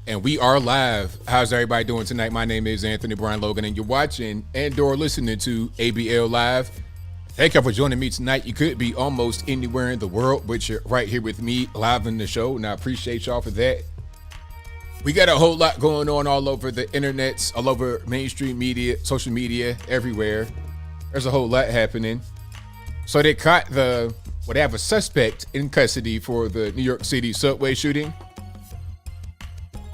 And we are live. How's everybody doing tonight? My name is Anthony Brian Logan, and you're watching and/or listening to ABL Live. Thank you for joining me tonight. You could be almost anywhere in the world, but you're right here with me live in the show, and I appreciate y'all for that. We got a whole lot going on all over the internets, all over mainstream media, social media, everywhere. There's a whole lot happening. So they caught they have a suspect in custody for the New York City subway shooting.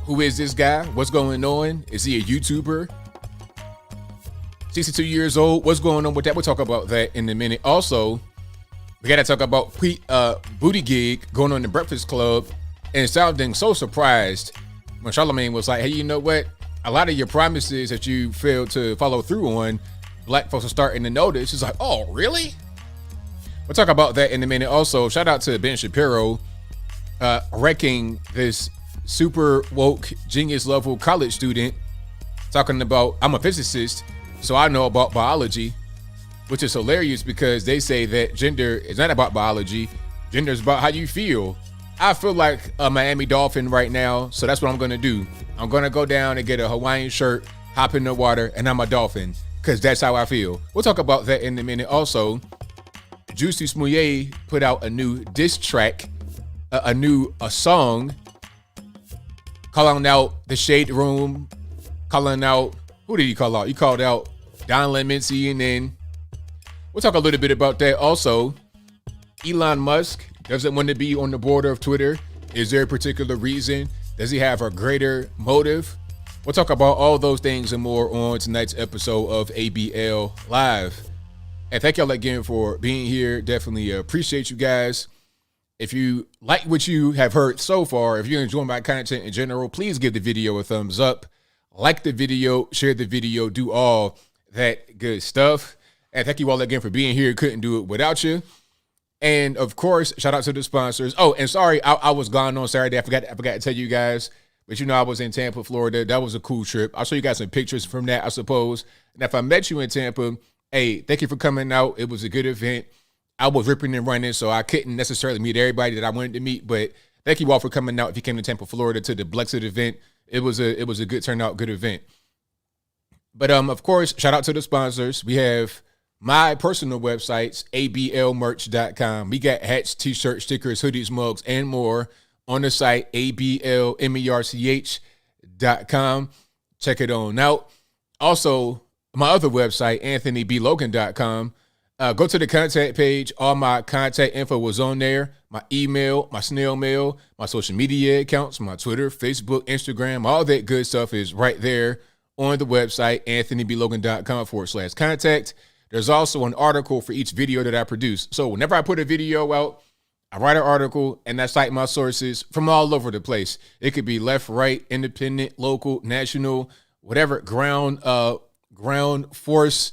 Who is this guy? What's going on? Is he a YouTuber? 62 years old. What's going on with that? We'll talk about that in a minute. Also, we got to talk about Buttigieg going on the Breakfast Club and sounding so surprised when Charlamagne was like, hey, you know what? A lot of your promises that you failed to follow through on, black folks are starting to notice. It's like, oh, really? We'll talk about that in a minute. Also, shout out to Ben Shapiro wrecking this super woke genius level college student talking about, I'm a physicist, so I know about biology, which is hilarious because they say that gender is not about biology. Gender is about how you feel. I feel like a Miami Dolphin right now, so that's what I'm going to do. I'm going to go down and get a Hawaiian shirt, hop in the water, and I'm a dolphin because that's how I feel. We'll talk about that in a minute. Also, Jussie put out a new diss track, a song, calling out the Shade Room, calling out, who did he call out? He called out Don Lemon, CNN. We'll talk a little bit about that. Also, Elon Musk doesn't want to be on the board of Twitter. Is there a particular reason? Does he have a greater motive? We'll talk about all those things and more on tonight's episode of ABL Live. And thank y'all again for being here. Definitely appreciate you guys. If you like what you have heard so far, if you're enjoying my content in general, please give the video a thumbs up, like the video, share the video, do all that good stuff. And thank you all again for being here. Couldn't do it without you. And of course, shout out to the sponsors. Oh, and sorry, I was gone on Saturday. I forgot to tell you guys, but I was in Tampa, Florida. That was a cool trip. I'll show you guys some pictures from that, I suppose. And if I met you in Tampa, hey, thank you for coming out. It was a good event. I was ripping and running, so I couldn't necessarily meet everybody that I wanted to meet, but thank you all for coming out. If you came to Tampa, Florida to the Blexit event, it was a good turnout, good event. But of course, shout out to the sponsors. We have my personal websites, ablmerch.com. We got hats, t-shirts, stickers, hoodies, mugs, and more on the site, ablmerch.com. Check it on out. Also, my other website, anthonyblogan.com. Go to the contact page. All my contact info was on there. My email, my snail mail, my social media accounts, my Twitter, Facebook, Instagram, all that good stuff is right there on the website, anthonyblogan.com/contact. There's also an article for each video that I produce. So whenever I put a video out, I write an article and I cite my sources from all over the place. It could be left, right, independent, local, national, whatever, ground force,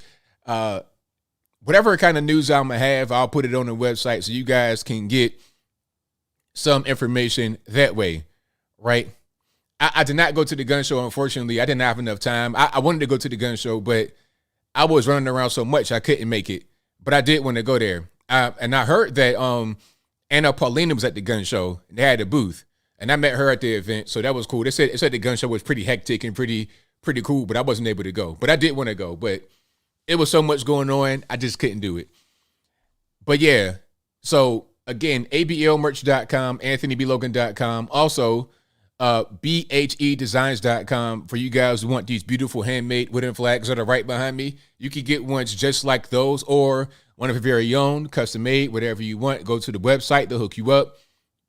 whatever kind of news I'm going to have, I'll put it on the website so you guys can get some information that way, right? I did not go to the gun show, unfortunately. I didn't have enough time. I wanted to go to the gun show, but I was running around so much I couldn't make it. But I did want to go there. And I heard that Anna Paulina was at the gun show, and they had a booth. And I met her at the event, so that was cool. They said the gun show was pretty hectic and pretty cool, but I wasn't able to go. But I did want to go, but it was so much going on, I just couldn't do it. But yeah, so again, ablmerch.com, anthonyblogan.com. Also, bhedesigns.com for you guys who want these beautiful handmade wooden flags that are right behind me. You can get ones just like those or one of your very own, custom made, whatever you want. Go to the website, they'll hook you up,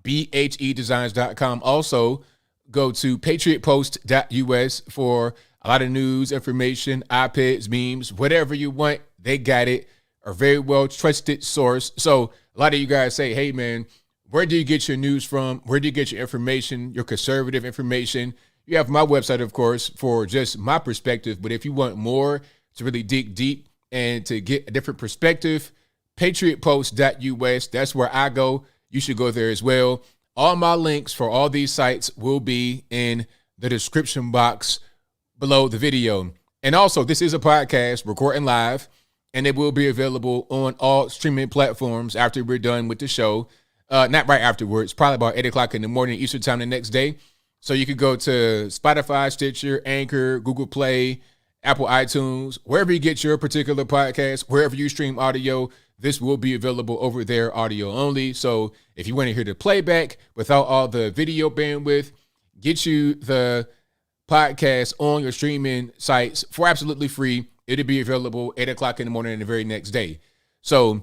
bhedesigns.com. Also, go to patriotpost.us for a lot of news, information, op-eds, memes, whatever you want, they got it. A very well trusted source. So a lot of you guys say, hey man, where do you get your news from? Where do you get your information, your conservative information? You have my website, of course, for just my perspective. But if you want more to really dig deep and to get a different perspective, patriotpost.us, that's where I go. You should go there as well. All my links for all these sites will be in the description box below the video. And also, this is a podcast recording live, and it will be available on all streaming platforms after we're done with the show. Not right afterwards, probably about 8 o'clock in the morning Eastern time the next day. So you could go to Spotify, Stitcher, Anchor, Google Play, Apple iTunes, wherever you get your particular podcast, wherever you stream audio, this will be available over there, audio only. So if you want to hear the playback without all the video bandwidth, get you the podcast on your streaming sites for absolutely free. It'll be available 8 o'clock in the morning the very next day. So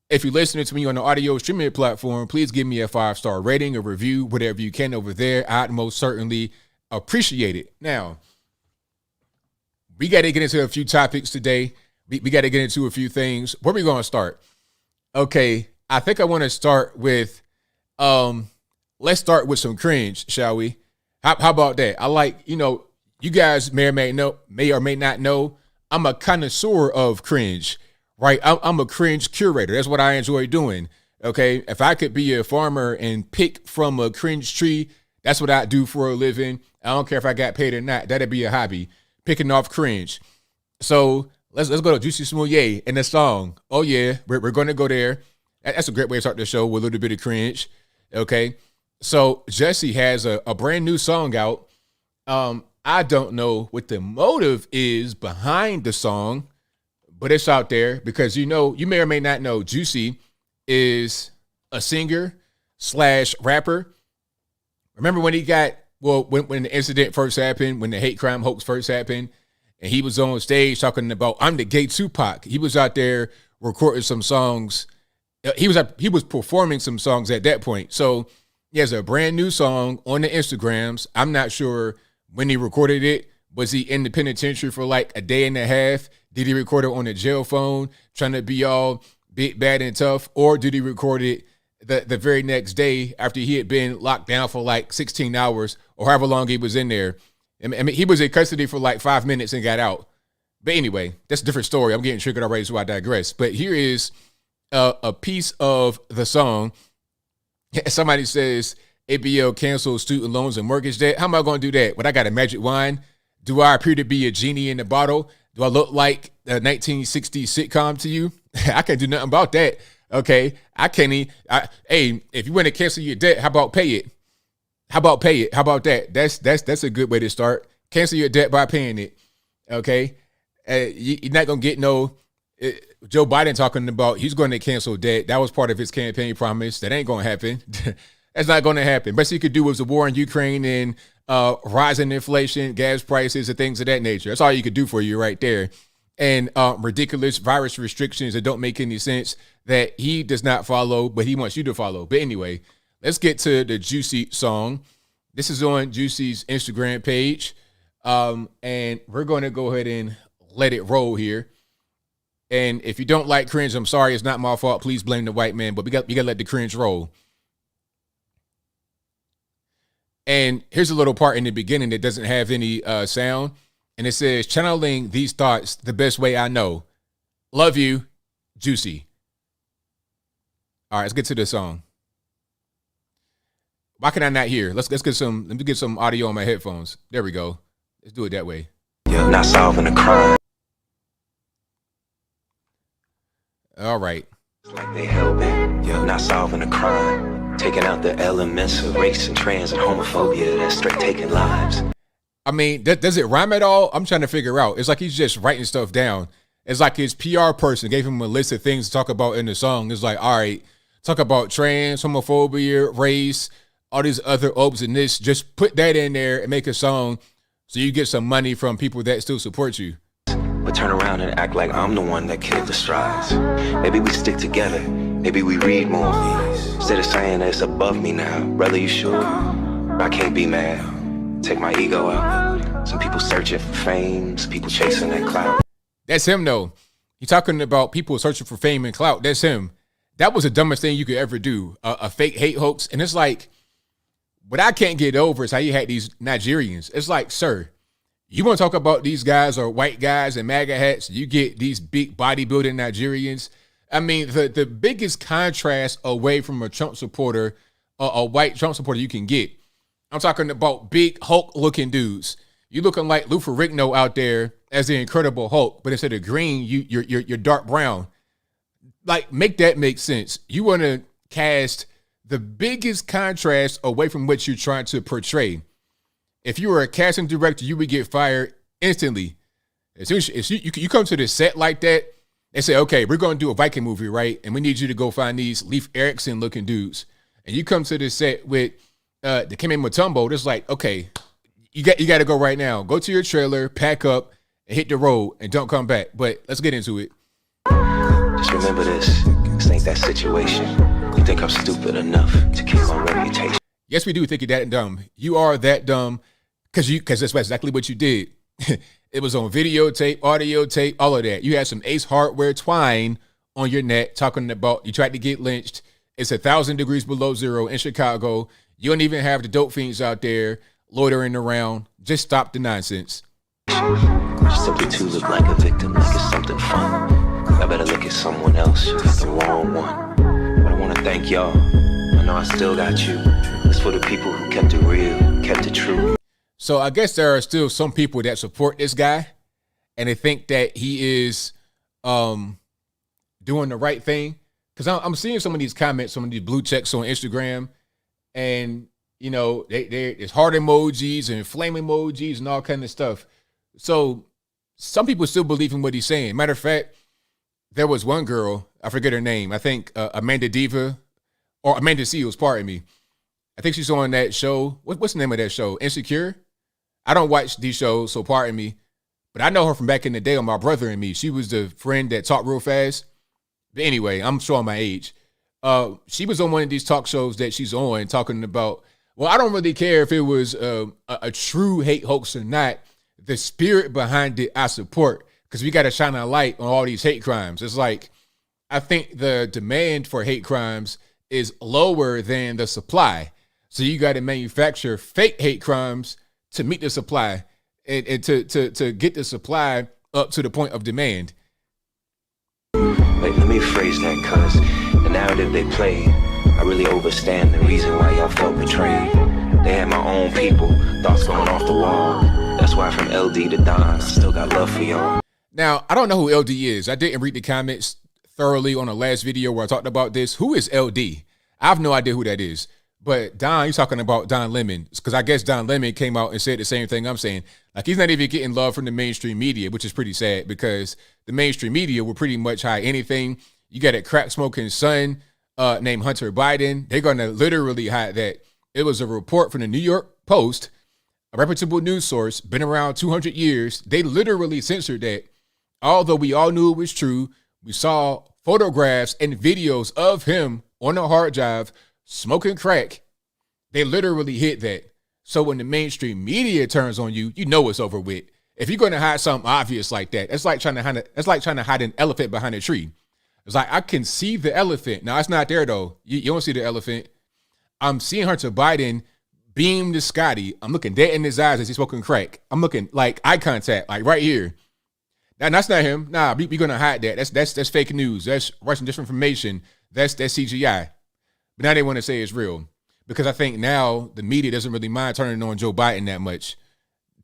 if you're listening to me on the audio streaming platform, please give me a 5-star rating, a review, whatever you can over there. I'd most certainly appreciate it. Now, we got to get into a few topics today. We got to get into a few things. Where are we going to start? Okay, I think I want to start with, let's start with some cringe, shall we? How about that? I like, you guys may or may not know, I'm a connoisseur of cringe, right? I'm a cringe curator. That's what I enjoy doing, okay? If I could be a farmer and pick from a cringe tree, that's what I do for a living. I don't care if I got paid or not. That'd be a hobby, picking off cringe. So let's go to Jussie Smollett and the song. Oh yeah, we're going to go there. That's a great way to start the show with a little bit of cringe, okay? So Jussie has a brand new song out. I don't know what the motive is behind the song, but it's out there because you may or may not know Jussie is a singer / rapper. Remember when when the incident first happened, when the hate crime hoax first happened, and he was on stage talking about, I'm the gay Tupac. He was out there recording some songs. He was performing some songs at that point. So he has a brand new song on the Instagrams. I'm not sure when he recorded it. Was he in the penitentiary for like a day and a half? Did he record it on a jail phone trying to be all big, bad, and tough? Or did he record it the very next day after he had been locked down for like 16 hours or however long he was in there? I mean, he was in custody for like 5 minutes and got out. But anyway, that's a different story. I'm getting triggered already, so I digress. But here is a piece of the song. Somebody says, ABL cancels student loans and mortgage debt. How am I going to do that? When I got a magic wand? Do I appear to be a genie in the bottle? Do I look like a 1960s sitcom to you? I can't do nothing about that. Okay. I can't hey, if you want to cancel your debt, how about pay it? How about pay it? How about that? That's a good way to start. Cancel your debt by paying it. Okay. You're not going to get Joe Biden talking about he's going to cancel debt. That was part of his campaign promise. That ain't going to happen. That's not going to happen. Best he could do was the war in Ukraine and rising inflation, gas prices, and things of that nature. That's all you could do for you right there. And ridiculous virus restrictions that don't make any sense that he does not follow, but he wants you to follow. But anyway, let's get to the Jussie song. This is on Jussie's Instagram page. And we're going to go ahead and let it roll here. And if you don't like cringe, I'm sorry. It's not my fault. Please blame the white man. But we got to let the cringe roll. And here's a little part in the beginning that doesn't have any sound. And it says, channeling these thoughts the best way I know. Love you, Jussie. All right, let's get to the song. Why can I not hear? Let me get some audio on my headphones. There we go. Let's do it that way. Yeah, not solving a crime. All right. Like they hell bent. Yeah, not solving a crime. Taking out the elements of race and trans and homophobia. That's straight taking lives. I mean, does it rhyme at all? I'm trying to figure out. It's like he's just writing stuff down. It's like his PR person gave him a list of things to talk about in the song. It's like, all right, talk about trans, homophobia, race, all these other opes and this. Just put that in there and make a song so you get some money from people that still support you. But turn around and act like I'm the one that killed the strides. Maybe we stick together. Maybe we read more. Instead of saying that it's above me now. Brother, you sure? I can't be mad. Take my ego out. Some people searching for fame. Some people chasing that clout. That's him, though. He's talking about people searching for fame and clout. That's him. That was the dumbest thing you could ever do. A fake hate hoax. And it's like, what I can't get over is how you had these Nigerians. It's like, sir, you want to talk about these guys are white guys in MAGA hats? You get these big bodybuilding Nigerians. I mean, the biggest contrast away from a Trump supporter, a white Trump supporter you can get. I'm talking about big Hulk-looking dudes. You looking like Lou Ferrigno out there as the Incredible Hulk, but instead of green, you're dark brown. Like, make that make sense. You want to cast the biggest contrast away from what you're trying to portray. if you were a casting director, you would get fired instantly. As soon as you come to the set like that, they say, okay, we're going to do a Viking movie, right? And we need you to go find these Leif Erikson looking dudes. And you come to the set with the Kemi Mutombo. It's like, okay, you got to go right now. Go to your trailer, pack up, and hit the road, and don't come back. But let's get into it. Just remember this. This ain't that situation. You think I'm stupid enough to keep my reputation? Yes, we do think you're that dumb. You are that dumb because that's exactly what you did. It was on videotape, audio tape, all of that. You had some Ace Hardware twine on your neck talking about you tried to get lynched. It's 1,000 degrees below zero in Chicago. You don't even have the dope fiends out there loitering around. Just stop the nonsense. Just simply to look like a victim, like it's something fun. I better look at someone else. You got the wrong one. But I want to thank y'all. I know I still got you. It's for the people who kept it real, kept it true. So I guess there are still some people that support this guy and they think that he is doing the right thing. Because I'm seeing some of these comments, some of these blue checks on Instagram, and, you know, there's heart emojis and flame emojis and all kind of stuff. So some people still believe in what he's saying. Matter of fact, there was one girl, I forget her name, I think Amanda Seals, pardon me. I think she's on that show. What's the name of that show? Insecure? I don't watch these shows, so pardon me. But I know her from back in the day on My Brother and Me. She was the friend that talked real fast. But anyway, I'm showing my age. She was on one of these talk shows that she's on talking about, well, I don't really care if it was a true hate hoax or not. The spirit behind it, I support, because we got to shine a light on all these hate crimes. It's like, I think the demand for hate crimes is lower than the supply. So you got to manufacture fake hate crimes to meet the supply and to get the supply up to the point of demand. Wait, let me phrase that, cuz the narrative they played, I really understand the reason why y'all felt betrayed. They had my own people, thoughts going off the wall. That's why from LD to Don, I still got love for y'all. Now, I don't know who LD is. I didn't read the comments thoroughly on the last video where I talked about this. Who is LD? I have no idea who that is. But Don, you're talking about Don Lemon, because I guess Don Lemon came out and said the same thing I'm saying. Like, he's not even getting love from the mainstream media, which is pretty sad, because the mainstream media will pretty much hide anything. You got a crack smoking son named Hunter Biden. They're going to literally hide that. It was a report from the New York Post, a reputable news source, been around 200 years. They literally censored that. Although we all knew it was true, we saw photographs and videos of him on a hard drive smoking crack. They literally hid that. So when the mainstream media turns on you, you know it's over with. If you're going to hide something obvious like that, it's like trying to hide an elephant behind a tree. It's like, I can see the elephant. Now, it's not there, though. You don't see the elephant. I'm seeing Hunter Biden beam to Scotty. I'm looking dead in his eyes as he's smoking crack. I'm looking like eye contact, like right here. Now, that's not him. Nah, we're going to hide that. That's fake news. That's Russian disinformation. That's CGI. But now they want to say it's real, because I think now the media doesn't really mind turning on Joe Biden that much,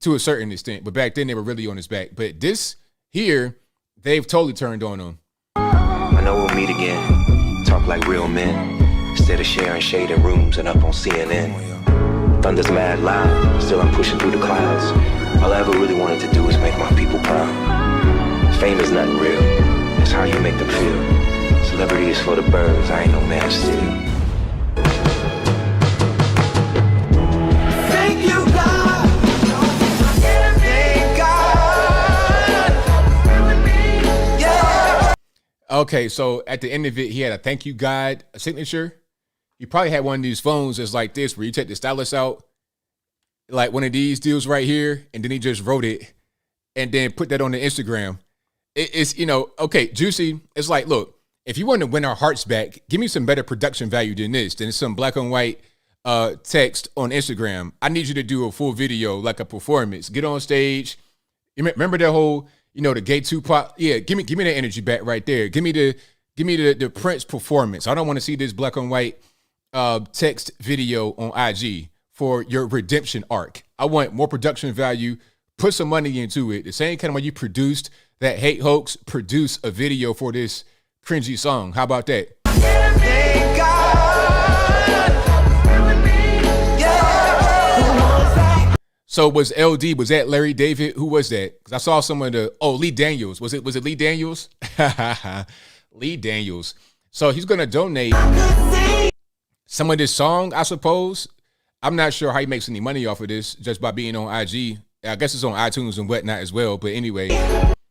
to a certain extent. But back then they were really on his back. But this here, they've totally turned on him. I know we'll meet again, talk like real men, instead of sharing shade in rooms and up on CNN. Thunder's mad loud, still I'm pushing through the clouds. All I ever really wanted to do is make my people proud. Fame is nothing real, it's how you make them feel. Celebrity is for the birds, I ain't no man of steel. Thank you, God. Thank God. Yeah. Okay, so at the end of it, he had a thank you God signature. He probably had one of these phones that's like this, where you take the stylus out, like one of these deals right here, and then he just wrote it and then put that on the Instagram. It's, you know, okay, Jussie, it's like, look, if you want to win our hearts back, give me some better production value than this, than some black and white text on Instagram. I need you to do a full video, like a performance. Get on stage. You remember that whole, you know, the gay Tupac? Yeah, give me that energy back right there. Give me the Prince performance. I don't want to see this black and white text video on IG for your redemption arc. I want more production value. Put some money into it. The same kind of way you produced that hate hoax, produce a video for this cringy song. How about that? Thank God. Yeah. So was LD, was that Larry David? Who was that? Because I saw some of Lee Daniels. Was it Lee Daniels? Lee Daniels. So he's gonna donate some of this song, I suppose. I'm not sure how he makes any money off of this just by being on IG. I guess it's on iTunes and whatnot as well. But anyway,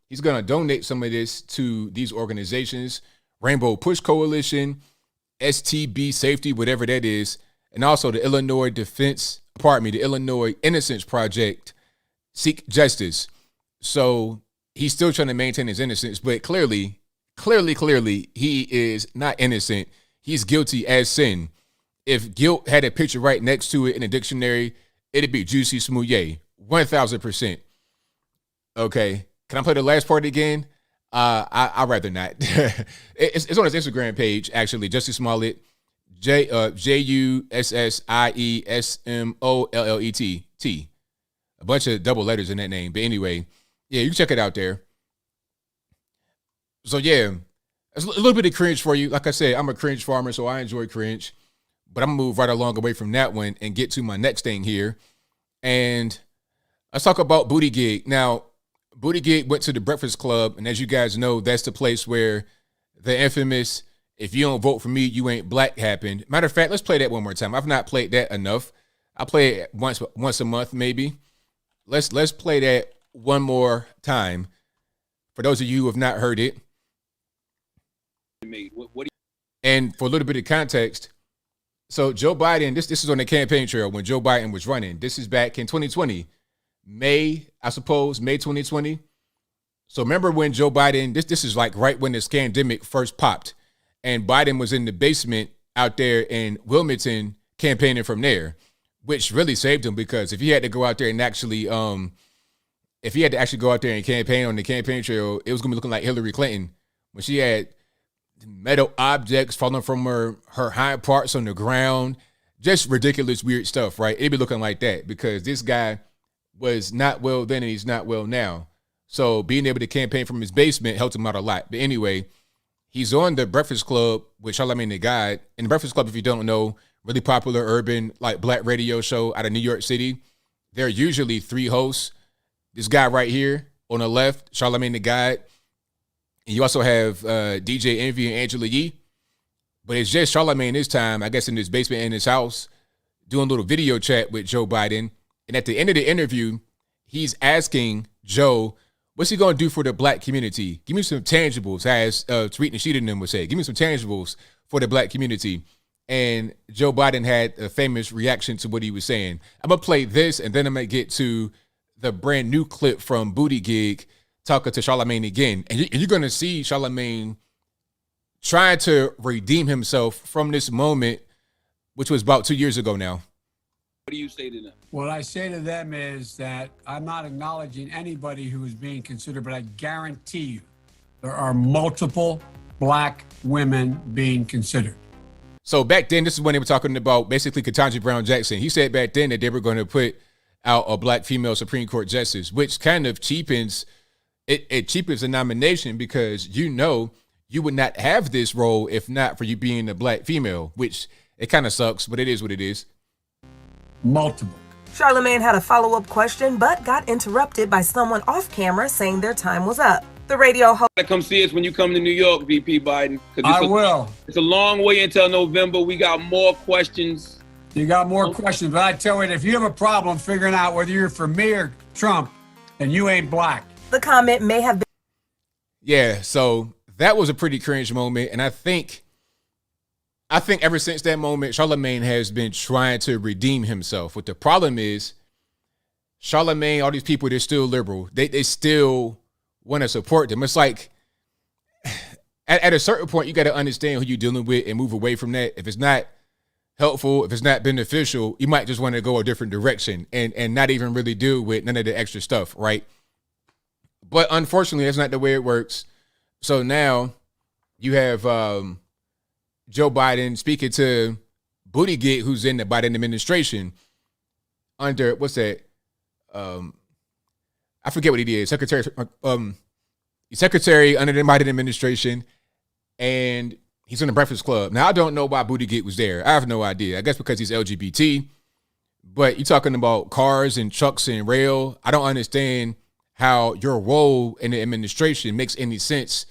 he's gonna donate some of this to these organizations: Rainbow Push Coalition, STB Safety, whatever that is, and also the Illinois Innocence Project, Seek Justice. So he's still trying to maintain his innocence, but clearly, he is not innocent. He's guilty as sin. If guilt had a picture right next to it in a dictionary, it'd be Jussie Smollett, 1,000%. Okay, can I play the last part again? I'd rather not. It's on his Instagram page, actually, Jussie Smollett, JUSSIESMOLLETT. A bunch of double letters in that name. But anyway, yeah, you can check it out there. So yeah, it's a little bit of cringe for you. Like I said, I'm a cringe farmer, so I enjoy cringe. But I'm gonna move right along away from that one and get to my next thing here. And let's talk about Buttigieg. Now, Buttigieg went to the Breakfast Club, and as you guys know, that's the place where the infamous "if you don't vote for me, you ain't black" happened. Matter of fact, let's play that one more time. I've not played that enough. I play it once a month, maybe. Let's play that one more time. For those of you who have not heard it. And for a little bit of context, so Joe Biden, this is on the campaign trail when Joe Biden was running. This is back in 2020. May 2020. So remember when Joe Biden, this is like right when this pandemic first popped, and Biden was in the basement out there in Wilmington campaigning from there, which really saved him, because if he had to go out there and actually, go out there and campaign on the campaign trail, it was gonna be looking like Hillary Clinton when she had metal objects falling from her hind parts on the ground, just ridiculous, weird stuff, right? It'd be looking like that because this guy was not well then and he's not well now. So being able to campaign from his basement helped him out a lot. But anyway, he's on the Breakfast Club with Charlamagne the God. And the Breakfast Club, if you don't know, really popular urban like black radio show out of New York City. There are usually 3 hosts. This guy right here on the left, Charlamagne the God. And you also have DJ Envy and Angela Yee. But it's just Charlamagne this time, I guess in his basement in his house, doing a little video chat with Joe Biden. And at the end of the interview, he's asking Joe, what's he going to do for the black community? Give me some tangibles, as Tariq Nasheed and them would say. Give me some tangibles for the black community. And Joe Biden had a famous reaction to what he was saying. I'm going to play this, and then I'm going to get to the brand new clip from Buttigieg talking to Charlamagne again. And you're going to see Charlamagne trying to redeem himself from this moment, which was about 2 years ago now. What do you say to them? What I say to them is that I'm not acknowledging anybody who is being considered, but I guarantee you there are multiple black women being considered. So back then, this is when they were talking about basically Ketanji Brown Jackson. He said back then that they were going to put out a black female Supreme Court justice, which kind of cheapens it cheapens the nomination, because you would not have this role if not for you being a black female, which it kind of sucks, but it is what it is. Multiple. Charlamagne had a follow-up question, but got interrupted by someone off camera saying their time was up. The radio host. Come see us when you come to New York, VP Biden. I will. It's a long way until November. We got more questions. You got more questions, but I tell you, if you have a problem figuring out whether you're for me or Trump, then you ain't black. The comment may have been. Yeah, so that was a pretty cringe moment, and I think ever since that moment, Charlamagne has been trying to redeem himself. What the problem is, Charlamagne, all these people, they're still liberal. They still want to support them. It's like at a certain point, you got to understand who you're dealing with and move away from that. If it's not helpful, if it's not beneficial, you might just want to go a different direction and not even really deal with none of the extra stuff, right? But unfortunately, that's not the way it works. So now you have Joe Biden speaking to Buttigieg, who's in the Biden administration under, what's that? I forget what he did. Secretary under the Biden administration, and he's in the Breakfast Club. Now, I don't know why Buttigieg was there. I have no idea. I guess because he's LGBT, But you're talking about cars and trucks and rail. I don't understand how your role in the administration makes any sense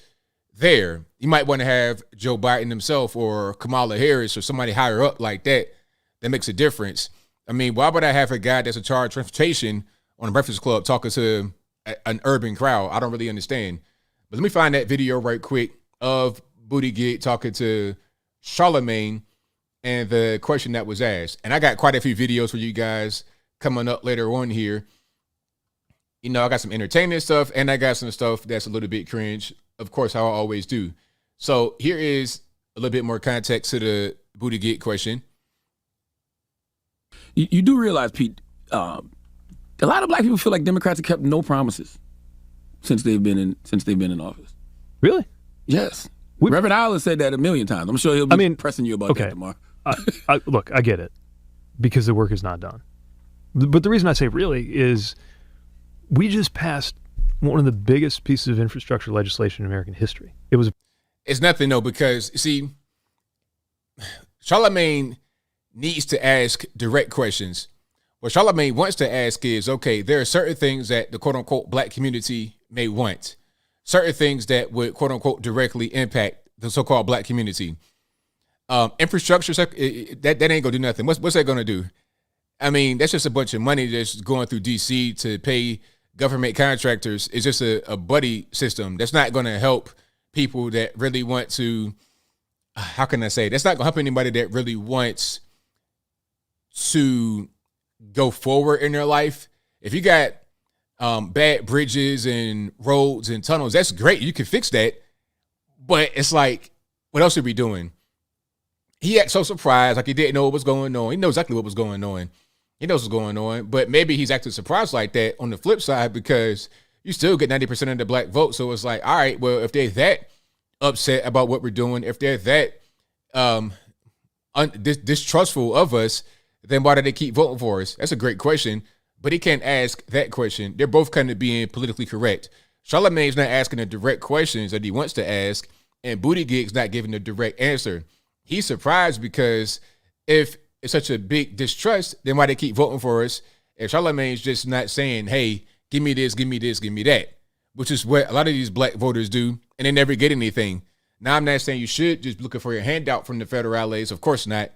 there. You might want to have Joe Biden himself or Kamala Harris or somebody higher up like that makes a difference. I mean, why would I have a guy that's in charge of transportation on a Breakfast Club talking to an urban crowd? I don't really understand. But let me find that video right quick of Buttigieg talking to Charlemagne and the question that was asked. And I got quite a few videos for you guys coming up later on here. You know, I got some entertainment stuff and I got some stuff that's a little bit cringe, of course, how I always do. So here is a little bit more context to the Buttigieg question. You do realize, Pete, a lot of black people feel like Democrats have kept no promises since they've been in office. Really? Yes. Reverend Allen said that a million times. I'm sure he'll be pressing you about that tomorrow. Look, I get it, because the work is not done. But the reason I say really is we just passed one of the biggest pieces of infrastructure legislation in American history. It's nothing, though, because, see, Charlemagne needs to ask direct questions. What Charlemagne wants to ask is, okay, there are certain things that the quote-unquote black community may want, certain things that would quote-unquote directly impact the so-called black community. Infrastructure, that ain't going to do nothing. What's that going to do? I mean, that's just a bunch of money that's going through D.C. to pay government contractors. It's just a buddy system. That's not going to help people that really want to, how can I say, that's not going to help anybody that really wants to go forward in their life. If you got bad bridges and roads and tunnels, that's great. You can fix that. But it's like, what else are we doing? He acted so surprised, like he didn't know what was going on. He knows exactly what was going on. He knows what's going on. But maybe he's acting surprised like that on the flip side, because you still get 90% of the black vote. So it's like, all right, well, if they're that upset about what we're doing, if they're that distrustful of us, then why do they keep voting for us? That's a great question, but he can't ask that question. They're both kind of being politically correct. Charlemagne's not asking the direct questions that he wants to ask, and Buttigieg's not giving the direct answer. He's surprised because if it's such a big distrust, then why they keep voting for us? If Charlemagne's just not saying, hey, give me this, give me this, give me that, which is what a lot of these black voters do, and they never get anything. Now, I'm not saying you should just looking for your handout from the federales, of course not,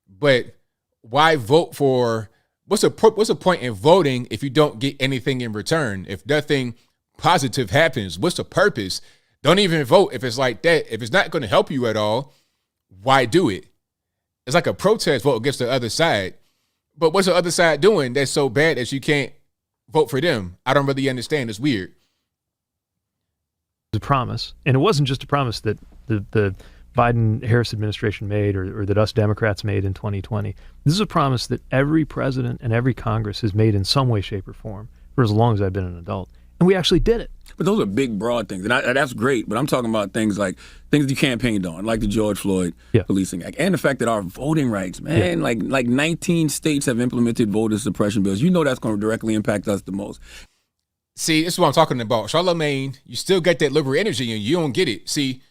but why vote for, what's the point in voting if you don't get anything in return? If nothing positive happens, what's the purpose? Don't even vote if it's like that. If it's not going to help you at all, why do it? It's like a protest vote against the other side. But what's the other side doing that's so bad that you can't vote for them? I don't really understand. It's weird. A promise, and it wasn't just a promise that the Biden-Harris administration made or that us Democrats made in 2020. This is a promise that every president and every Congress has made in some way, shape, or form for as long as I've been an adult. And we actually did it. But those are big, broad things. And that's great. But I'm talking about things you campaigned on, like the George Floyd Policing Act. And the fact that our voting rights, man, like 19 states have implemented voter suppression bills. You know that's going to directly impact us the most. See, this is what I'm talking about. Charlemagne, you still get that liberal energy and you don't get it. See,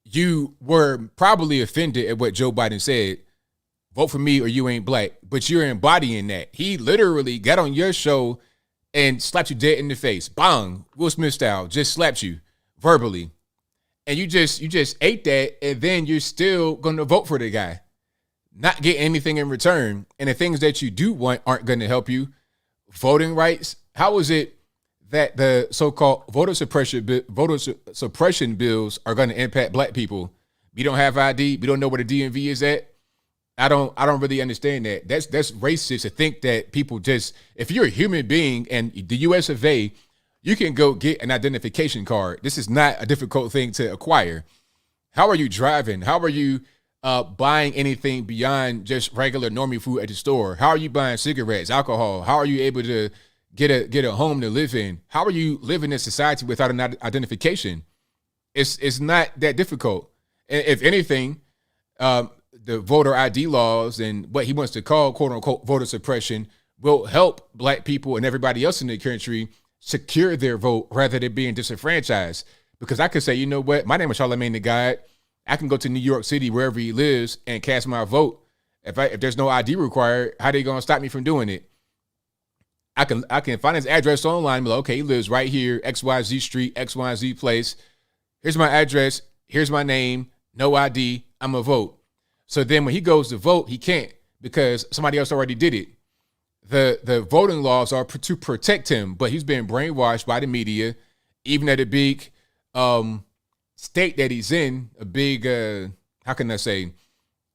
you were probably offended at what Joe Biden said. Vote for me or you ain't black. But you're embodying that. He literally got on your show and slapped you dead in the face. Bang, Will Smith style, just slapped you verbally. And you just ate that, and then you're still going to vote for the guy. Not get anything in return. And the things that you do want aren't going to help you. Voting rights. How is it that the so-called voter suppression bills are going to impact black people? We don't have ID. We don't know where the DMV is at. I don't really understand that. That's racist to think that people just, if you're a human being and the US of A, you can go get an identification card. This is not a difficult thing to acquire. How are you driving? How are you buying anything beyond just regular normie food at the store? How are you buying cigarettes, alcohol? How are you able to get a home to live in? How are you living in society without an identification? It's not that difficult. And if anything, the voter ID laws and what he wants to call quote unquote voter suppression will help black people and everybody else in the country secure their vote rather than being disenfranchised. Because I could say, you know what, my name is Charlemagne the God. I can go to New York City, wherever he lives, and cast my vote If there's no ID required, how they gonna stop me from doing it? I can find his address online. Be like, okay, he lives right here, XYZ Street, XYZ place. Here's my address. Here's my name. No ID. I'm a vote. So then when he goes to vote, he can't because somebody else already did it. The voting laws are to protect him, but he's been brainwashed by the media, even at a big state that he's in, a big, how can I say,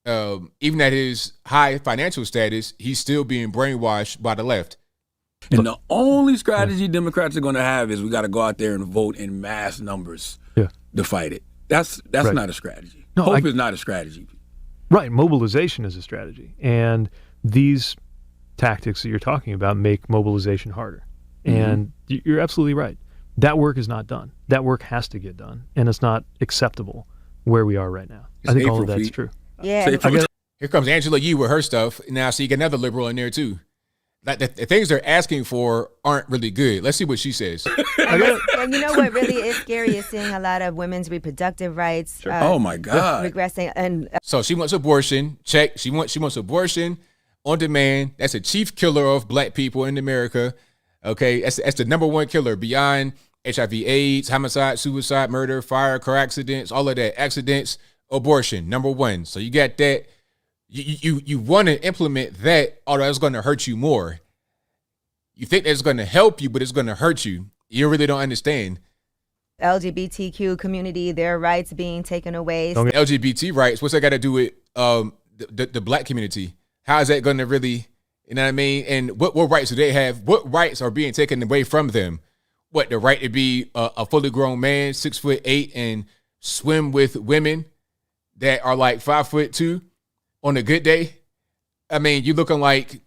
even at his high financial status, he's still being brainwashed by the left. And the only strategy Democrats are going to have is we got to go out there and vote in mass numbers to fight it. That's Right. not a strategy. No, Hope is not a strategy. Right. Mobilization is a strategy. And these tactics that you're talking about make mobilization harder. And you're absolutely right. That work is not done. That work has to get done. And it's not acceptable where we are right now. It's I think all April of that's feet. true. Yeah. Here comes Angela Yee with her stuff. Now, so you get another liberal in there too. Like the things they're asking for aren't really good. Let's see what she says. And you know what really is scary is seeing a lot of women's reproductive rights. Oh my God. Regressing. And So she wants abortion. Check. She wants abortion on demand. That's a chief killer of black people in America. Okay, that's the number one killer beyond HIV/AIDS, homicide, suicide, murder, fire, car accidents, all of that. Accidents, abortion, number one. So you got that. You want to implement that, or it's going to hurt you more. You think that's going to help you, but it's going to hurt you. You really don't understand. LGBTQ community, their rights being taken away. LGBT rights, what's that got to do with the black community? How is that going to really, you know what I mean? And what rights do they have? What rights are being taken away from them? What, the right to be a fully grown man, 6'8", and swim with women that are like 5'2" on a good day? I mean, you're looking like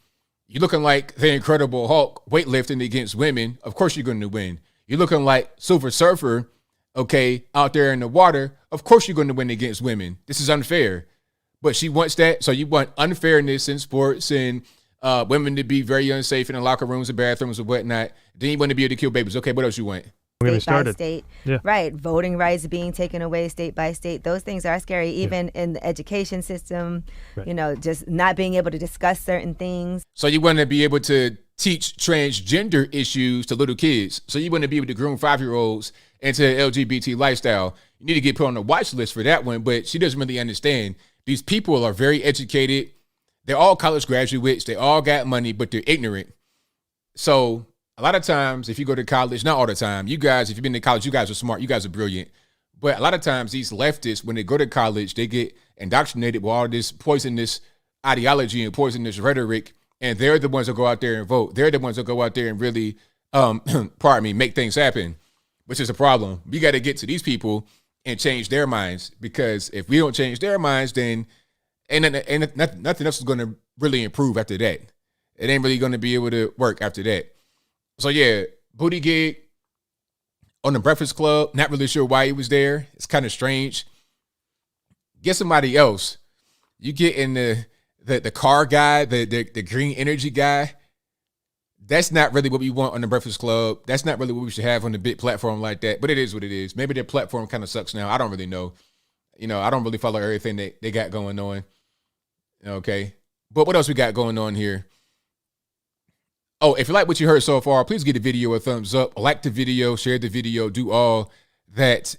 the Incredible Hulk weightlifting against women. Of course you're going to win. You're looking like Silver Surfer, okay, out there in the water. Of course you're going to win against women. This is unfair. But she wants that. So you want unfairness in sports and women to be very unsafe in the locker rooms and bathrooms and whatnot. Then you want to be able to kill babies. Okay, what else you want? State by state. Yeah. Right. Voting rights being taken away state by state. Those things are scary, even in the education system, you know, just not being able to discuss certain things. So you want to be able to teach transgender issues to little kids. So you want to be able to groom 5-year-olds into the LGBT lifestyle. You need to get put on the watch list for that one, but she doesn't really understand. These people are very educated. They're all college graduates. They all got money, but they're ignorant. So a lot of times, if you go to college, not all the time, you guys, if you've been to college, you guys are smart. You guys are brilliant. But a lot of times, these leftists, when they go to college, they get indoctrinated with all this poisonous ideology and poisonous rhetoric, and they're the ones that go out there and vote. They're the ones that go out there and really, make things happen, which is a problem. We got to get to these people and change their minds, because if we don't change their minds, then nothing else is going to really improve after that. It ain't really going to be able to work after that. So yeah, Buttigieg on the Breakfast Club. Not really sure why he was there. It's kind of strange. Get somebody else. You get in the car guy, the green energy guy. That's not really what we want on the Breakfast Club. That's not really what we should have on a big platform like that. But it is what it is. Maybe their platform kind of sucks now. I don't really know. You know, I don't really follow everything that they got going on. Okay. But what else we got going on here? Oh, if you like what you heard so far, please give the video a thumbs up. Like the video, share the video, do all that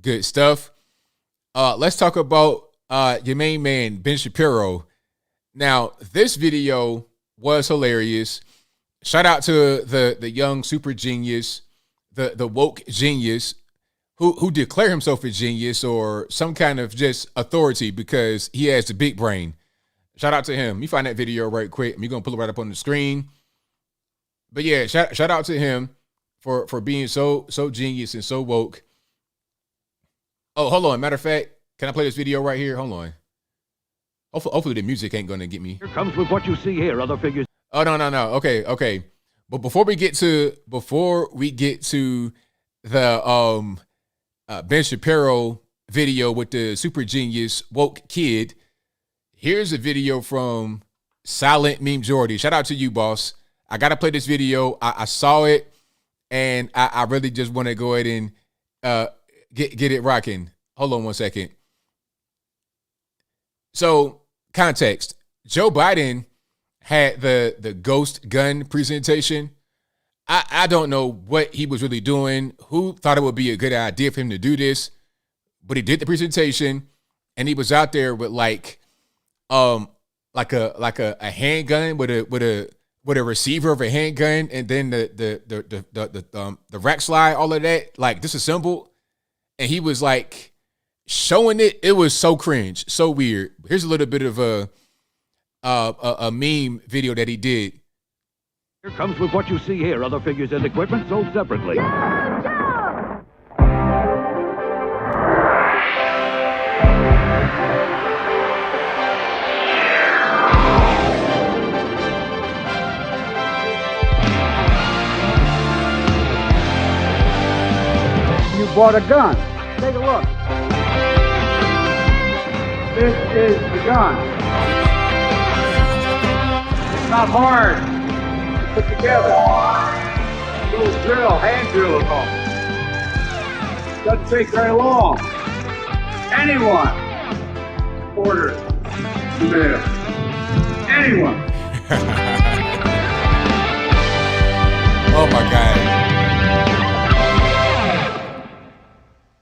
good stuff. Let's talk about your main man, Ben Shapiro. Now, this video was hilarious. Shout out to the young super genius, the woke genius, who declare himself a genius or some kind of just authority because he has the big brain. Shout out to him. Let me find that video right quick. I'm going to pull it right up on the screen. But yeah, shout out to him for being so genius and so woke. Oh, hold on. Matter of fact, can I play this video right here? Hold on. Hopefully the music ain't going to get me. Here comes with what you see here, other figures. Oh, no. Okay. But before we get to the Ben Shapiro video with the super genius woke kid, here's a video from Silent Meme Jordy. Shout out to you, boss. I got to play this video. I saw it, and I really just want to go ahead and get it rocking. Hold on one second. So, context. Joe Biden had the ghost gun presentation. I don't know what he was really doing. Who thought it would be a good idea for him to do this? But he did the presentation, and he was out there with like a handgun with a receiver of a handgun, and then the rack slide, all of that, like disassembled. And he was like showing it. It was so cringe, so weird. Here's a little bit of a meme video that he did. Here comes with what you see here, other figures and equipment sold separately. You bought a gun. Take a look. This is the gun. It's not hard to put together. A little drill, hand drill is all. Doesn't take very long. Anyone orders mail. Anyone. Oh my God.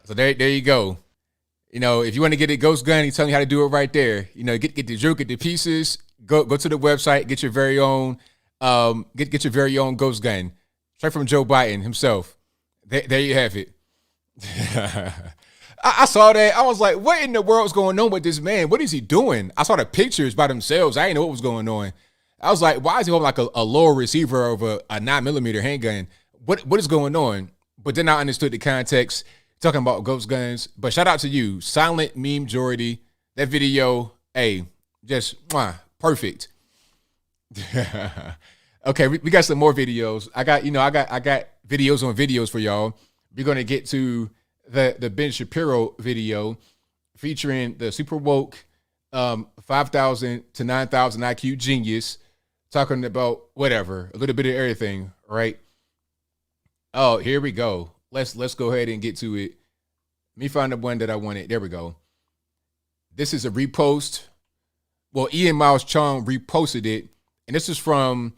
So there you go. You know, if you want to get a ghost gun, he's telling you how to do it right there. You know, get the drill, get the pieces, go to the website, get your very own, get your very own ghost gun. Straight from Joe Biden himself. There you have it. I saw that. I was like, what in the world's going on with this man? What is he doing? I saw the pictures by themselves. I didn't know what was going on. I was like, why is he holding like a lower receiver of a 9mm handgun? What is going on? But then I understood the context, talking about ghost guns. But shout out to you, Silent Meme Jordy. That video, hey, just perfect. Okay, we got some more videos. I got videos on videos for y'all. We're gonna get to the Ben Shapiro video featuring the super woke 5,000 to 9,000 IQ genius talking about whatever, a little bit of everything, right? Oh, here we go. Let's go ahead and get to it. Let me find the one that I wanted. There we go. This is a repost. Well, Ian Miles Chong reposted it, and this is from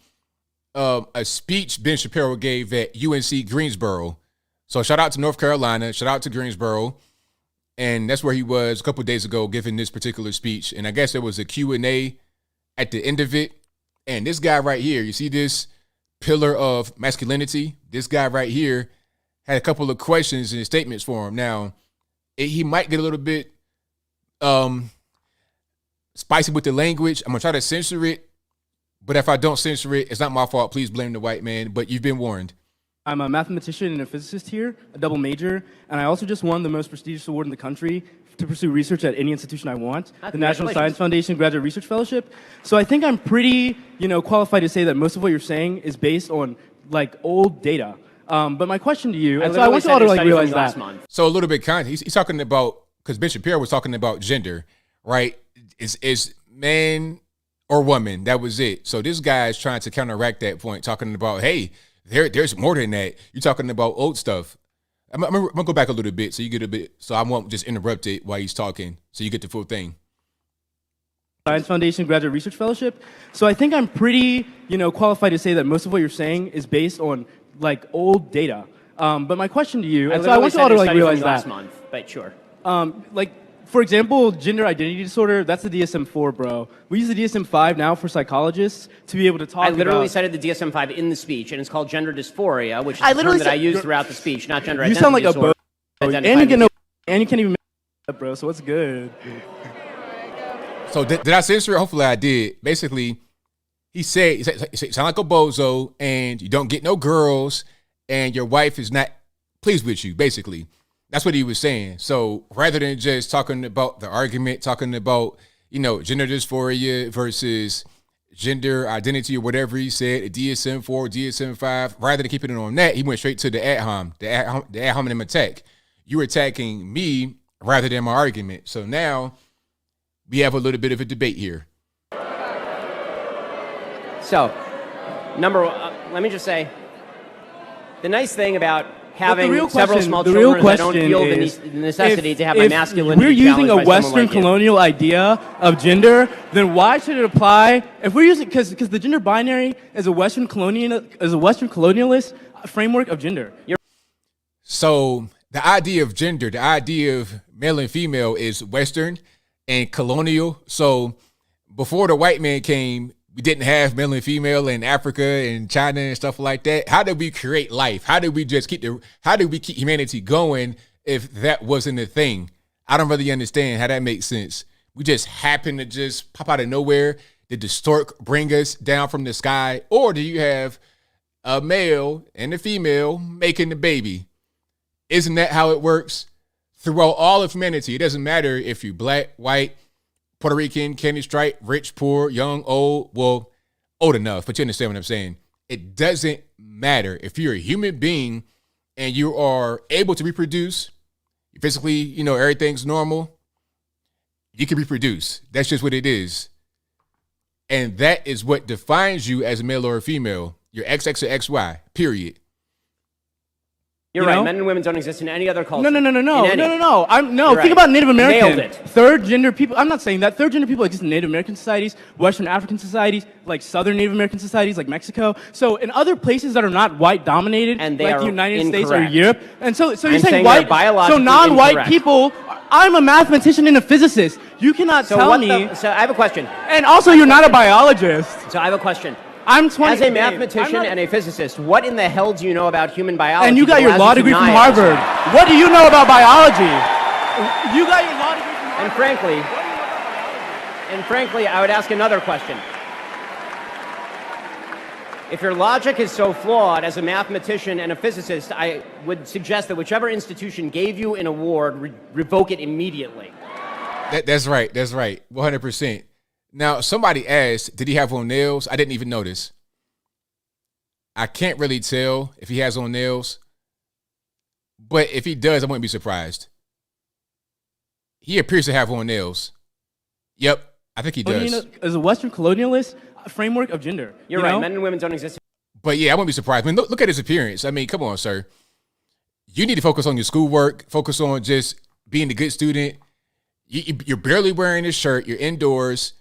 a speech Ben Shapiro gave at UNC Greensboro. So shout out to North Carolina, shout out to Greensboro, and that's where he was a couple of days ago giving this particular speech. And I guess there was a Q&A at the end of it. And this guy right here, you see this pillar of masculinity? This guy right here had a couple of questions and statements for him. Now, he might get a little bit spicy with the language. I'm going to try to censor it. But if I don't censor it, it's not my fault. Please blame the white man. But you've been warned. I'm a mathematician and a physicist here, a double major, and I also just won the most prestigious award in the country to pursue research at any institution I want, the National Science Foundation Graduate Research Fellowship. So I think I'm pretty, qualified to say that most of what you're saying is based on like old data. But my question to you, and so I want you all to like realize that. So a little bit he's talking about, because Ben Shapiro was talking about gender, right? Is man or woman? That was it. So this guy is trying to counteract that point, talking about, hey, there's more than that. You're talking about old stuff. I'm gonna go back a little bit so you get a bit, so I won't just interrupt it while he's talking, so you get the full thing. Science Foundation Graduate Research Fellowship. So I think I'm pretty, qualified to say that most of what you're saying is based on like old data. But my question to you, and so I want you all to like realize that. Last month, but sure. For example, gender identity disorder, that's the DSM-4, bro. We use the DSM-5 now for psychologists to be able to talk about... I literally cited the DSM-5 in the speech, and it's called gender dysphoria, which is the term that I use throughout the speech, not gender identity disorder. You sound like a bro. And you can't even make bro, so what's good? So did I censor it? Hopefully I did. Basically, he said, you sound like a bozo, and you don't get no girls, and your wife is not pleased with you, basically. That's what he was saying. So rather than just talking about the argument, talking about, gender dysphoria versus gender identity or whatever he said, DSM-4, DSM-5, rather than keeping it on that, he went straight to the ad hominem attack. You were attacking me rather than my argument. So now we have a little bit of a debate here. So, let me just say, the nice thing about having several small children, I don't feel the necessity to have my masculinity. We're using a Western like colonial idea of gender, then why should it apply? If we're using because the gender binary is a Western colonialist framework of gender. So the idea of gender, the idea of male and female is Western and colonial. So before the white man came, we didn't have male and female in Africa and China and stuff like that. How did we create life? How did we keep humanity going if that wasn't a thing? I don't really understand how that makes sense. We just happen to just pop out of nowhere. Did the stork bring us down from the sky? Or do you have a male and a female making the baby? Isn't that how it works? Throughout all of humanity, it doesn't matter if you're black, white, Puerto Rican, candy stripe, rich, poor, young, old, well, old enough, but you understand what I'm saying. It doesn't matter. If you're a human being and you are able to reproduce, physically, everything's normal, you can reproduce. That's just what it is. And that is what defines you as a male or a female. You're XX or XY, period. You're right. Men and women don't exist in any other culture. No. You're Think about Native American. Nailed it. Third gender people. I'm not saying that. Third gender people exist in Native American societies, Western African societies, like Southern Native American societies, like Mexico. So in other places that are not white dominated, and they like are the United States or incorrect. Europe. And so you're I'm saying white. So non-white incorrect. people. I'm a mathematician and a physicist. You cannot tell me. So I have a question. And also, you're not a biologist. So I have a question. I'm 20. As a mathematician and a physicist, what in the hell do you know about human biology? And you got your law degree from Harvard. What do you know about biology? You got your law degree from Harvard. And frankly, I would ask another question. If your logic is so flawed as a mathematician and a physicist, I would suggest that whichever institution gave you an award, revoke it immediately. That's right. 100%. Now, somebody asked, did he have on nails? I didn't even notice. I can't really tell if he has on nails. But if he does, I wouldn't be surprised. He appears to have on nails. Yep, I think he does. As a Western colonialist framework of gender. You're right. Men and women don't exist. But yeah, I wouldn't be surprised. I mean, look at his appearance. I mean, come on, sir. You need to focus on your schoolwork. Focus on just being a good student. You're barely wearing a shirt. You're indoors.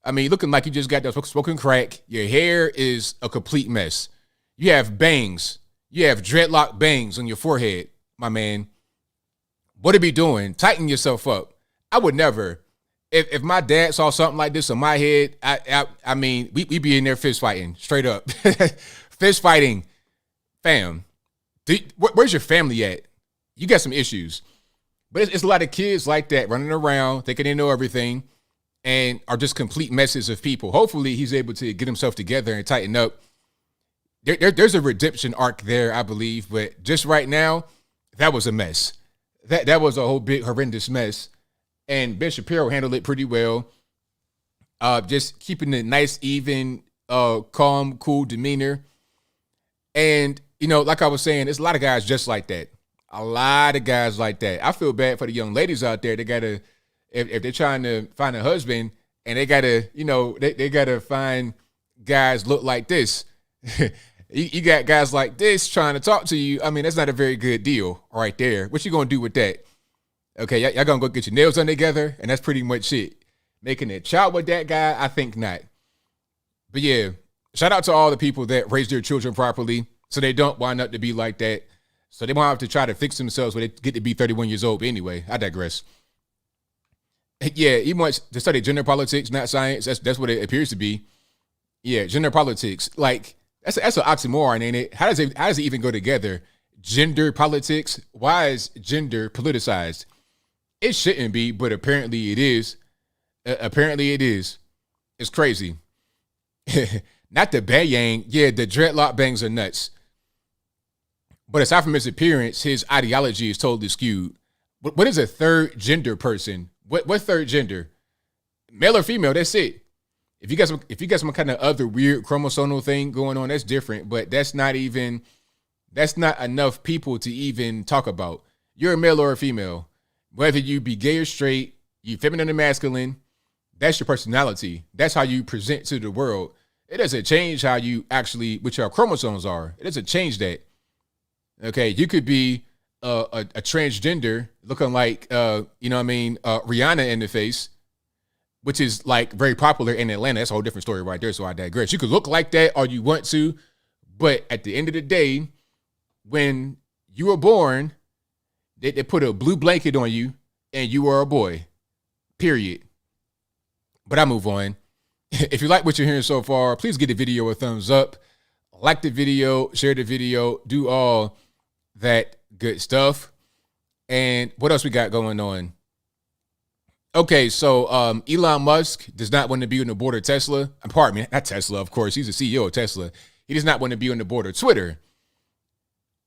I mean, looking like you just got that smoking crack. Your hair is a complete mess. You have bangs. You have dreadlock bangs on your forehead, my man. What are you doing? Tighten yourself up. I would never. If my dad saw something like this on my head, I mean, we'd be in there fist fighting, straight up. Fist fighting. Fam, where's your family at? You got some issues. But it's a lot of kids like that running around, thinking they know everything, and are just complete messes of people. Hopefully he's able to get himself together and tighten up. There's a redemption arc there, I believe, but just right now, that was a mess. That was a whole big horrendous mess. And Ben Shapiro handled it pretty well. Just keeping a nice, even, calm, cool demeanor. And, like I was saying, there's a lot of guys just like that. A lot of guys like that. I feel bad for the young ladies out there. They gotta, if they're trying to find a husband and they gotta, they gotta find guys look like this. You got guys like this trying to talk to you. I mean, that's not a very good deal right there. What you gonna do with that? Okay, y'all gonna go get your nails done together, and that's pretty much it. Making a child with that guy, I think not. But yeah, shout out to all the people that raise their children properly so they don't wind up to be like that. So they won't have to try to fix themselves when they get to be 31 years old. But anyway, I digress. Yeah, he wants to study gender politics, not science. That's what it appears to be. Yeah, gender politics. Like, that's an oxymoron, ain't it? How does it even go together? Gender politics? Why is gender politicized? It shouldn't be, but apparently it is. Apparently it is. It's crazy. Not the bang. Yeah, the dreadlock bangs are nuts. But aside from his appearance, his ideology is totally skewed. What is a third gender person? What third gender? Male or female? That's it. If you got some kind of other weird chromosomal thing going on, that's different. But that's not enough people to even talk about. You're a male or a female. Whether you be gay or straight, you feminine or masculine, that's your personality. That's how you present to the world. It doesn't change how you actually, what your chromosomes are. It doesn't change that. Okay, you could be a transgender looking like Rihanna in the face, which is like very popular in Atlanta. That's a whole different story right there. So I digress. You could look like that all you want to, but at the end of the day, when you were born, they put a blue blanket on you and you are a boy, period. But I move on. If you like what you're hearing so far, please give the video a thumbs up, like the video, share the video, do all that good stuff. And what else we got going on? Okay, so Elon Musk does not want to be on the board of Tesla. Pardon me, not Tesla, of course. He's the CEO of Tesla. He does not want to be on the board of Twitter.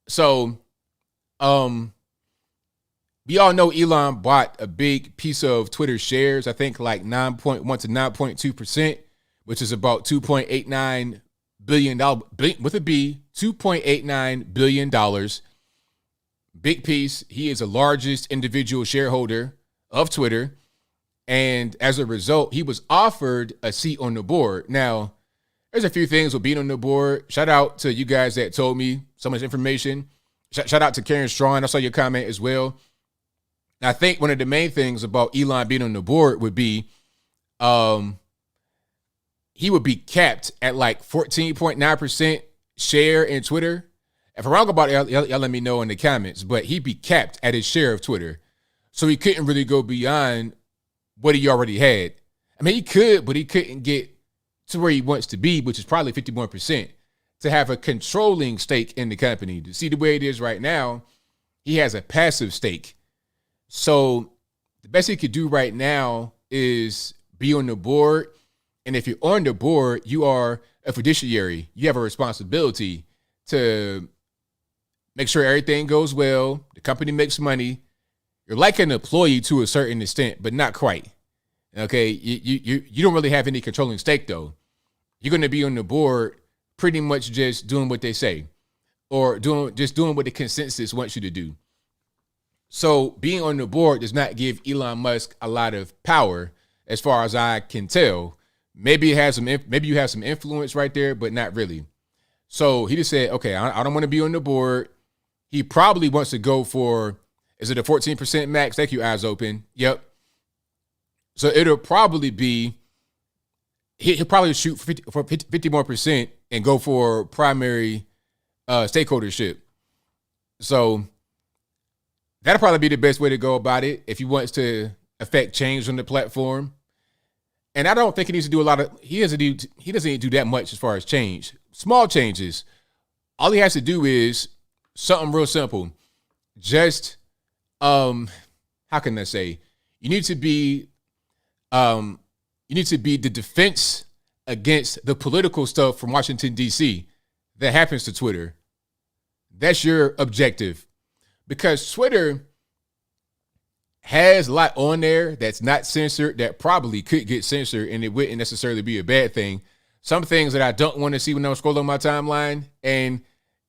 So, we all know Elon bought a big piece of Twitter shares. I think like 9.1 to 9.2%, which is about $2.89 billion with a B, $2.89 billion. Big piece. He is the largest individual shareholder of Twitter. And as a result, he was offered a seat on the board. Now, there's a few things with being on the board. Shout out to you guys that told me so much information. Shout out to Karen Strawn. I saw your comment as well. I think one of the main things about Elon being on the board would be he would be capped at like 14.9% share in Twitter. If I'm wrong about it, y'all let me know in the comments, but he'd be capped at his share of Twitter. So he couldn't really go beyond what he already had. I mean, he could, but he couldn't get to where he wants to be, which is probably 51%, to have a controlling stake in the company. To see the way it is right now, he has a passive stake. So the best he could do right now is be on the board. And if you're on the board, you are a fiduciary. You have a responsibility to make sure everything goes well. The company makes money. You're like an employee to a certain extent, but not quite. Okay, you don't really have any controlling stake though. You're going to be on the board pretty much just doing what they say, or doing what the consensus wants you to do. So being on the board does not give Elon Musk a lot of power, as far as I can tell. Maybe you have some influence right there, but not really. So he just said, okay, I don't want to be on the board. He probably wants to go for, is it a 14% max? Thank you, eyes open. Yep. So it'll probably be, he'll probably shoot for 50 more percent and go for primary stakeholdership. So that'll probably be the best way to go about it if he wants to affect change on the platform. And I don't think he needs to do a lot of, he doesn't need to do that much as far as change. Small changes. All he has to do is something real simple. Just, how can I say? You need to be the defense against the political stuff from Washington, D.C. that happens to Twitter. That's your objective. Because Twitter has a lot on there that's not censored, that probably could get censored, and it wouldn't necessarily be a bad thing. Some things that I don't want to see when I'm scrolling my timeline, and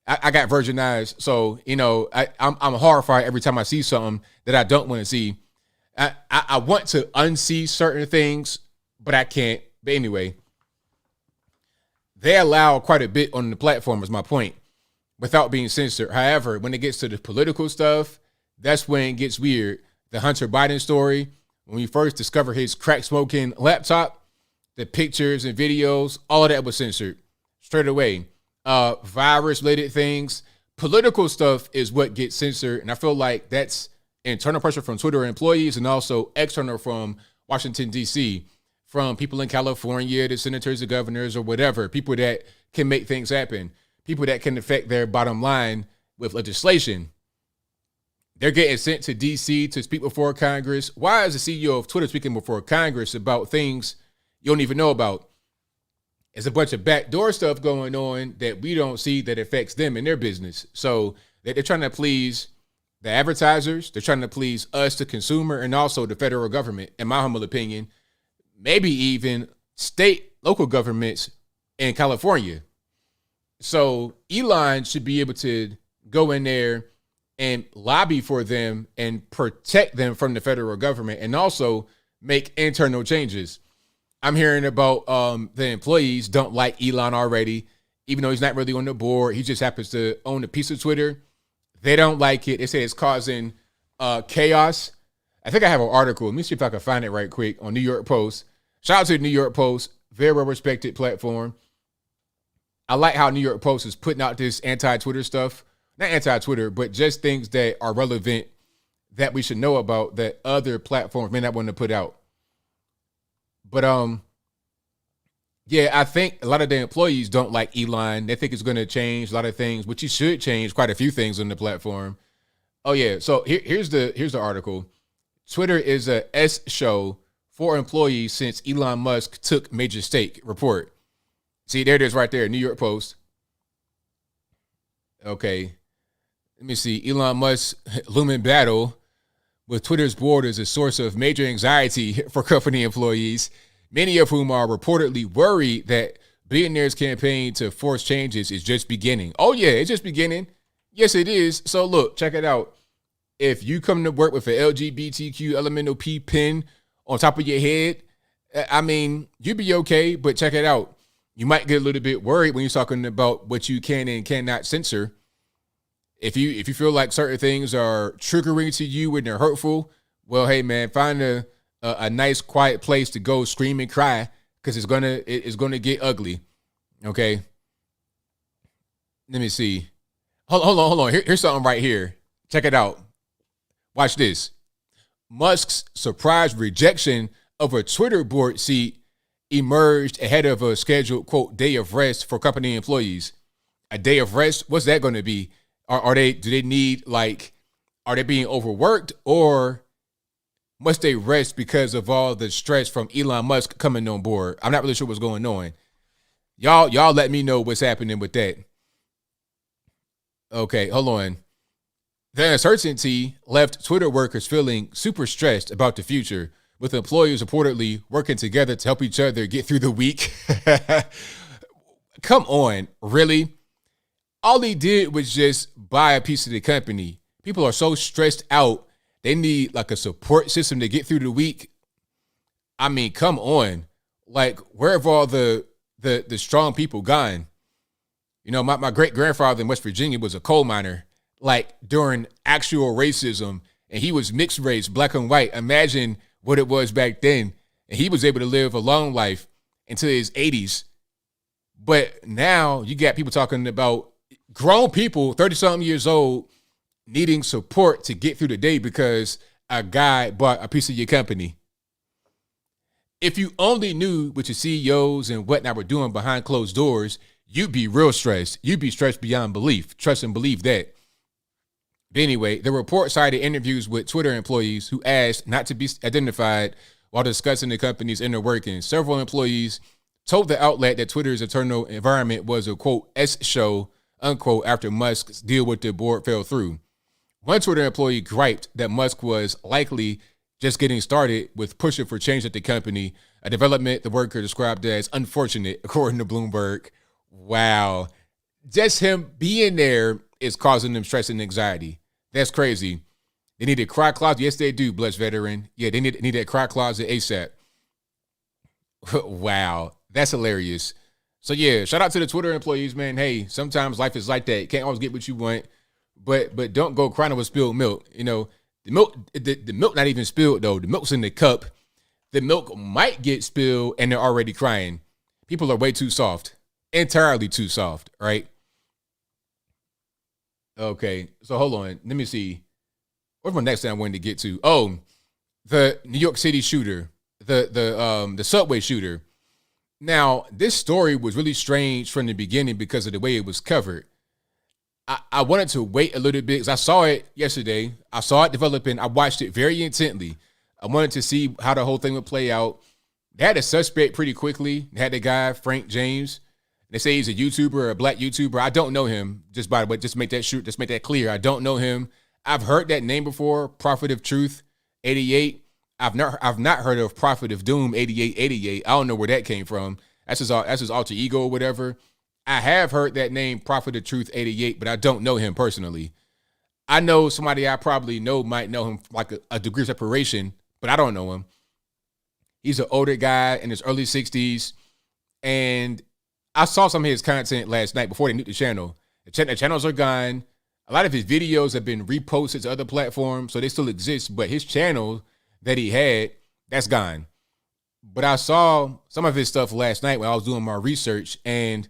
I got virgin eyes, so I'm horrified every time I see something that I don't want to see. I want to unsee certain things, but I can't. But anyway, they allow quite a bit on the platform, is my point, without being censored. However, when it gets to the political stuff, that's when it gets weird. The Hunter Biden story, when we first discovered his crack smoking laptop, the pictures and videos, all of that was censored straight away. Virus related things, political stuff is what gets censored. And I feel like that's internal pressure from Twitter employees and also external from Washington, D.C., from people in California, the senators, the governors, or whatever, people that can make things happen, people that can affect their bottom line with legislation. They're getting sent to D.C. to speak before Congress. Why is the CEO of Twitter speaking before Congress about things you don't even know about? There's a bunch of backdoor stuff going on that we don't see that affects them and their business. So they're trying to please the advertisers. They're trying to please us, the consumer, and also the federal government, in my humble opinion, maybe even local governments in California. So Elon should be able to go in there and lobby for them and protect them from the federal government, and also make internal changes. I'm hearing about the employees don't like Elon already, even though he's not really on the board. He just happens to own a piece of Twitter. They don't like it. They say it's causing chaos. I think I have an article. Let me see if I can find it right quick on New York Post. Shout out to the New York Post. Very well-respected platform. I like how New York Post is putting out this anti-Twitter stuff. Not anti-Twitter, but just things that are relevant that we should know about that other platforms may not want to put out. But yeah, I think a lot of the employees don't like Elon. They think it's going to change a lot of things, which he should change quite a few things on the platform. Oh yeah, so here's the article. Twitter is a S show for employees since Elon Musk took major stake. Report. See, there it is right there, New York Post. Okay, let me see. Elon Musk's looming battle with Twitter's board is a source of major anxiety for company employees, many of whom are reportedly worried that billionaire's campaign to force changes is just beginning. Oh yeah, it's just beginning. Yes, it is. So look, check it out. If you come to work with an LGBTQ elemental P pin on top of your head, I mean, you'd be okay, but check it out. You might get a little bit worried when you're talking about what you can and cannot censor. If you feel like certain things are triggering to you and they're hurtful, well, hey man, find a nice quiet place to go scream and cry, because it's gonna get ugly. Okay. Let me see. Hold on. Here's something right here. Check it out. Watch this. Musk's surprise rejection of a Twitter board seat emerged ahead of a scheduled, quote, day of rest for company employees. A day of rest? What's that going to be? Are they being overworked, or must they rest because of all the stress from Elon Musk coming on board? I'm not really sure what's going on. Y'all let me know what's happening with that. Okay, hold on. The uncertainty left Twitter workers feeling super stressed about the future, with employees reportedly working together to help each other get through the week. Come on, really? All he did was just buy a piece of the company. People are so stressed out, they need like a support system to get through the week. I mean, come on. Like, where have all the strong people gone? You know, my great-grandfather in West Virginia was a coal miner, like during actual racism, and he was mixed race, black and white. Imagine what it was back then. And he was able to live a long life until his 80s. But now you got people talking about grown people, 30-something years old, needing support to get through the day because a guy bought a piece of your company. If you only knew what your CEOs and whatnot were doing behind closed doors, you'd be real stressed. You'd be stressed beyond belief. Trust and believe that. But anyway, the report cited interviews with Twitter employees who asked not to be identified while discussing the company's inner workings. Several employees told the outlet that Twitter's internal environment was a, quote, S show, unquote, after Musk's deal with the board fell through. One Twitter employee griped that Musk was likely just getting started with pushing for change at the company, a development the worker described as unfortunate, according to Bloomberg. Wow. Just him being there is causing them stress and anxiety. That's crazy. They need a cry closet. Yes, they do, blessed veteran. Yeah, they need that cry closet ASAP. Wow. That's hilarious. So yeah, shout out to the Twitter employees, man. Hey, sometimes life is like that. You can't always get what you want, but don't go crying over spilled milk. You know, the milk not even spilled though. The milk's in the cup. The milk might get spilled and they're already crying. People are way too soft. Entirely too soft, right? Okay, so hold on. Let me see. What's my next thing I wanted to get to? Oh, the New York City shooter, the subway shooter. Now, this story was really strange from the beginning because of the way it was covered. I wanted to wait a little bit because I saw it yesterday. I saw it developing. I watched it very intently. I wanted to see how the whole thing would play out. They had a suspect pretty quickly. They had the guy, Frank James. They say he's a YouTuber, a black YouTuber. I don't know him. Just by the way, just make that clear. I don't know him. I've heard that name before. Prophet of Truth, 88. I've not heard of Prophet of Doom, 8888. I don't know where that came from. That's his alter ego or whatever. I have heard that name, Prophet of Truth, 88, but I don't know him personally. I know somebody I probably know might know him like a degree of separation, but I don't know him. He's an older guy in his early 60s, and I saw some of his content last night before they nuked the channel. The channels are gone. a lot of his videos have been reposted to other platforms, so they still exist. But his channel that he had, that's gone. But I saw some of his stuff last night when I was doing my research, and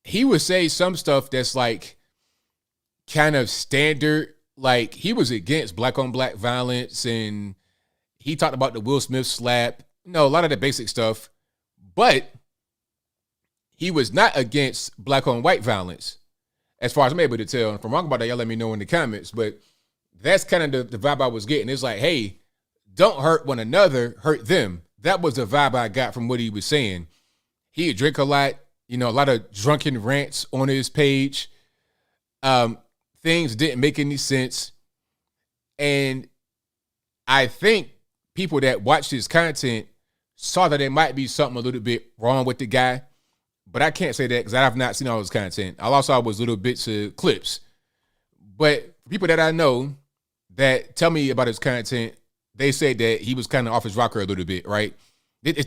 he would say some stuff that's like kind of standard. Like, he was against black on black violence, and he talked about the Will Smith slap, a lot of the basic stuff, but he was not against black on white violence, as far as I'm able to tell. If I'm wrong about that, y'all let me know in the comments, but that's kind of the vibe I was getting. It's like, hey, don't hurt one another, hurt them. That was the vibe I got from what he was saying. He would drink a lot, a lot of drunken rants on his page. Things didn't make any sense. And I think people that watched his content saw that there might be something a little bit wrong with the guy. But I can't say that because I have not seen all his content. All I saw was little bits of clips. But for people that I know that tell me about his content, they said that he was kind of off his rocker a little bit, right?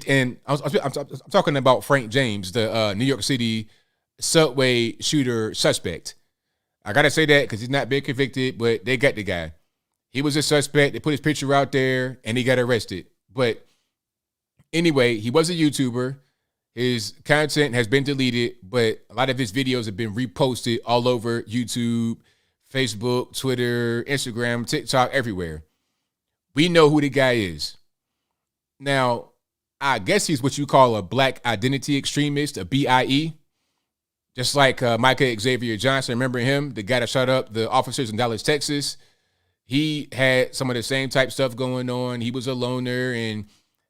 And I'm talking about Frank James, the New York City subway shooter suspect. I got to say that because he's not been convicted, but they got the guy. He was a suspect. They put his picture out there, and he got arrested. But anyway, he was a YouTuber. His content has been deleted, but a lot of his videos have been reposted all over YouTube, Facebook, Twitter, Instagram, TikTok, everywhere. We know who the guy is. Now, I guess he's what you call a black identity extremist, a BIE. Just like Micah Xavier Johnson, remember him? The guy that shot up the officers in Dallas, Texas. He had some of the same type stuff going on. He was a loner, and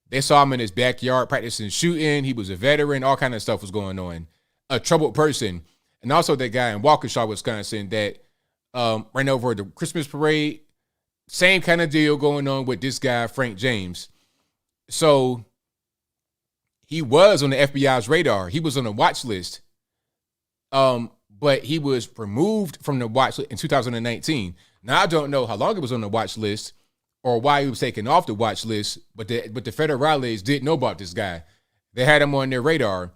they saw him in his backyard practicing shooting. He was a veteran. All kind of stuff was going on. A troubled person. And also that guy in Waukesha, Wisconsin that ran over the Christmas parade. Same kind of deal going on with this guy, Frank James. So he was on the FBI's radar. He was on the watch list. But he was removed from the watch list in 2019. Now, I don't know how long it was on the watch list or why he was taken off the watch list, but the federales didn't know about this guy. They had him on their radar.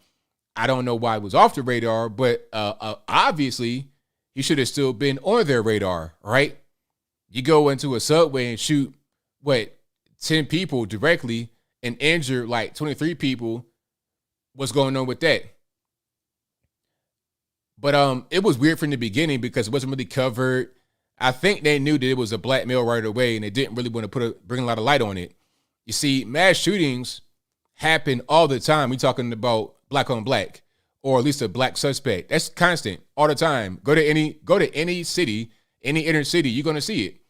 I don't know why he was off the radar, but obviously he should have still been on their radar, right? You go into a subway and shoot, 10 people directly and injure like 23 people. What's going on with that? But it was weird from the beginning because it wasn't really covered. I think they knew that it was a black male right away, and they didn't really want to bring a lot of light on it. You see, mass shootings happen all the time. We're talking about black on black, or at least a black suspect. That's constant all the time. Go to any city, any inner city, you're gonna see it.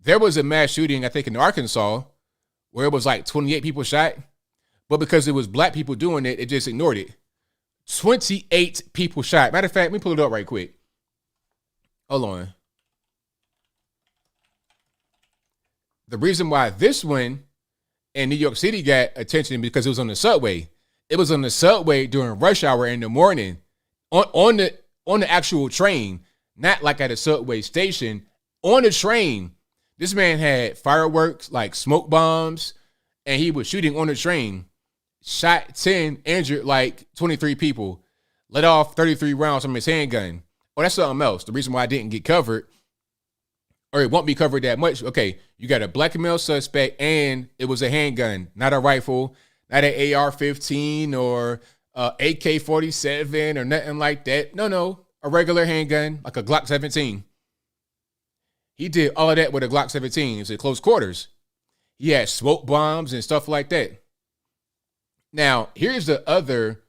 There was a mass shooting, I think, in Arkansas, where it was like 28 people shot, but because it was black people doing it, it just ignored it. 28 people shot. Matter of fact, let me pull it up right quick. Hold on. The reason why this one in New York City got attention because it was on the subway. It was on the subway during rush hour in the morning on the actual train, not like at a subway station. On the train, this man had fireworks like smoke bombs, and he was shooting on the train. Shot 10, injured like 23 people, let off 33 rounds from his handgun. Oh, that's something else. The reason why I didn't get covered, or it won't be covered that much. Okay, you got a black male suspect, and it was a handgun, not a rifle, not an AR-15 or AK-47 or nothing like that. No, a regular handgun, like a Glock 17. He did all of that with a Glock 17. It's at close quarters. He had smoke bombs and stuff like that. Now, here's the other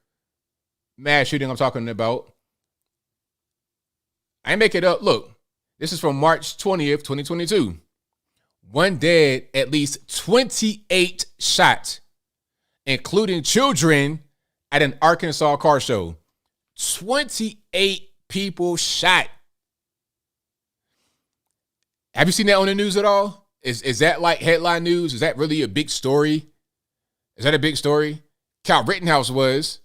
mass shooting I'm talking about. I ain't make it up. Look, this is from March 20th, 2022. One dead, at least 28 shot, including children at an Arkansas car show. 28 people shot. Have you seen that on the news at all? Is that like headline news? Is that really a big story? Is that a big story? Kyle Rittenhouse was.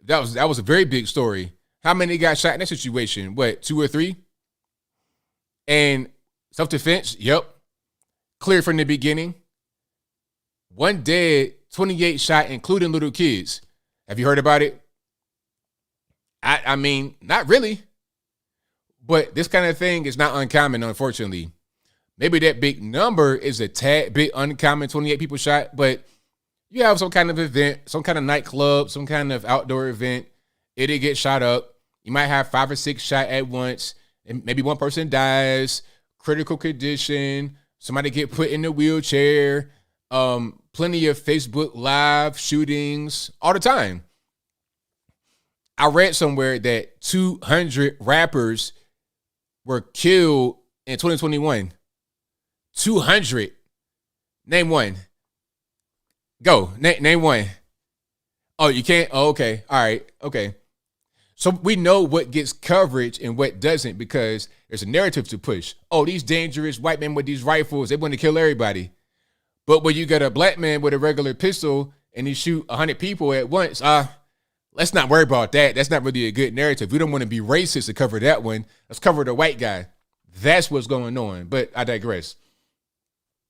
That was a very big story. How many got shot in that situation? 2 or 3? And self-defense, yep. Clear from the beginning. One dead, 28 shot, including little kids. Have you heard about it? I mean, not really. But this kind of thing is not uncommon, unfortunately. Maybe that big number is a tad bit uncommon, 28 people shot, but you have some kind of event, some kind of nightclub, some kind of outdoor event. It'll get shot up. You might have 5 or 6 shot at once, and maybe one person dies, critical condition, somebody get put in a wheelchair, plenty of Facebook Live shootings all the time. I read somewhere that 200 rappers were killed in 2021. 200. Name one. Go. Name one. Oh, you can't? Oh, okay. All right. Okay. So we know what gets coverage and what doesn't because there's a narrative to push. Oh, these dangerous white men with these rifles, they want to kill everybody. But when you got a black man with a regular pistol and he shoot 100 people at once, let's not worry about that. That's not really a good narrative. We don't want to be racist to cover that one. Let's cover the white guy. That's what's going on. But I digress.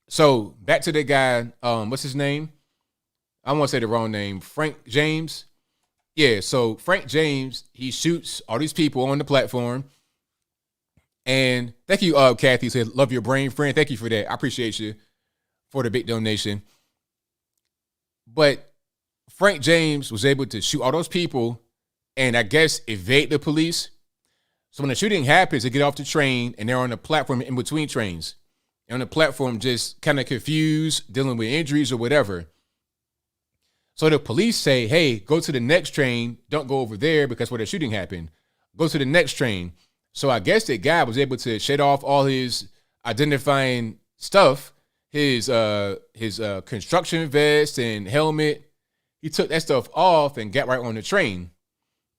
So back to the guy, what's his name? I won't say the wrong name. Frank James. Yeah, so Frank James, he shoots all these people on the platform. And thank you, Kathy said, love your brain, friend. Thank you for that. I appreciate you for the big donation. But Frank James was able to shoot all those people and I guess evade the police. So when the shooting happens, they get off the train and they're on the platform in between trains. And on the platform, just kind of confused, dealing with injuries or whatever. So the police say, hey, go to the next train. Don't go over there because where the shooting happened. Go to the next train. So I guess the guy was able to shed off all his identifying stuff, his construction vest and helmet. He took that stuff off and got right on the train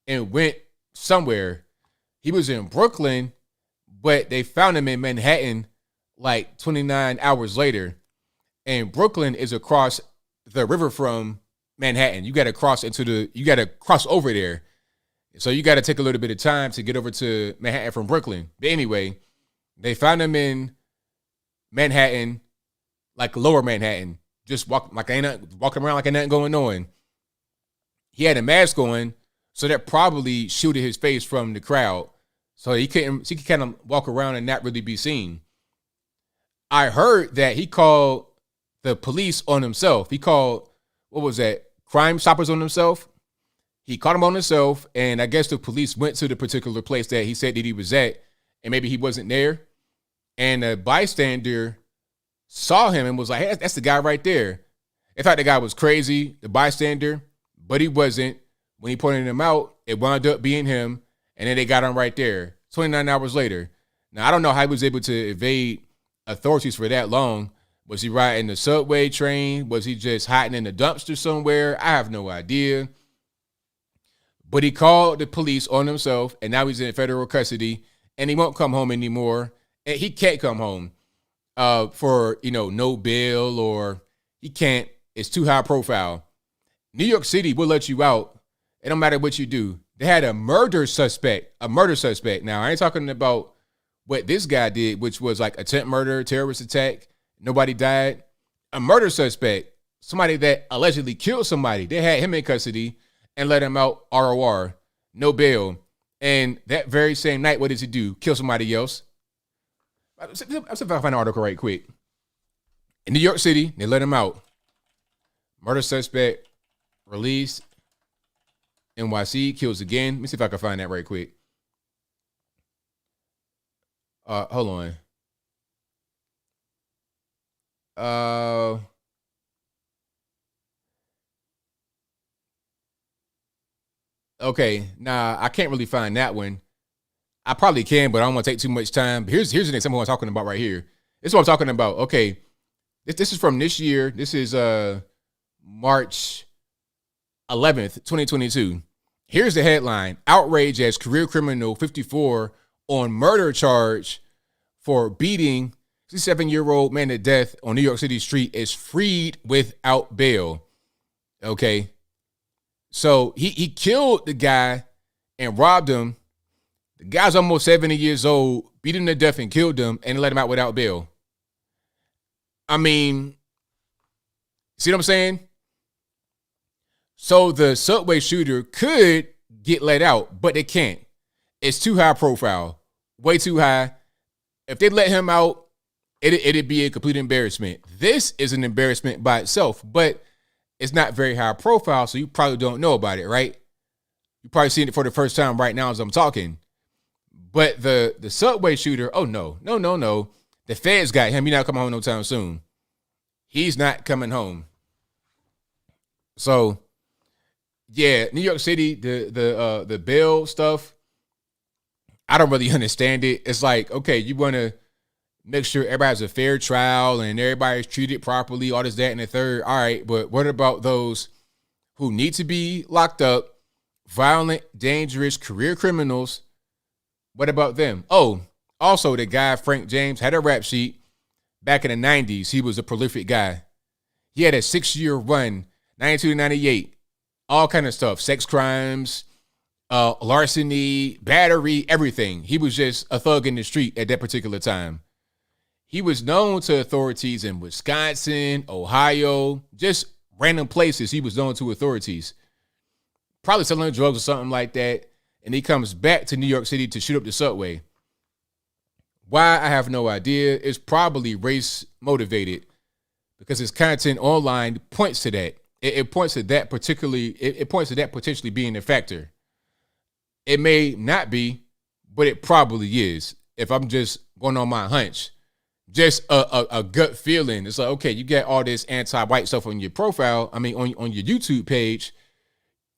and went somewhere. He was in Brooklyn, but they found him in Manhattan like 29 hours later. And Brooklyn is across the river from Manhattan. You got to cross over there. So you got to take a little bit of time to get over to Manhattan from Brooklyn. But anyway, they found him in Manhattan, like lower Manhattan, just walking around like ain't nothing going on. He had a mask on, so that probably shielded his face from the crowd. So he could kind of walk around and not really be seen. I heard that he called the police on himself. He called, what was that? Crime Stoppers on himself. He caught him on himself, and I guess the police went to the particular place that he said that he was at, and maybe he wasn't there. And a bystander saw him and was like, hey, that's the guy right there. They thought the guy was crazy, the bystander, but he wasn't. When he pointed him out, it wound up being him, and then they got him right there 29 hours later. Now, I don't know how he was able to evade authorities for that long. Was he riding the subway train? Was he just hiding in the dumpster somewhere? I have no idea. But he called the police on himself, and now he's in federal custody, and he won't come home anymore. And he can't come home for, no bail, or he can't. It's too high profile. New York City will let you out. It don't matter what you do. They had a murder suspect. Now, I ain't talking about what this guy did, which was like attempt murder, terrorist attack. Nobody died. A murder suspect, somebody that allegedly killed somebody. They had him in custody and let him out ROR, no bail. And that very same night, what does he do? Kill somebody else. I'll see if I find an article right quick. In New York City, they let him out. Murder suspect released. NYC kills again. Let me see if I can find that right quick. Hold on. Okay, nah, I can't really find that one. I probably can, but I don't want to take too much time. But here's the example I'm talking about right here. This is what I'm talking about. Okay, this is from this year. This is March 11th, 2022. Here's the headline: outrage as career criminal 54 on murder charge for beating 67-year-old man to death on New York City street is freed without bail. Okay. So he killed the guy and robbed him. The guy's almost 70 years old, beat him to death and killed him and let him out without bail. I mean, see what I'm saying? So the subway shooter could get let out, but they can't. It's too high profile. way too high. If they let him out, it'd be a complete embarrassment. This is an embarrassment by itself, but it's not very high profile, so you probably don't know about it, right? You probably seen it for the first time right now as I'm talking. But the subway shooter, oh no. The feds got him. He's not coming home no time soon. He's not coming home. So, yeah, New York City, the bail stuff, I don't really understand it. It's like, okay, you want to make sure everybody has a fair trial and everybody's treated properly, all this, that, and the third. All right, but what about those who need to be locked up, violent, dangerous, career criminals? What about them? Oh, also the guy, Frank James, had a rap sheet back in the 90s. He was a prolific guy. He had a 6-year run, 92 to 98, all kind of stuff, sex crimes, larceny, battery, everything. He was just a thug in the street at that particular time. He was known to authorities in Wisconsin, Ohio, just random places. He was known to authorities. Probably selling drugs or something like that. And he comes back to New York City to shoot up the subway. Why? I have no idea. It's probably race motivated because his content online points to that. It points to that particularly. It points to that potentially being a factor. It may not be, but it probably is. If I'm just going on my hunch, just a gut feeling. It's like, okay, you got all this anti-white stuff on your profile. I mean, on your YouTube page,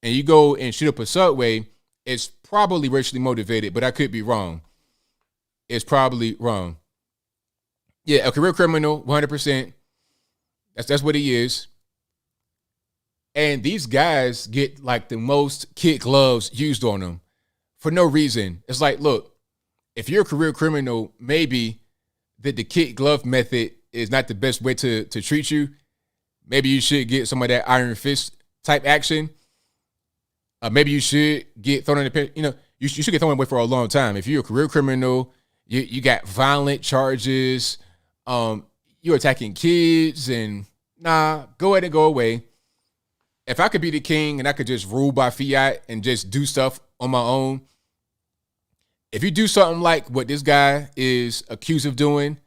and you go and shoot up a subway. It's probably racially motivated, but I could be wrong. It's probably wrong. Yeah, a career criminal, 100%. That's what he is. And these guys get like the most kid gloves used on them for no reason. It's like, look, if you're a career criminal, maybe that the kid glove method is not the best way to treat you. Maybe you should get some of that iron fist type action. Maybe you should get thrown in the pen. You know, you should get thrown away for a long time. If you're a career criminal, you got violent charges, you're attacking kids, and go ahead and go away. If I could be the king and I could just rule by fiat and just do stuff on my own, if you do something like what this guy is accused of doing,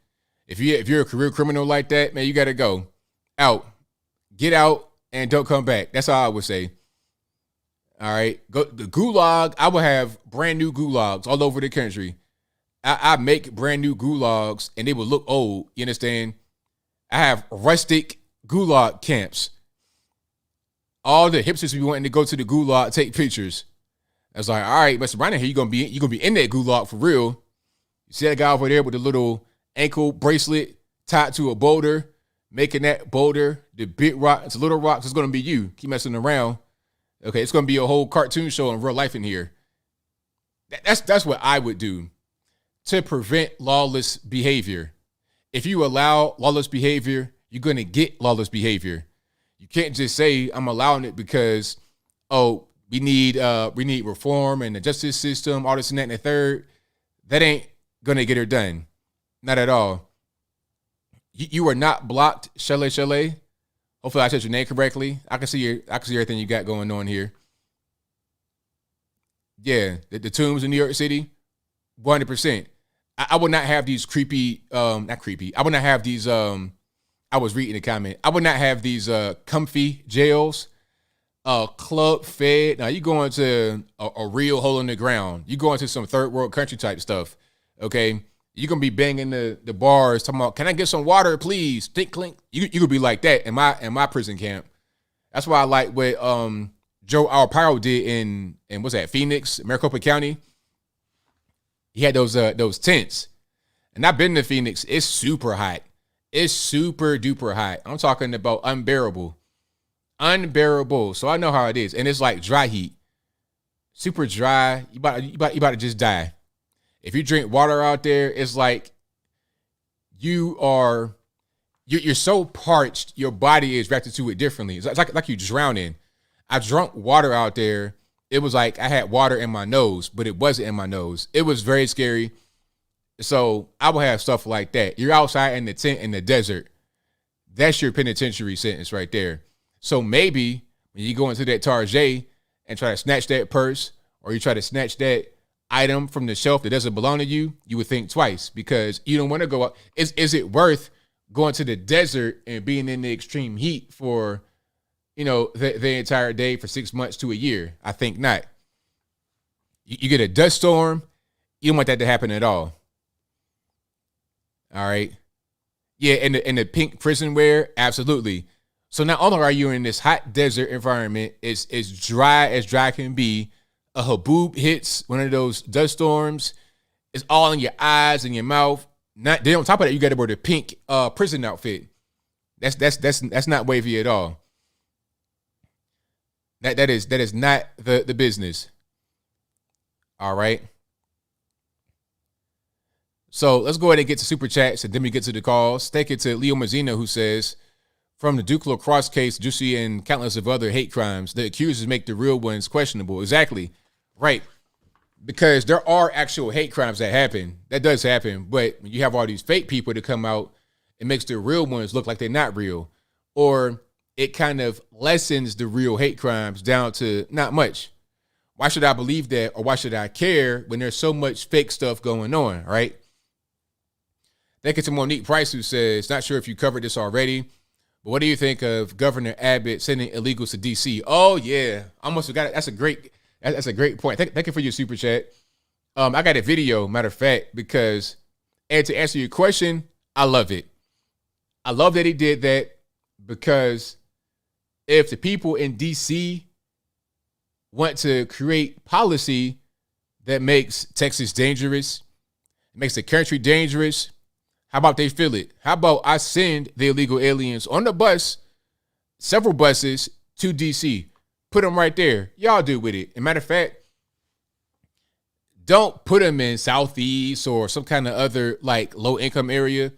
if you're a career criminal like that, man, you got to go out, get out, and don't come back. That's all I would say. All right, go the gulag. I will have brand new gulags all over the country. I make brand new gulags, and they will look old. You understand? I have rustic gulag camps. All the hipsters be wanting to go to the gulag, take pictures. I was like, all right, Mr. Brandon, here you gonna be in that gulag for real. You see that guy over there with the little ankle bracelet tied to a boulder, making that boulder the big rock. It's a little rock. So it's gonna be you. Keep messing around. Okay, it's gonna be a whole cartoon show in real life in here. That's what I would do to prevent lawless behavior. If you allow lawless behavior, you're gonna get lawless behavior. You can't just say I'm allowing it because, oh, we need reform and the justice system, all this and that and the third. That ain't gonna get her done. Not at all. You are not blocked, Shelley. Hopefully I said your name correctly. I can see everything you got going on here. Yeah, the tombs in New York City, 100%. I would not have these creepy, not creepy. I would not have these, I was reading the comment. I would not have these comfy jails, club fed. Now you go into a real hole in the ground. You go into some third world country type stuff, okay? You're going to be banging the bars, talking about, can I get some water, please? Think, clink. You could be like that in my prison camp. That's why I like what Joe Arpaio did in what's that, Phoenix, Maricopa County. He had those tents. And I've been to Phoenix. It's super hot. It's super duper hot. I'm talking about unbearable. Unbearable. So I know how it is. And it's like dry heat. Super dry. You about to just die. If you drink water out there, it's like you're so parched, your body is reacting to it differently. It's like you drowning. I drunk water out there. It was like I had water in my nose, but it wasn't in my nose. It was very scary. So I would have stuff like that. You're outside in the tent in the desert. That's your penitentiary sentence right there. So maybe when you go into that Target and try to snatch that purse, or you try to snatch that item from the shelf that doesn't belong to you, you would think twice because you don't want to go out. Is it worth going to the desert and being in the extreme heat for, the entire day for 6 months to a year? I think not. You get a dust storm, you don't want that to happen at all. All right. Yeah, and the pink prison wear, absolutely. So not only are you in this hot desert environment, it's dry as dry can be. A haboob hits one of those dust storms. It's all in your eyes and your mouth. Then on top of that, you got to wear the pink prison outfit. That's not wavy at all. That is not the business. All right. So let's go ahead and get to super chats and then we get to the calls. Thank you to Leo Mazzina, who says, from the Duke lacrosse case, Jussie, and countless of other hate crimes, the accusers make the real ones questionable. Exactly. Right. Because there are actual hate crimes that happen. That does happen. But when you have all these fake people to come out, it makes the real ones look like they're not real. Or it kind of lessens the real hate crimes down to not much. Why should I believe that, or why should I care when there's so much fake stuff going on, right? Thank you to Monique Price, who says, not sure if you covered this already, but what do you think of Governor Abbott sending illegals to D.C.? Oh, yeah. Almost forgot it. That's a great point. Thank you for your super chat. I got a video, matter of fact, because, and to answer your question, I love it. I love that he did that because if the people in D.C. want to create policy that makes Texas dangerous, makes the country dangerous, how about they feel it? How about I send the illegal aliens on the bus, several buses to D.C., put them right there. Y'all do with it. As a matter of fact, don't put them in Southeast or some kind of other like low income area.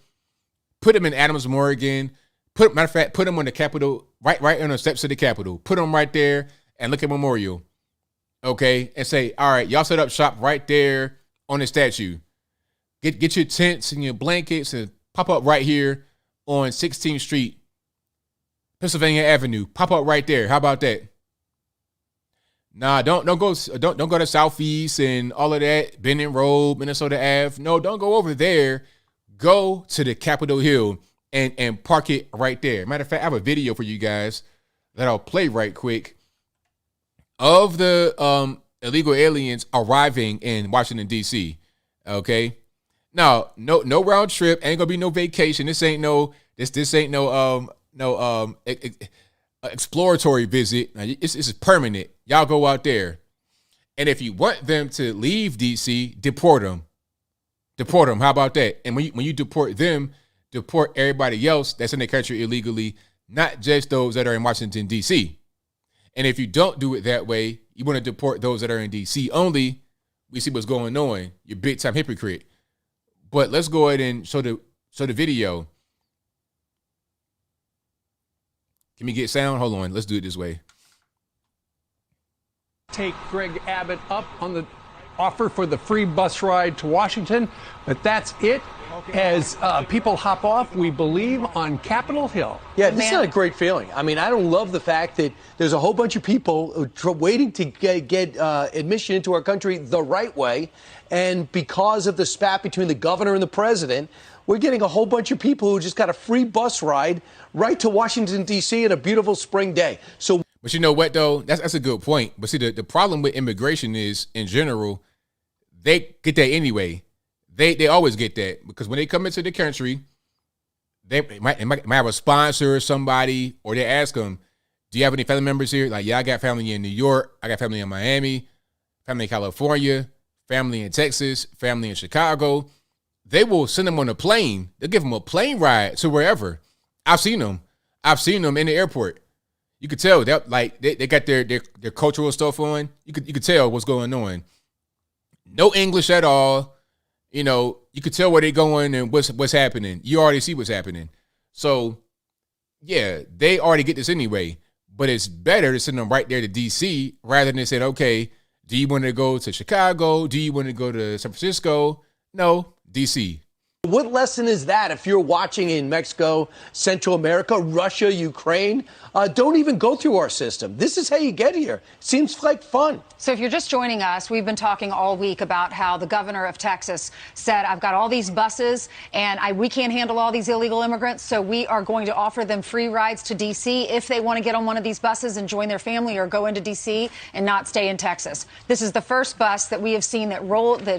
Put them in Adams, Morgan. Matter of fact, put them on the Capitol, right on the steps of the Capitol. Put them right there and look at Memorial. Okay, and say, all right, y'all set up shop right there on the statue. Get your tents and your blankets and pop up right here on 16th Street, Pennsylvania Avenue. Pop up right there. How about that? Nah, don't go to Southeast and all of that, Bennett Road, Minnesota Ave. No, don't go over there. Go to the Capitol Hill and park it right there. Matter of fact, I have a video for you guys that I'll play right quick of the illegal aliens arriving in Washington, D.C. Okay. Now, no round trip, ain't gonna be no vacation. This ain't no exploratory visit. This is permanent. Y'all go out there. And if you want them to leave D.C., deport them. Deport them. How about that? And when you deport them, deport everybody else that's in the country illegally, not just those that are in Washington, D.C. And if you don't do it that way, you want to deport those that are in D.C. only, we see what's going on. You're big time hypocrite. But let's go ahead and show the video. Can we get sound? Hold on. Let's do it this way. Take Greg Abbott up on the offer for the free bus ride to Washington, but that's it. As people hop off, we believe, on Capitol Hill. Yeah, this is not a great feeling. I mean, I don't love the fact that there's a whole bunch of people waiting to get admission into our country the right way. And because of the spat between the governor and the president, we're getting a whole bunch of people who just got a free bus ride right to Washington, D.C. on a beautiful spring day. So, but you know what, though? That's a good point. But see, the problem with immigration is, in general, they get that anyway. They always get that because when they come into the country, they might have a sponsor or somebody, or they ask them, do you have any family members here? Like, yeah, I got family in New York. I got family in Miami, family in California, family in Texas, family in Chicago. They will send them on a plane. They'll give them a plane ride to wherever. I've seen them in the airport. You could tell that they got their cultural stuff on. You could tell what's going on. No English at all. You know, you could tell where they're going and what's happening. You already see what's happening. So, yeah, they already get this anyway. But it's better to send them right there to D.C. rather than saying, okay, do you want to go to Chicago? Do you want to go to San Francisco? No, D.C. What lesson is that if you're watching in Mexico, Central America, Russia, Ukraine? Don't even go through our system. This is how you get here. Seems like fun. So if you're just joining us, we've been talking all week about how the governor of Texas said, I've got all these buses and we can't handle all these illegal immigrants, so we are going to offer them free rides to D.C. if they want to get on one of these buses and join their family or go into D.C. and not stay in Texas. This is the first bus that we have seen that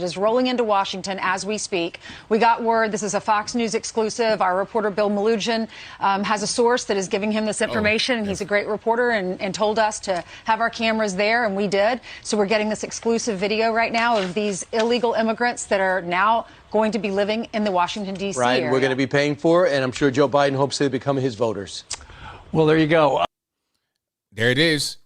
is rolling into Washington as we speak. We got word, this is a Fox News exclusive. Our reporter Bill Malugin has a source that is giving him this information, and he's a great reporter and told us to have our cameras there, and we did. So we're getting this exclusive video right now of these illegal immigrants that are now going to be living in the Washington, D.C. Right, area. we're going to be paying for it, and I'm sure Joe Biden hopes they become his voters. Well, there you go. There it is.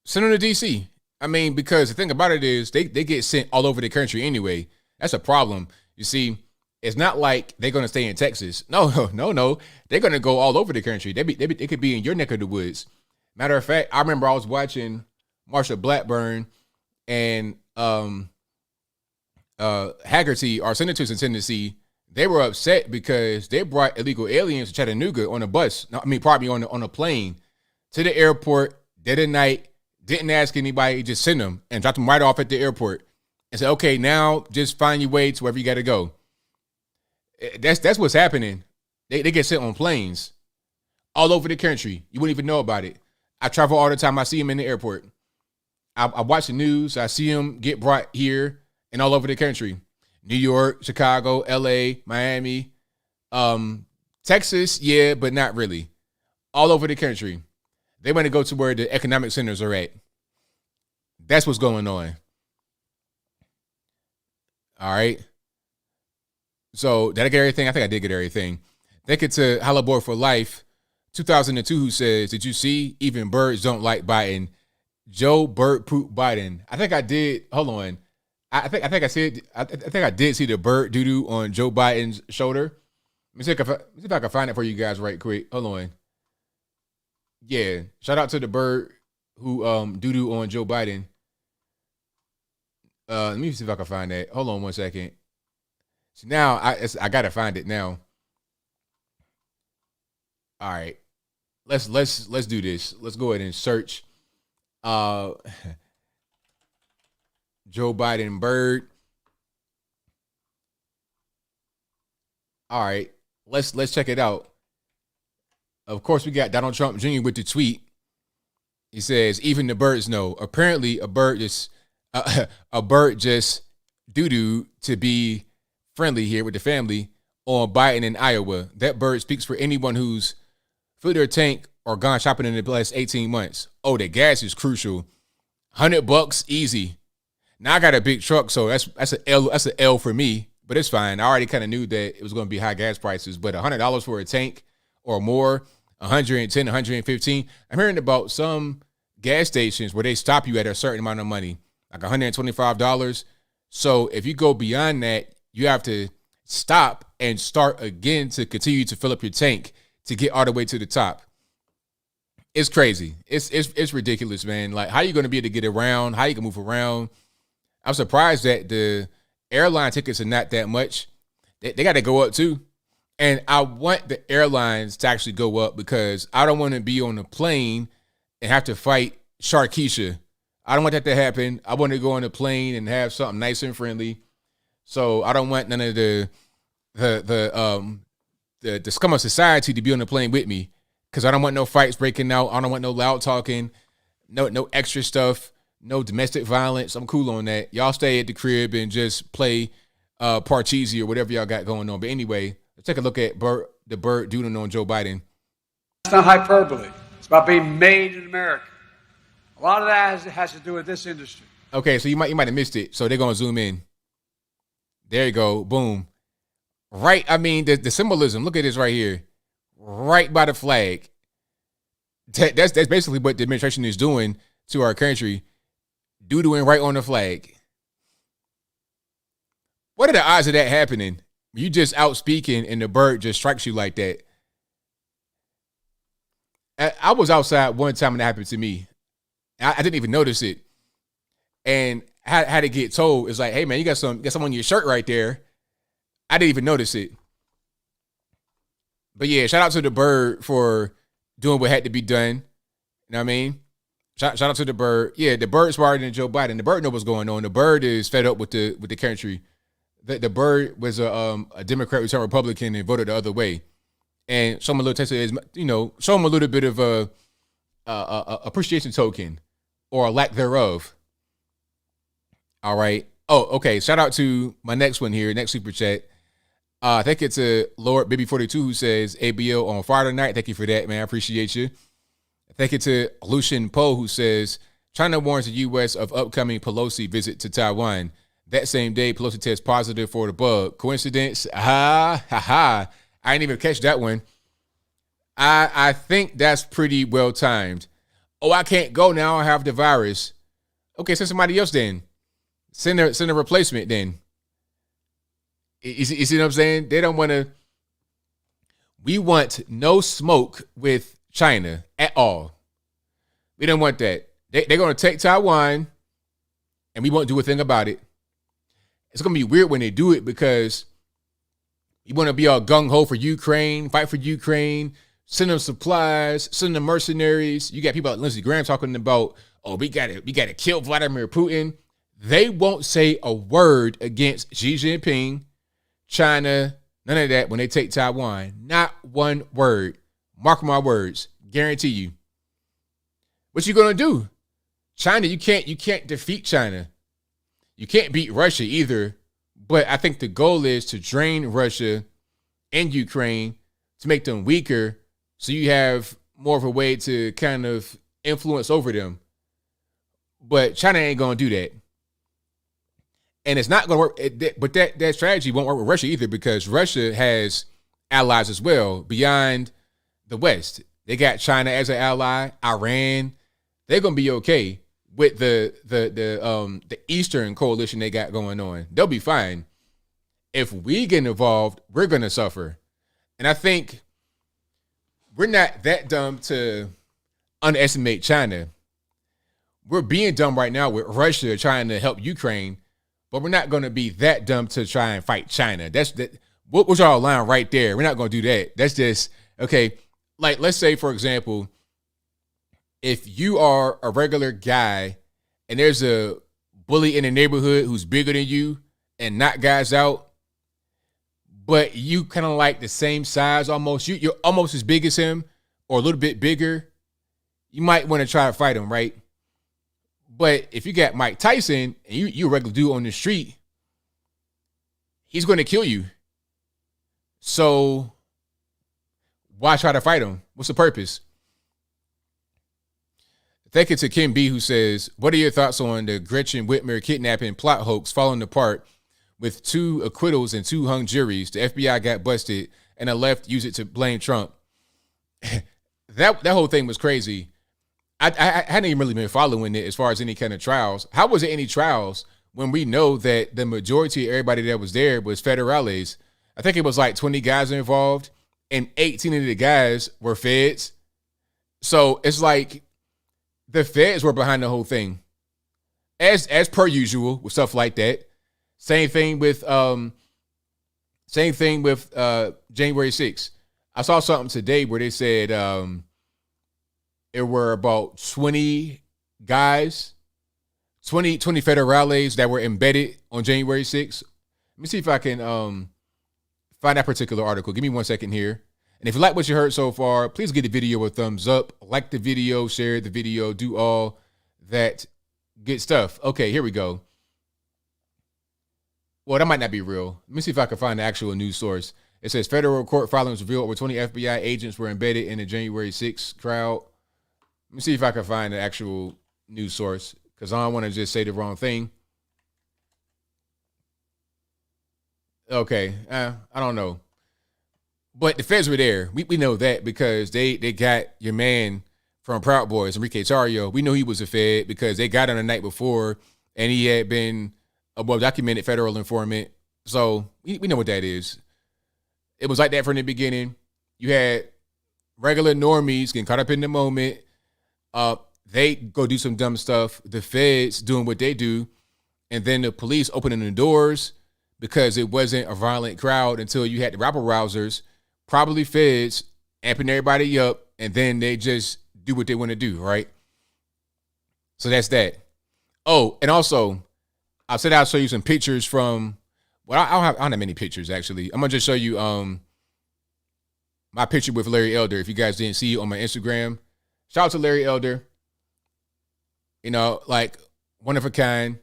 Send them to D.C. I mean, because the thing about it is they get sent all over the country anyway. That's a problem. You see, it's not like they're going to stay in Texas. No. They're going to go all over the country. They could be in your neck of the woods. Matter of fact, I remember I was watching Marsha Blackburn and Haggerty, our senators in Tennessee. They were upset because they brought illegal aliens to Chattanooga on a bus. Probably on a plane to the airport dead at night. Didn't ask anybody, just send them and dropped them right off at the airport and said, okay, now just find your way to wherever you got to go. That's what's happening. They get sent on planes all over the country. You wouldn't even know about it. I travel all the time. I see them in the airport. I watch the news. I see them get brought here and all over the country. New York, Chicago, L.A., Miami, Texas, yeah, but not really. All over the country. They want to go to where the economic centers are at. That's what's going on. All right. So did I get everything? I think I did get everything. Thank you to Halliburton for Life, 2002, who says, did you see even birds don't like Biden? Joe Bird Poop Biden. I think I did. Hold on. I think I did see the bird doo-doo on Joe Biden's shoulder. Let me see if I can find it for you guys right quick. Hold on. Yeah. Shout out to the bird who doo-doo on Joe Biden. Let me see if I can find that. Hold on one second. So now I gotta find it now. All right. Let's do this. Let's go ahead and search Joe Biden bird. All right. Let's check it out. Of course, we got Donald Trump Jr. with the tweet. He says, even the birds know. Apparently, a bird just doo-doo to be friendly here with the family on Biden in Iowa. That bird speaks for anyone who's filled their tank or gone shopping in the last 18 months. Oh, the gas is crucial. $100 easy. Now I got a big truck, so that's an L. That's an L for me, but it's fine. I already kind of knew that it was going to be high gas prices, but $100 for a tank or more, 110, 115. I'm hearing about some gas stations where they stop you at a certain amount of money, like $125. So if you go beyond that, you have to stop and start again to continue to fill up your tank to get all the way to the top. It's crazy. It's ridiculous, man. Like, how are you going to be able to get around? How you can move around? I'm surprised that the airline tickets are not that much. They got to go up too. And I want the airlines to actually go up because I don't want to be on a plane and have to fight Sharkeisha. I don't want that to happen. I want to go on a plane and have something nice and friendly. So I don't want none of the scum of society to be on the plane with me because I don't want no fights breaking out. I don't want no loud talking, no extra stuff, no domestic violence. I'm cool on that. Y'all stay at the crib and just play Parcheesi or whatever y'all got going on. But anyway, let's take a look at the bird doodling on Joe Biden. It's not hyperbole. It's about being made in America. A lot of that has to do with this industry. Okay, so you might have missed it. So they're gonna zoom in. There you go. Boom. Right. I mean, the symbolism. Look at this right here. Right by the flag. That's basically what the administration is doing to our country. Doodling right on the flag. What are the odds of that happening? You just out speaking and the bird just strikes you like that. I was outside one time and it happened to me. I didn't even notice it. And had to get told, it's like, hey man, you got some on your shirt right there. I didn't even notice it. But yeah, shout out to the bird for doing what had to be done. You know what I mean? Shout out to the bird. Yeah, the bird's smarter than Joe Biden. The bird knows what's going on. The bird is fed up with the country. The bird was a Democrat who turned Republican and voted the other way. And show him a little taste of his, show him a little bit of a appreciation token or a lack thereof. All right. Oh, okay. Shout out to my next one here, next super chat. I think it's a Lord Baby 42 who says ABL on fire tonight. Thank you for that, man. I appreciate you. Thank you to Lucian Poe who says China warns the U.S. of upcoming Pelosi visit to Taiwan. That same day, Pelosi tests positive for the bug. Coincidence? Ha ha. I didn't even catch that one. I think that's pretty well timed. Oh, I can't go now. I have the virus. Okay, send somebody else then. Send a replacement then. You see what I'm saying? They don't want to. We want no smoke with China at all. We don't want that. They're going to take Taiwan, and we won't do a thing about it. It's going to be weird when they do it because you want to be all gung-ho for Ukraine, fight for Ukraine, send them supplies, send them mercenaries. You got people like Lindsey Graham talking about, oh, we got to kill Vladimir Putin. They won't say a word against Xi Jinping, China, none of that when they take Taiwan. Not one word. Mark my words. Guarantee you. What you gonna do? China, you can't defeat China. You can't beat Russia either. But I think the goal is to drain Russia and Ukraine to make them weaker so you have more of a way to kind of influence over them. But China ain't gonna do that. And it's not going to work, but that strategy won't work with Russia either because Russia has allies as well beyond the West. They got China as an ally, Iran. They're going to be okay with the Eastern coalition they got going on. They'll be fine. If we get involved, we're going to suffer. And I think we're not that dumb to underestimate China. We're being dumb right now with Russia trying to help Ukraine. But we're not going to be that dumb to try and fight China. What was our line right there? We're not going to do that. That's just, okay. Like, let's say, for example, if you are a regular guy and there's a bully in the neighborhood who's bigger than you and knock guys out, but you kind of like the same size almost, you're almost as big as him or a little bit bigger, you might want to try to fight him, right? But if you got Mike Tyson and you a regular dude on the street, he's going to kill you. So why try to fight him? What's the purpose? Thank you to Kim B, who says, what are your thoughts on the Gretchen Whitmer kidnapping plot hoax falling apart with 2 acquittals and 2 hung juries? The FBI got busted and the left used it to blame Trump. That whole thing was crazy. I hadn't even really been following it as far as any kind of trials. How was it any trials when we know that the majority of everybody that was there was federales? I think it was like 20 guys involved and 18 of the guys were feds. So it's like the feds were behind the whole thing. As per usual with stuff like that. Same thing with January 6th. I saw something today where they said there were about 20 guys, 20 federales that were embedded on January 6th. Let me see if I can find that particular article. Give me 1 second here. And if you like what you heard so far, please give the video a thumbs up, like the video, share the video, do all that good stuff. Okay, here we go. Well, that might not be real. Let me see if I can find the actual news source. It says federal court filings reveal over 20 FBI agents were embedded in the January 6th crowd. Let me see if I can find the actual news source because I don't want to just say the wrong thing. Okay, I don't know. But the feds were there. We know that because they got your man from Proud Boys, Enrique Tarrio. We know he was a fed because they got him the night before and he had been a well-documented federal informant. So we know what that is. It was like that from the beginning. You had regular normies getting caught up in the moment. They go do some dumb stuff. The feds doing what they do. And then the police opening the doors because it wasn't a violent crowd until you had the rabble rousers, probably feds, amping everybody up, and then they just do what they want to do, right? So that's that. Oh, and also, I said I'll show you some pictures from. Well, I don't have many pictures actually. I'm gonna just show you my picture with Larry Elder. If you guys didn't see it on my Instagram, shout out to Larry Elder. You know, like one of a kind.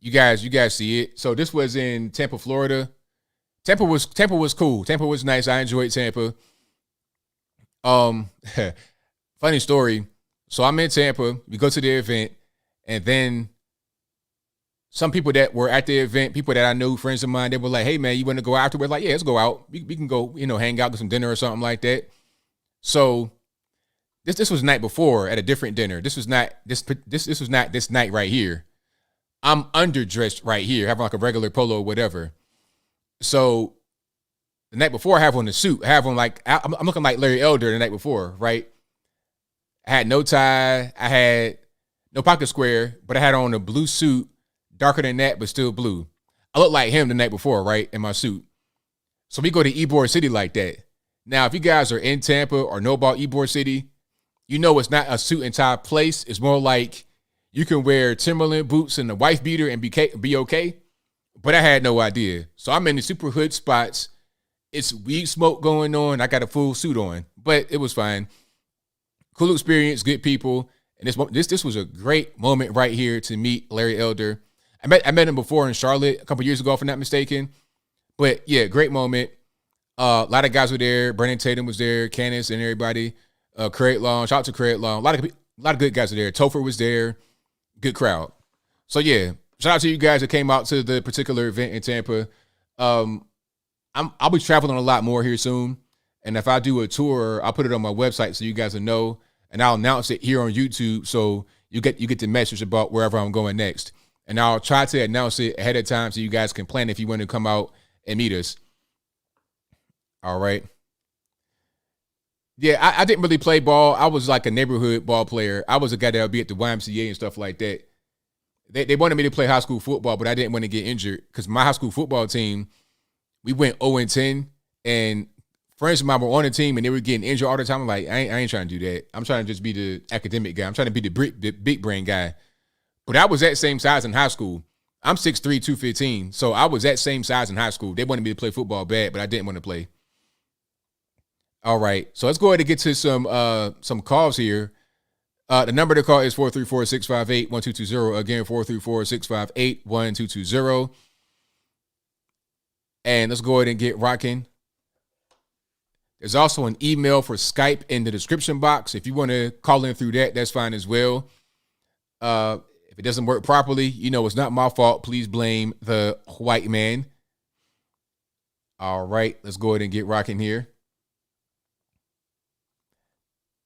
You guys see it. So this was in Tampa, Florida. Tampa was cool. Tampa was nice. I enjoyed Tampa. Funny story. So I'm in Tampa. We go to the event, and then some people that were at the event, people that I knew, friends of mine, they were like, "Hey man, you want to go afterwards?" Like, yeah, let's go out. We can go, hang out, get some dinner or something like that. So this was the night before at a different dinner. This was not this night right here. I'm underdressed right here, having like a regular polo or whatever. So the night before, I have on the suit. I have on I'm looking like Larry Elder the night before, right? I had no tie. I had no pocket square, but I had on a blue suit, darker than that, but still blue. I looked like him the night before, right, in my suit. So we go to Ybor City like that. Now, if you guys are in Tampa or know about Ybor City, you know it's not a suit and tie place. It's more like you can wear Timberland boots and a wife beater and be okay. But I had no idea. So I'm in the super hood spots. It's weed smoke going on. I got a full suit on, but it was fine. Cool experience, good people. And this was a great moment right here to meet Larry Elder. I met him before in Charlotte a couple years ago, if I'm not mistaken. But yeah, great moment. A lot of guys were there. Brandon Tatum was there, Candace and everybody. Craig Long, shout out to Craig Long. A lot of good guys were there. Topher was there. Good crowd. So yeah, shout out to you guys that came out to the particular event in Tampa. I'll be traveling a lot more here soon. And if I do a tour, I'll put it on my website so you guys will know. And I'll announce it here on YouTube so you get the message about wherever I'm going next. And I'll try to announce it ahead of time so you guys can plan if you want to come out and meet us. All right. Yeah, I didn't really play ball. I was like a neighborhood ball player. I was a guy that would be at the YMCA and stuff like that. They wanted me to play high school football, but I didn't want to get injured because my high school football team, we went 0-10, and friends of mine were on the team and they were getting injured all the time. I'm like, I ain't trying to do that. I'm trying to just be the academic guy. I'm trying to be the big brain guy. But I was that same size in high school. I'm 6'3", 215. So I was that same size in high school. They wanted me to play football bad, but I didn't want to play. All right. So let's go ahead and get to some calls here. The number to call is 434-658-1220. Again, 434-658-1220. And let's go ahead and get rocking. There's also an email for Skype in the description box. If you want to call in through that, that's fine as well. If it doesn't work properly, it's not my fault. Please blame the white man. All right, let's go ahead and get rocking here.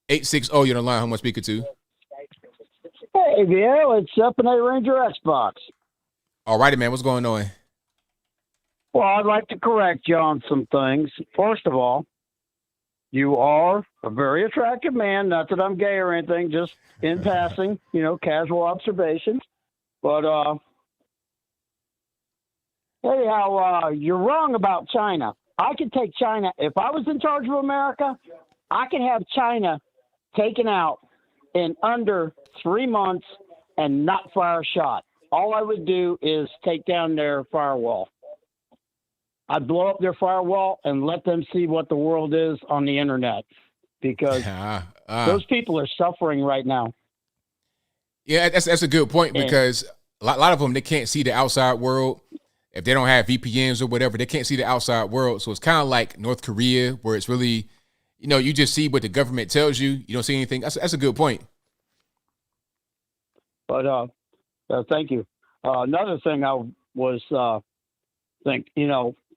860, you're on the line. Who am I speaking to? Hey, ABL, it's Up and A Ranger Xbox. All righty, man. What's going on? Well, I'd like to correct you on some things. First of all, you are a very attractive man. Not that I'm gay or anything, just in passing, casual observations. But anyhow, you're wrong about China. I could take China. If I was in charge of America, I could have China taken out in under 3 months and not fire a shot. All I would do is take down their firewall. I'd blow up their firewall and let them see what the world is on the internet, because those people are suffering right now. Yeah, that's a good point, because a lot of them, they can't see the outside world. If they don't have VPNs or whatever, they can't see the outside world. So it's kind of like North Korea, where it's really, you just see what the government tells you. You don't see anything. That's a good point. But thank you. Another thing I was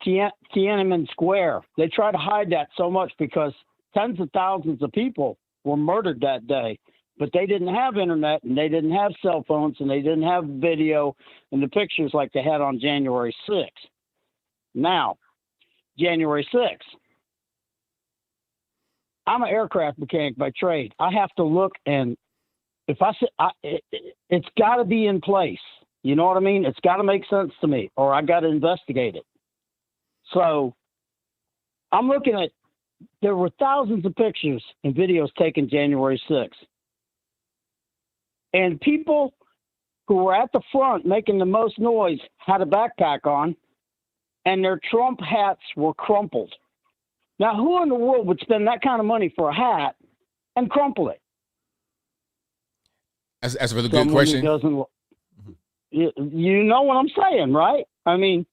Tiananmen Square, they try to hide that so much because tens of thousands of people were murdered that day, but they didn't have internet and they didn't have cell phones and they didn't have video and the pictures like they had on January 6th. Now, January 6th, I'm an aircraft mechanic by trade. I have to look, and if it's got to be in place. You know what I mean? It's got to make sense to me, or I got to investigate it. So I'm looking at, there were thousands of pictures and videos taken January 6th. And people who were at the front making the most noise had a backpack on, and their Trump hats were crumpled. Now, who in the world would spend that kind of money for a hat and crumple it? That's a really good question. You know what I'm saying, right? I mean,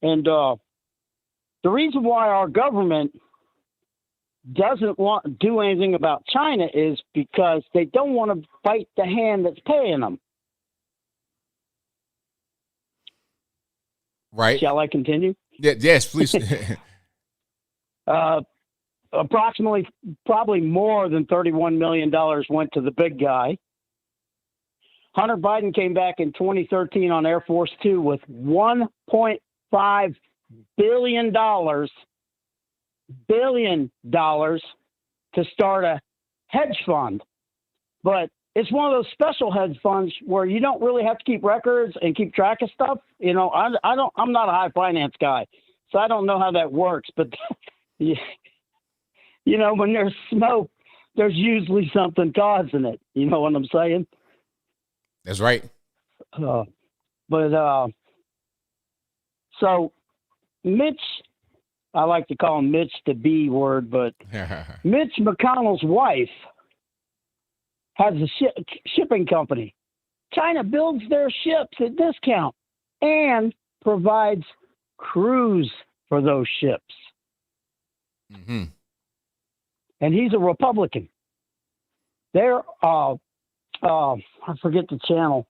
and the reason why our government doesn't want to do anything about China is because they don't want to bite the hand that's paying them. Right. Shall I continue? Yes, please. Approximately, probably more than $31 million went to the big guy. Hunter Biden came back in 2013 on Air Force Two with $1.5 billion to start a hedge fund. But it's one of those special hedge funds where you don't really have to keep records and keep track of stuff. You know, I'm not a high finance guy, so I don't know how that works. But, you know, when there's smoke, there's usually something causing it. You know what I'm saying? That's right. So Mitch, I like to call him Mitch the B word, but Mitch McConnell's wife has a shipping company. China builds their ships at discount and provides crews for those ships. Mm-hmm. And he's a Republican. They're, I forget the channel.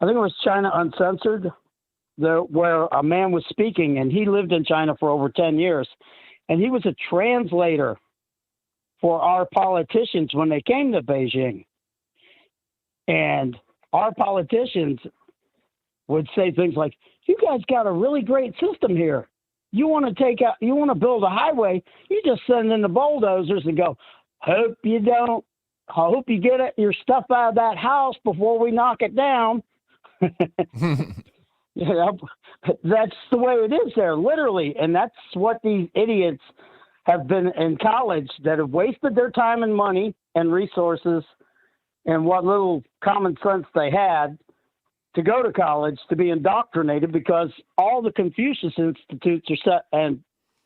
I think it was China Uncensored, where a man was speaking, and he lived in China for over 10 years. And he was a translator for our politicians when they came to Beijing. And our politicians would say things like, you guys got a really great system here. You want to build a highway, you just send in the bulldozers and go, hope you get your stuff out of that house before we knock it down. You know, that's the way it is there, literally. And that's what these idiots have been in college that have wasted their time and money and resources and what little common sense they had to go to college to be indoctrinated, because all the Confucius Institutes are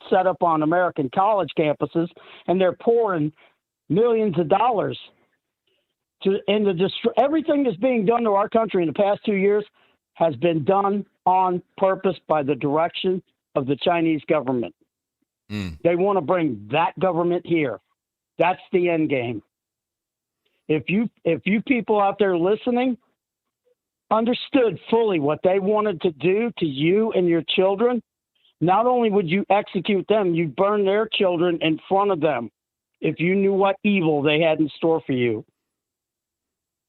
set up on American college campuses, and they're pouring millions of dollars everything that's being done to our country in the past 2 years has been done on purpose by the direction of the Chinese government. They want to bring that government here. That's the end game. If you people out there listening understood fully what they wanted to do to you and your children, not only would you execute them, you'd burn their children in front of them if you knew what evil they had in store for you.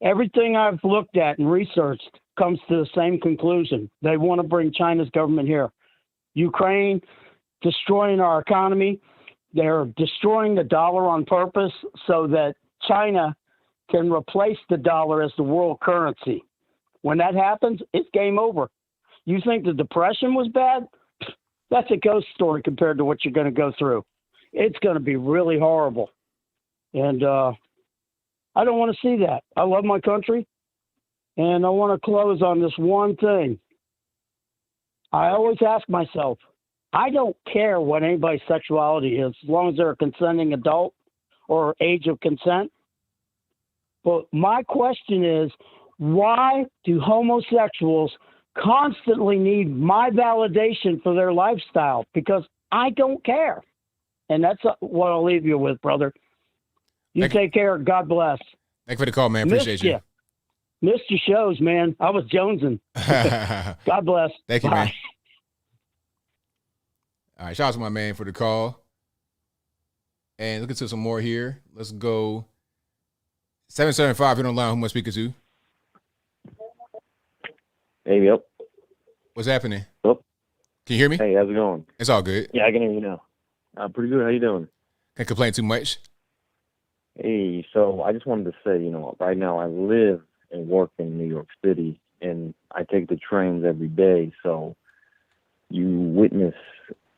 Everything I've looked at and researched comes to the same conclusion. They want to bring China's government here. Ukraine, destroying our economy. They're destroying the dollar on purpose so that China can replace the dollar as the world currency. When that happens, it's game over. You think the Depression was bad? That's a ghost story compared to what you're going to go through. It's going to be really horrible. And I don't want to see that. I love my country. And I want to close on this one thing. I always ask myself, I don't care what anybody's sexuality is, as long as they're a consenting adult or age of consent. But my question is, why do homosexuals constantly need my validation for their lifestyle? Because I don't care. And that's what I'll leave you with, brother. You take care. God bless. Thank you for the call, man. Appreciate you. Missed your shows, man. I was jonesing. God bless. Thank you, Bye. man. All right, shout out to my man for the call. And look into some more here. Let's go. 775, you're on the line. Who am I speaking to? Hey, yep. What's happening? Yep. Can you hear me? Hey, how's it going? It's all good. Yeah, I can hear you now. Pretty good. How you doing? Can't complain too much. Hey, so I just wanted to say, right now I live and work in New York City, and trains every day, so you witness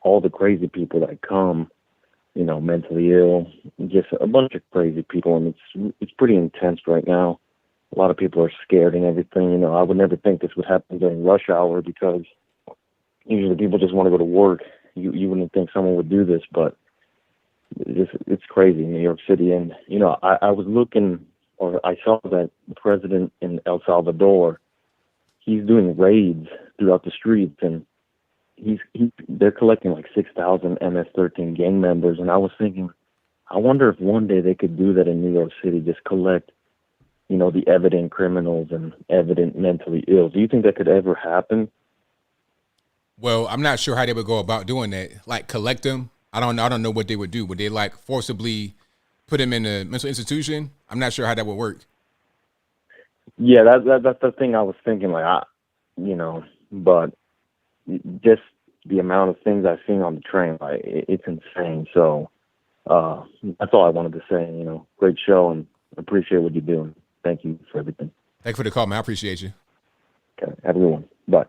all the crazy people that come, mentally ill, just a bunch of crazy people, and it's pretty intense right now. A lot of people are scared and everything. I would never think this would happen during rush hour because usually people just want to go to work. You wouldn't think someone would do this, but it's crazy in New York City. And, I was looking, or I saw that the president in El Salvador, he's doing raids throughout the streets, and they're collecting like 6,000 MS-13 gang members. And I was thinking, I wonder if one day they could do that in New York City, just collect, the evident criminals and evident mentally ill. Do you think that could ever happen? Well, I'm not sure how they would go about doing that. Like collect them. I don't know what they would do. Would they like forcibly put them in a mental institution? I'm not sure how that would work. Yeah, that's the thing I was thinking. But just the amount of things I've seen on the train, it's insane. So that's all I wanted to say. Great show, and appreciate what you're doing. Thank you for everything. Thank you for the call, man. I appreciate you. Okay, have a good one. Bye. All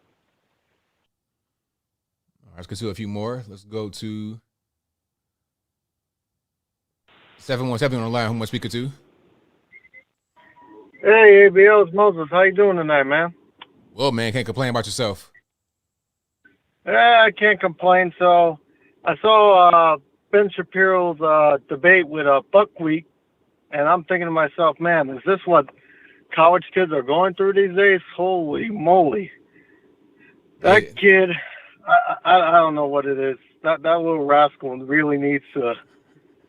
right, let's do a few more. Let's go to 717 on the line. Who am I speaking to? Hey, ABL, it's Moses. How you doing tonight, man? Well, man, can't complain about yourself. I can't complain. So I saw Ben Shapiro's debate with Buckwheat, and I'm thinking to myself, man, is this what college kids are going through these days? Holy moly. That kid, I don't know what it is. That little rascal really needs to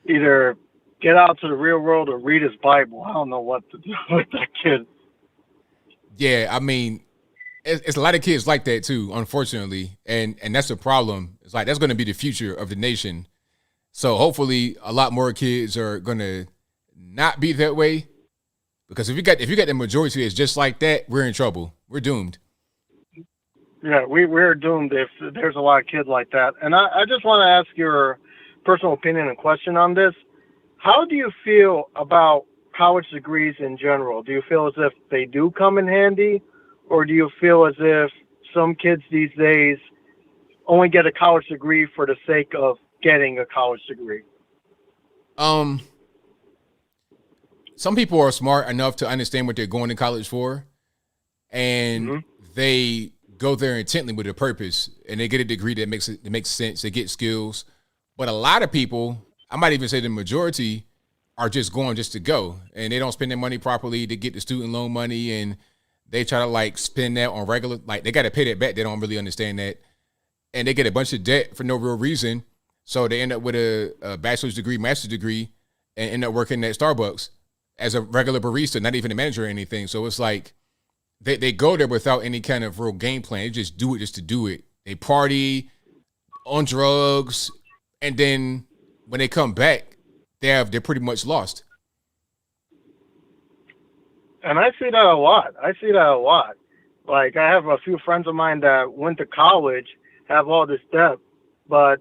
either get out to the real world or read his Bible. I don't know what to do with that kid. Yeah, I mean, it's a lot of kids like that too, unfortunately, and that's the problem. It's like that's going to be the future of the nation. So hopefully, a lot more kids are going to not be that way, because if you got the majority that's just like that, we're in trouble. We're doomed. Yeah, we're doomed if there's a lot of kids like that. And I just want to ask your personal opinion and question on this. How do you feel about college degrees in general? Do you feel as if they do come in handy, or do you feel as if some kids these days only get a college degree for the sake of getting a college degree? Some people are smart enough to understand what they're going to college for, and they go there intently with a purpose, and they get a degree that makes sense. They get skills. But a lot of people, I might even say the majority, are just going just to go, and they don't spend their money properly to get the student loan money, and they try to spend that on regular, they got to pay that back. They don't really understand that, and they get a bunch of debt for no real reason. So they end up with a bachelor's degree, master's degree, and end up working at Starbucks as a regular barista, not even a manager or anything. So it's like they go there without any kind of real game plan. They just do it just to do it. They party on drugs, and then when they come back, they're pretty much lost. And I see that a lot. Like, I have a few friends of mine that went to college, have all this debt, but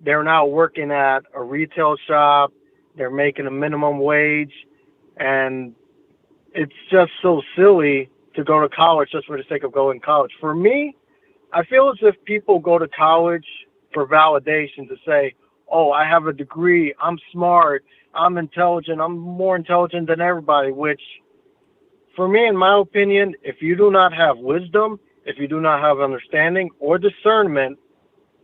they're now working at a retail shop. They're making a minimum wage. And it's just so silly to go to college just for the sake of going to college. For me, I feel as if people go to college for validation, to say, oh, I have a degree, I'm smart, I'm intelligent, I'm more intelligent than everybody, which, for me, in my opinion, if you do not have wisdom, if you do not have understanding or discernment,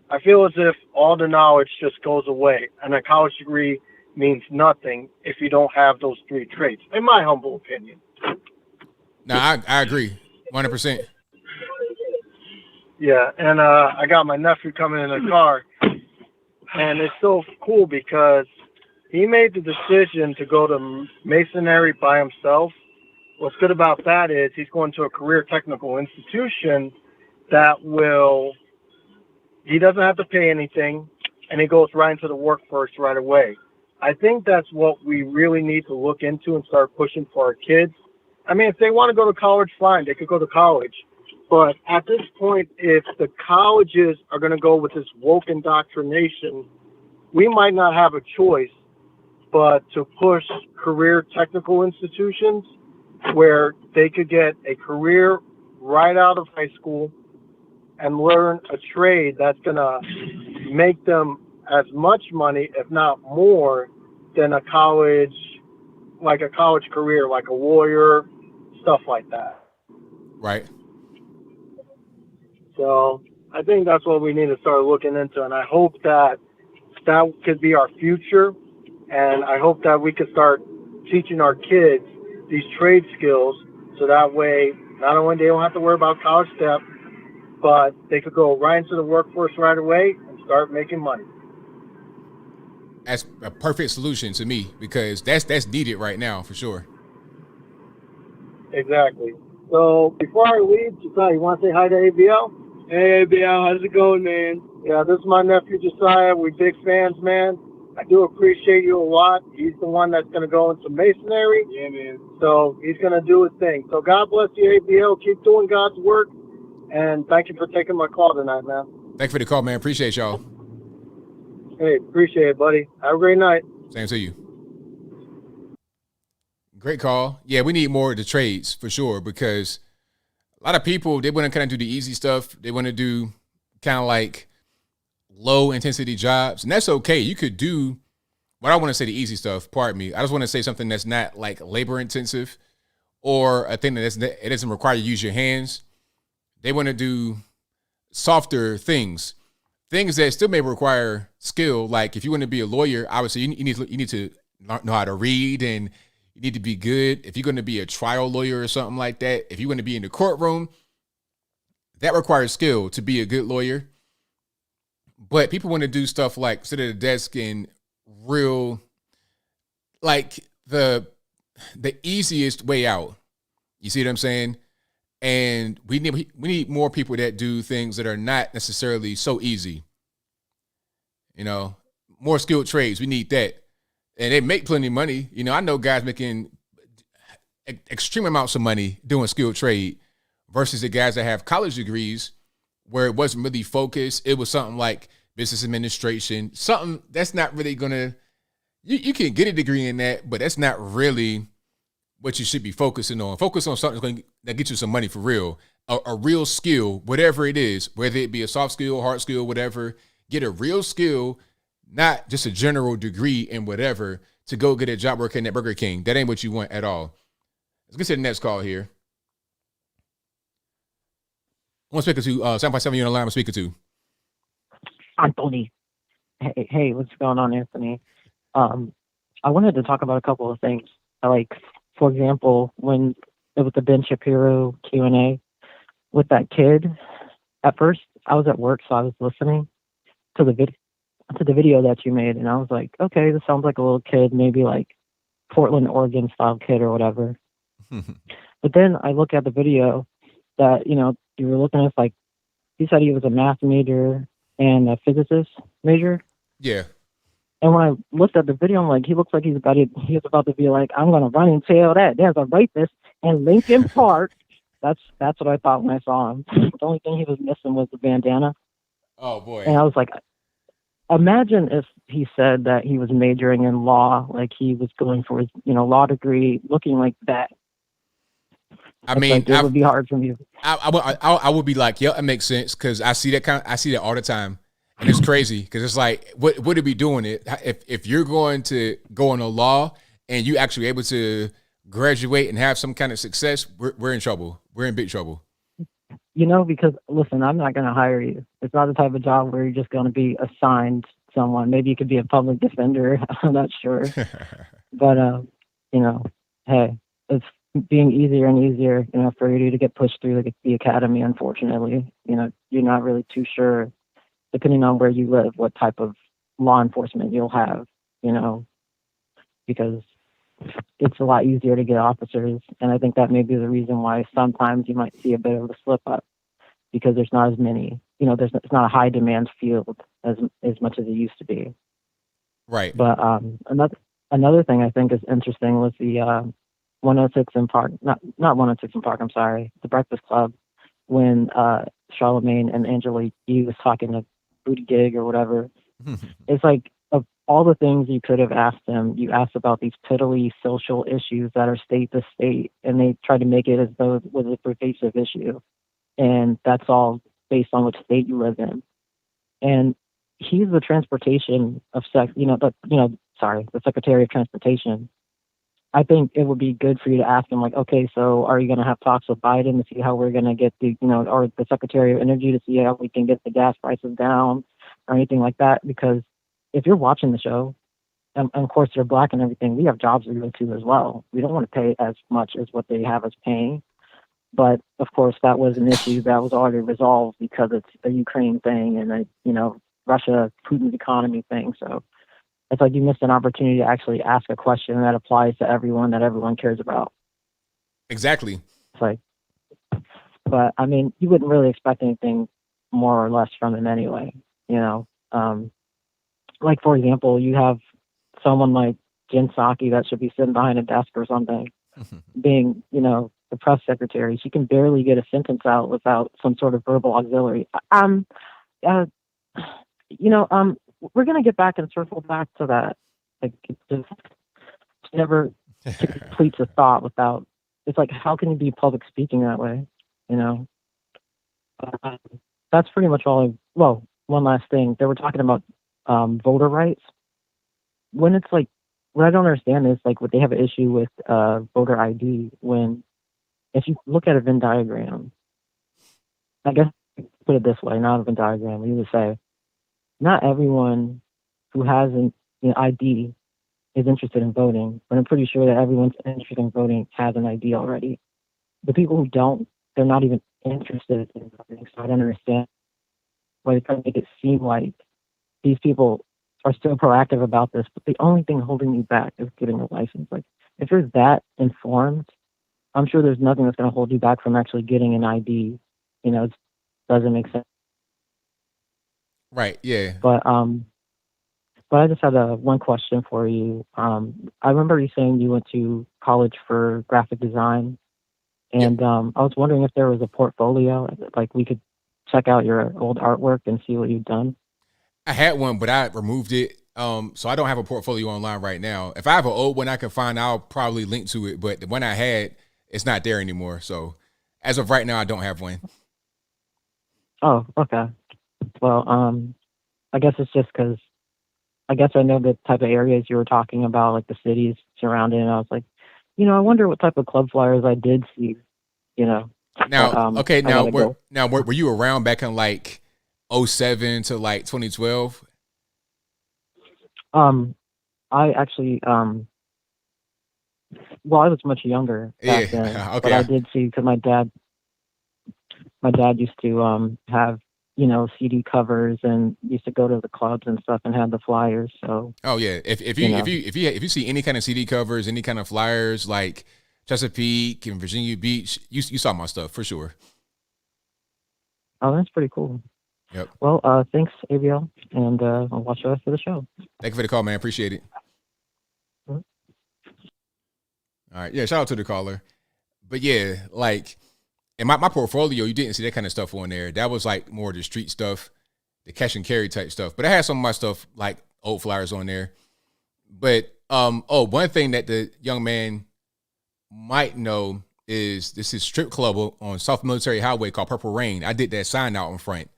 I feel as if all the knowledge just goes away, and a college degree means nothing if you don't have those three traits, in my humble opinion. No, I agree, 100%. Yeah, and I got my nephew coming in the car, and it's so cool because he made the decision to go to masonry by himself. What's good about that is he's going to a career technical institution that he doesn't have to pay anything, and he goes right into the workforce right away. I think that's what we really need to look into and start pushing for our kids. I mean, if they want to go to college, fine, they could go to college. But at this point, if the colleges are going to go with this woke indoctrination, we might not have a choice but to push career technical institutions where they could get a career right out of high school and learn a trade that's going to make them as much money, if not more, than a college career, like a lawyer, stuff like that. Right. So I think that's what we need to start looking into, and I hope that could be our future, and I hope that we could start teaching our kids these trade skills, so that way not only they don't have to worry about college debt, but they could go right into the workforce right away and start making money. That's a perfect solution to me, because that's needed right now for sure. Exactly. So before I leave, Josiah, you want to say hi to ABL? Hey, ABL, how's it going, man? Yeah, this is my nephew, Josiah. We're big fans, man. I do appreciate you a lot. He's the one that's going to go into masonry. Yeah, man. So he's going to do his thing. So God bless you, ABL. Keep doing God's work. And thank you for taking my call tonight, man. Thank you for the call, man. Appreciate y'all. Hey, appreciate it, buddy. Have a great night. Same to you. Great call. Yeah, we need more of the trades for sure, because a lot of people, they want to kind of do the easy stuff. They want to do kind of like low intensity jobs, and that's okay. You could do what I want to say the easy stuff. Pardon me. I just want to say something that's not like labor intensive or a thing it doesn't require you to use your hands. They want to do softer things that still may require skill. Like if you want to be a lawyer, obviously you need to know how to read, and you need to be good. If you're going to be a trial lawyer or something like that, if you're going to be in the courtroom, that requires skill to be a good lawyer. But people want to do stuff like sit at a desk and real, like the easiest way out. You see what I'm saying? And we need more people that do things that are not necessarily so easy. You know, more skilled trades. We need that. And they make plenty of money. You know, I know guys making extreme amounts of money doing skilled trade versus the guys that have college degrees where it wasn't really focused. It was something like business administration, something that's not really going to, you can get a degree in that, but that's not really what you should be focusing on. Focus on something that gets you some money for real, a real skill, whatever it is, whether it be a soft skill, hard skill, whatever. Get a real skill, not just a general degree in whatever, to go get a job working at Burger King. That ain't what you want at all. Let's get to the next call here. I'm speaking to 757, you're on the line. I'm speaking to Anthony. Hey, what's going on, Anthony? I wanted to talk about a couple of things. Like, for example, when it was the Ben Shapiro Q&A with that kid, at first I was at work, so I was listening to the video that you made, and I was like, okay, this sounds like a little kid, maybe like Portland, Oregon style kid or whatever. But then I look at the video that, you know, you were looking at, like, he said he was a math major and a physicist major. Yeah. And when I looked at the video, I'm like, he looks like he's about to be like, I'm going to run and tell that there's a rapist in Lincoln Park. That's what I thought when I saw him. The only thing he was missing was the bandana. Oh, boy. And I was like, imagine if he said that he was majoring in law, like he was going for his, you know, law degree, looking like that. I mean, like it would be hard for me. I would be like, yeah, it makes sense, because I see that all the time, and it's crazy because it's like, what would it be doing it if you're going to go into law and you actually able to graduate and have some kind of success? We're in trouble. We're in big trouble. You know, because listen, I'm not going to hire you. It's not the type of job where you're just going to be assigned someone. Maybe you could be a public defender. I'm not sure, but you know, hey, it's being easier and easier, you know, for you to get pushed through the academy. Unfortunately, you know, you're not really too sure, depending on where you live, what type of law enforcement you'll have, you know, because it's a lot easier to get officers. And I think that may be the reason why sometimes you might see a bit of a slip up, because there's not as many, you know, it's not a high demand field as much as it used to be. Right. But another thing I think is interesting was the 106 in Park, not 106 in Park, I'm sorry, the Breakfast Club, when Charlemagne and Angela Yee was talking to Buttigieg or whatever. It's like all the things you could have asked him, you asked about these piddly social issues that are state to state, and they try to make it as though it was a pervasive issue. And that's all based on which state you live in. And he's the transportation of the Secretary of Transportation. I think it would be good for you to ask him, like, okay, so are you going to have talks with Biden to see how we're going to get or the Secretary of Energy to see how we can get the gas prices down or anything like that? Because if you're watching the show, and of course they're black and everything, we have jobs to go to as well. We don't want to pay as much as what they have us paying. But of course, that was an issue that was already resolved because it's a Ukraine thing and Russia, Putin's economy thing. So it's like you missed an opportunity to actually ask a question that applies to everyone that everyone cares about. Exactly. It's like, but I mean, you wouldn't really expect anything more or less from him anyway. Like for example, you have someone like Jen Psaki that should be sitting behind a desk or something, being the press secretary. She can barely get a sentence out without some sort of verbal auxiliary. We're gonna get back and circle back to that. Like, it just never completes a thought without. It's like, how can you be public speaking that way? That's pretty much all. Well, one last thing. They were talking about voter rights. When it's like, what I don't understand is like, would they have an issue with voter ID when, if you look at a Venn diagram, I guess put it this way, not a Venn diagram. You would say, not everyone who has an ID is interested in voting, but I'm pretty sure that everyone's interested in voting has an ID already. The people who don't, they're not even interested in voting, so I don't understand why they try to make it seem like these people are still proactive about this, but the only thing holding you back is getting a license. Like, if you're that informed, I'm sure there's nothing that's going to hold you back from actually getting an ID. It doesn't make sense. Right. Yeah. But I just had one question for you. I remember you saying you went to college for graphic design, and I was wondering if there was a portfolio, like we could check out your old artwork and see what you've done. I had one, but I removed it. So I don't have a portfolio online right now. If I have an old one I can find, I'll probably link to it. But the one I had, it's not there anymore. So as of right now, I don't have one. Oh, okay. Well, I guess it's just because I guess I know the type of areas you were talking about, like the cities surrounding, and I was like, I wonder what type of club flyers I did see, Now, but, were you around back in like 2007 to like 2012? I actually, I was much younger back then, okay. but I did see, because my dad used to have CD covers and used to go to the clubs and stuff and had the flyers. So if you see any kind of CD covers, any kind of flyers like Chesapeake and Virginia Beach, you saw my stuff for sure. Oh, that's pretty cool. Yep. Well, thanks, ABL, and I'll watch the rest of the show. Thank you for the call, man. Appreciate it. Mm-hmm. All right, shout out to the caller. But yeah, like. In my portfolio, you didn't see that kind of stuff on there. That was like more the street stuff, the cash and carry type stuff. But I had some of my stuff like old flyers on there. But one thing that the young man might know is this is strip club on South Military Highway called Purple Rain. I did that sign out in front.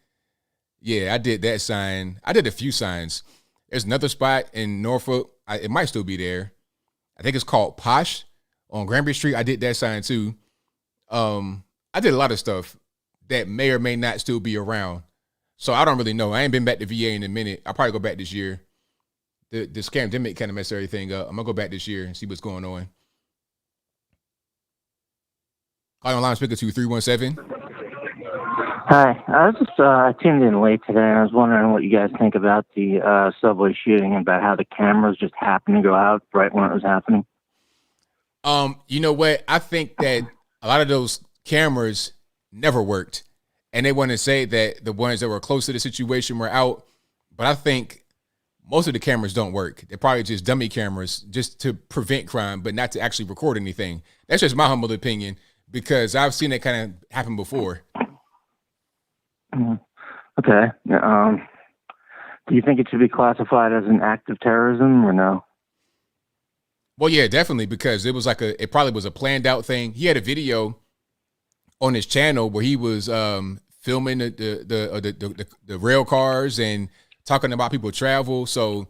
Yeah, I did that sign. I did a few signs. There's another spot in Norfolk. It might still be there. I think it's called Posh on Granby Street. I did that sign too. I did a lot of stuff that may or may not still be around. So I don't really know. I ain't been back to VA in a minute. I'll probably go back this year. The scamdemic kind of messed everything up. I'm going to go back this year and see what's going on. Call online speaker 2317. Hi. I was just tuned in late today, and I was wondering what you guys think about the subway shooting and about how the cameras just happened to go out right when it was happening. You know what? I think that a lot of those cameras never worked, and they want to say that the ones that were close to the situation were out, but I think most of the cameras don't work. They're probably just dummy cameras just to prevent crime, but not to actually record anything. That's just my humble opinion, because I've seen that kind of happen before. Okay. Do you think it should be classified as an act of terrorism or no? Well, yeah, definitely, because it was it probably was a planned out thing. He had a video on his channel where he was filming the rail cars and talking about people travel. So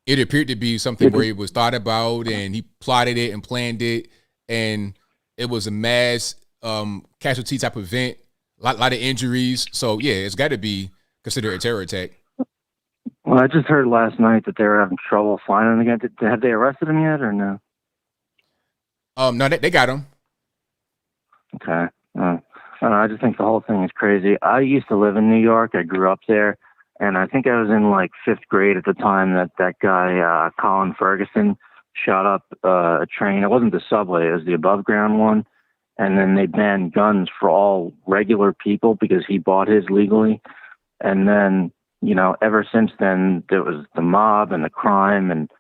it appeared to be something where it was thought about and he plotted it and planned it, and it was a mass casualty type of event, a lot of injuries. So yeah, it's got to be considered a terror attack. Well, I just heard last night that they were having trouble finding him again. Have they arrested him yet or no? No, they got him. Okay. I don't know, I just think the whole thing is crazy. I used to live in New York. I grew up there. And I think I was in like 5th grade at the time that guy, Colin Ferguson, shot up a train. It wasn't the subway. It was the above ground one. And then they banned guns for all regular people because he bought his legally. And then, you know, ever since then, there was the mob and the crime and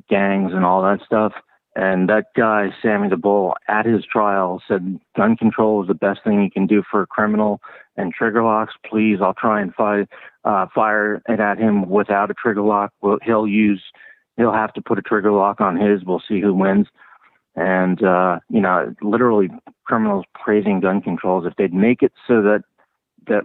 gangs and all that stuff. And that guy, Sammy the Bull, at his trial said gun control is the best thing you can do for a criminal, and trigger locks, please, I'll try and fire it at him without a trigger lock. Well, he'll have to put a trigger lock on his. We'll see who wins. And, you know, literally criminals praising gun controls. If they'd make it so that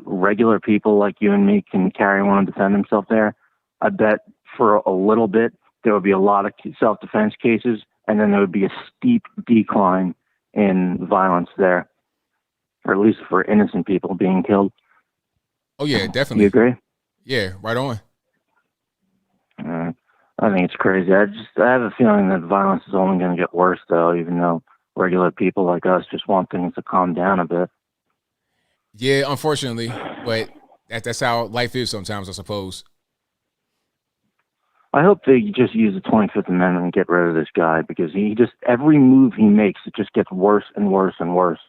regular people like you and me can carry one and defend themselves there, I bet for a little bit there would be a lot of self-defense cases, and then there would be a steep decline in violence there, or at least for innocent people being killed. Oh, yeah, definitely. You agree? Yeah, right on. I think it's crazy. I have a feeling that violence is only going to get worse, though, even though regular people like us just want things to calm down a bit. Yeah, unfortunately, but that's how life is sometimes, I suppose. I hope they just use the 25th Amendment and get rid of this guy, because every move he makes, it just gets worse and worse and worse.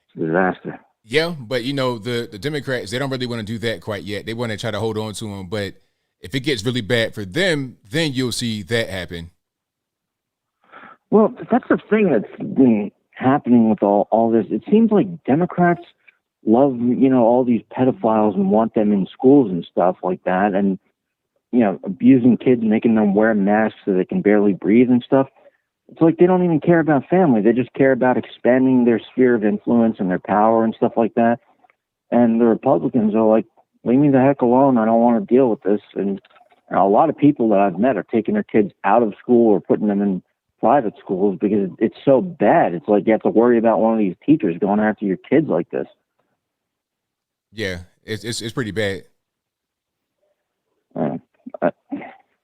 It's a disaster. Yeah, but you know, the Democrats, they don't really want to do that quite yet. They want to try to hold on to him, but if it gets really bad for them, then you'll see that happen. Well, that's the thing that's been happening with all this. It seems like Democrats love, you know, all these pedophiles and want them in schools and stuff like that, and you know, abusing kids, making them wear masks so they can barely breathe and stuff. It's like they don't even care about family. They just care about expanding their sphere of influence and their power and stuff like that. And the Republicans are like, leave me the heck alone. I don't want to deal with this. And a lot of people that I've met are taking their kids out of school or putting them in private schools because it's so bad. It's like you have to worry about one of these teachers going after your kids like this. Yeah, it's pretty bad.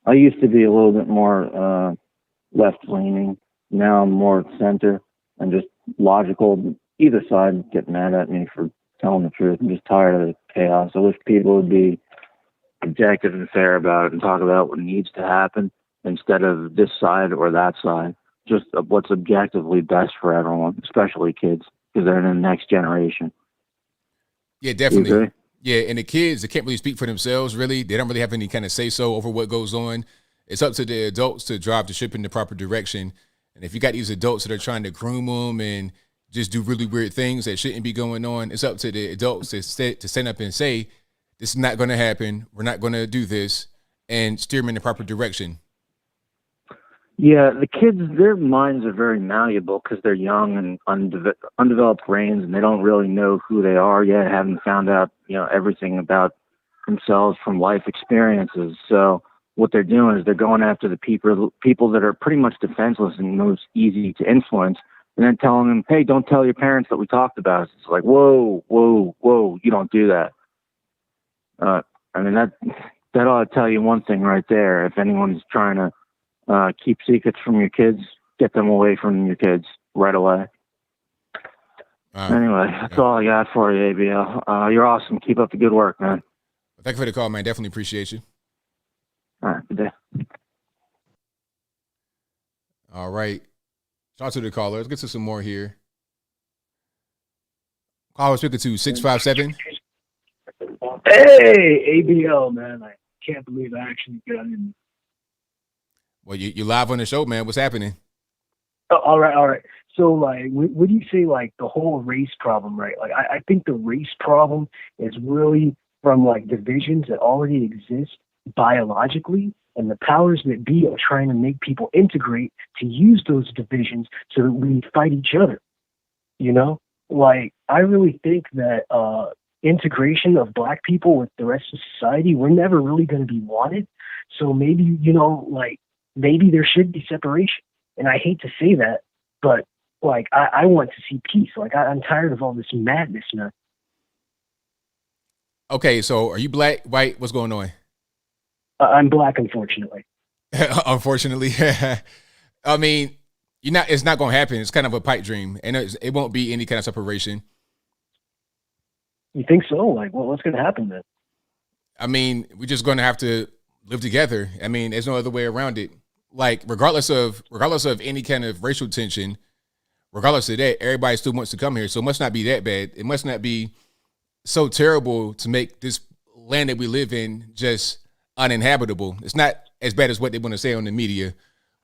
I used to be a little bit more left-leaning. Now I'm more center and just logical. Either side get mad at me for telling the truth. I'm just tired of the chaos. I wish people would be objective and fair about it and talk about what needs to happen instead of this side or that side. Just what's objectively best for everyone, especially kids, because they're the next generation. Yeah, definitely. Yeah, and the kids, they can't really speak for themselves, really. They don't really have any kind of say-so over what goes on. It's up to the adults to drive the ship in the proper direction. And if you got these adults that are trying to groom them and just do really weird things that shouldn't be going on, it's up to the adults to stand up and say, this is not going to happen. We're not going to do this, and steer them in the proper direction. Yeah, the kids, their minds are very malleable because they're young and undeveloped brains, and they don't really know who they are yet, haven't found out, you know, everything about themselves from life experiences. So what they're doing is they're going after the people that are pretty much defenseless and most easy to influence, and then telling them, hey, don't tell your parents that we talked about it. It's like, whoa, you don't do that. I mean, that ought to tell you one thing right there. If anyone's trying to keep secrets from your kids, get them away from your kids right away. Anyway, that's all I got for you, ABL. You're awesome. Keep up the good work, man. Thank you for the call, man. Definitely appreciate you. All right, good day. All right. Shout out to the caller. Let's get to some more here. Caller speaking to 657. Hey, ABL, man. I can't believe I actually got in. Well, you're live on the show, man. What's happening? Oh, all right. So, like, what do you say, like, the whole race problem, right? Like, I think the race problem is really from like divisions that already exist biologically, and the powers that be are trying to make people integrate to use those divisions so that we fight each other. You know, like I really think that integration of black people with the rest of society, we're never really going to be wanted. So maybe, you know, like maybe there should be separation. And I hate to say that, but like I want to see peace. Like I'm tired of all this madness now. Okay, so are you black, white? What's going on? I'm black, unfortunately. Unfortunately, I mean, you're not. It's not going to happen. It's kind of a pipe dream, and it won't be any kind of separation. You think so? Like, well, what's going to happen then? I mean, we're just going to have to live together. I mean, there's no other way around it. Like, regardless of any kind of racial tension, regardless of that, everybody still wants to come here. So it must not be that bad. It must not be so terrible to make this land that we live in just uninhabitable. It's not as bad as what they want to say on the media.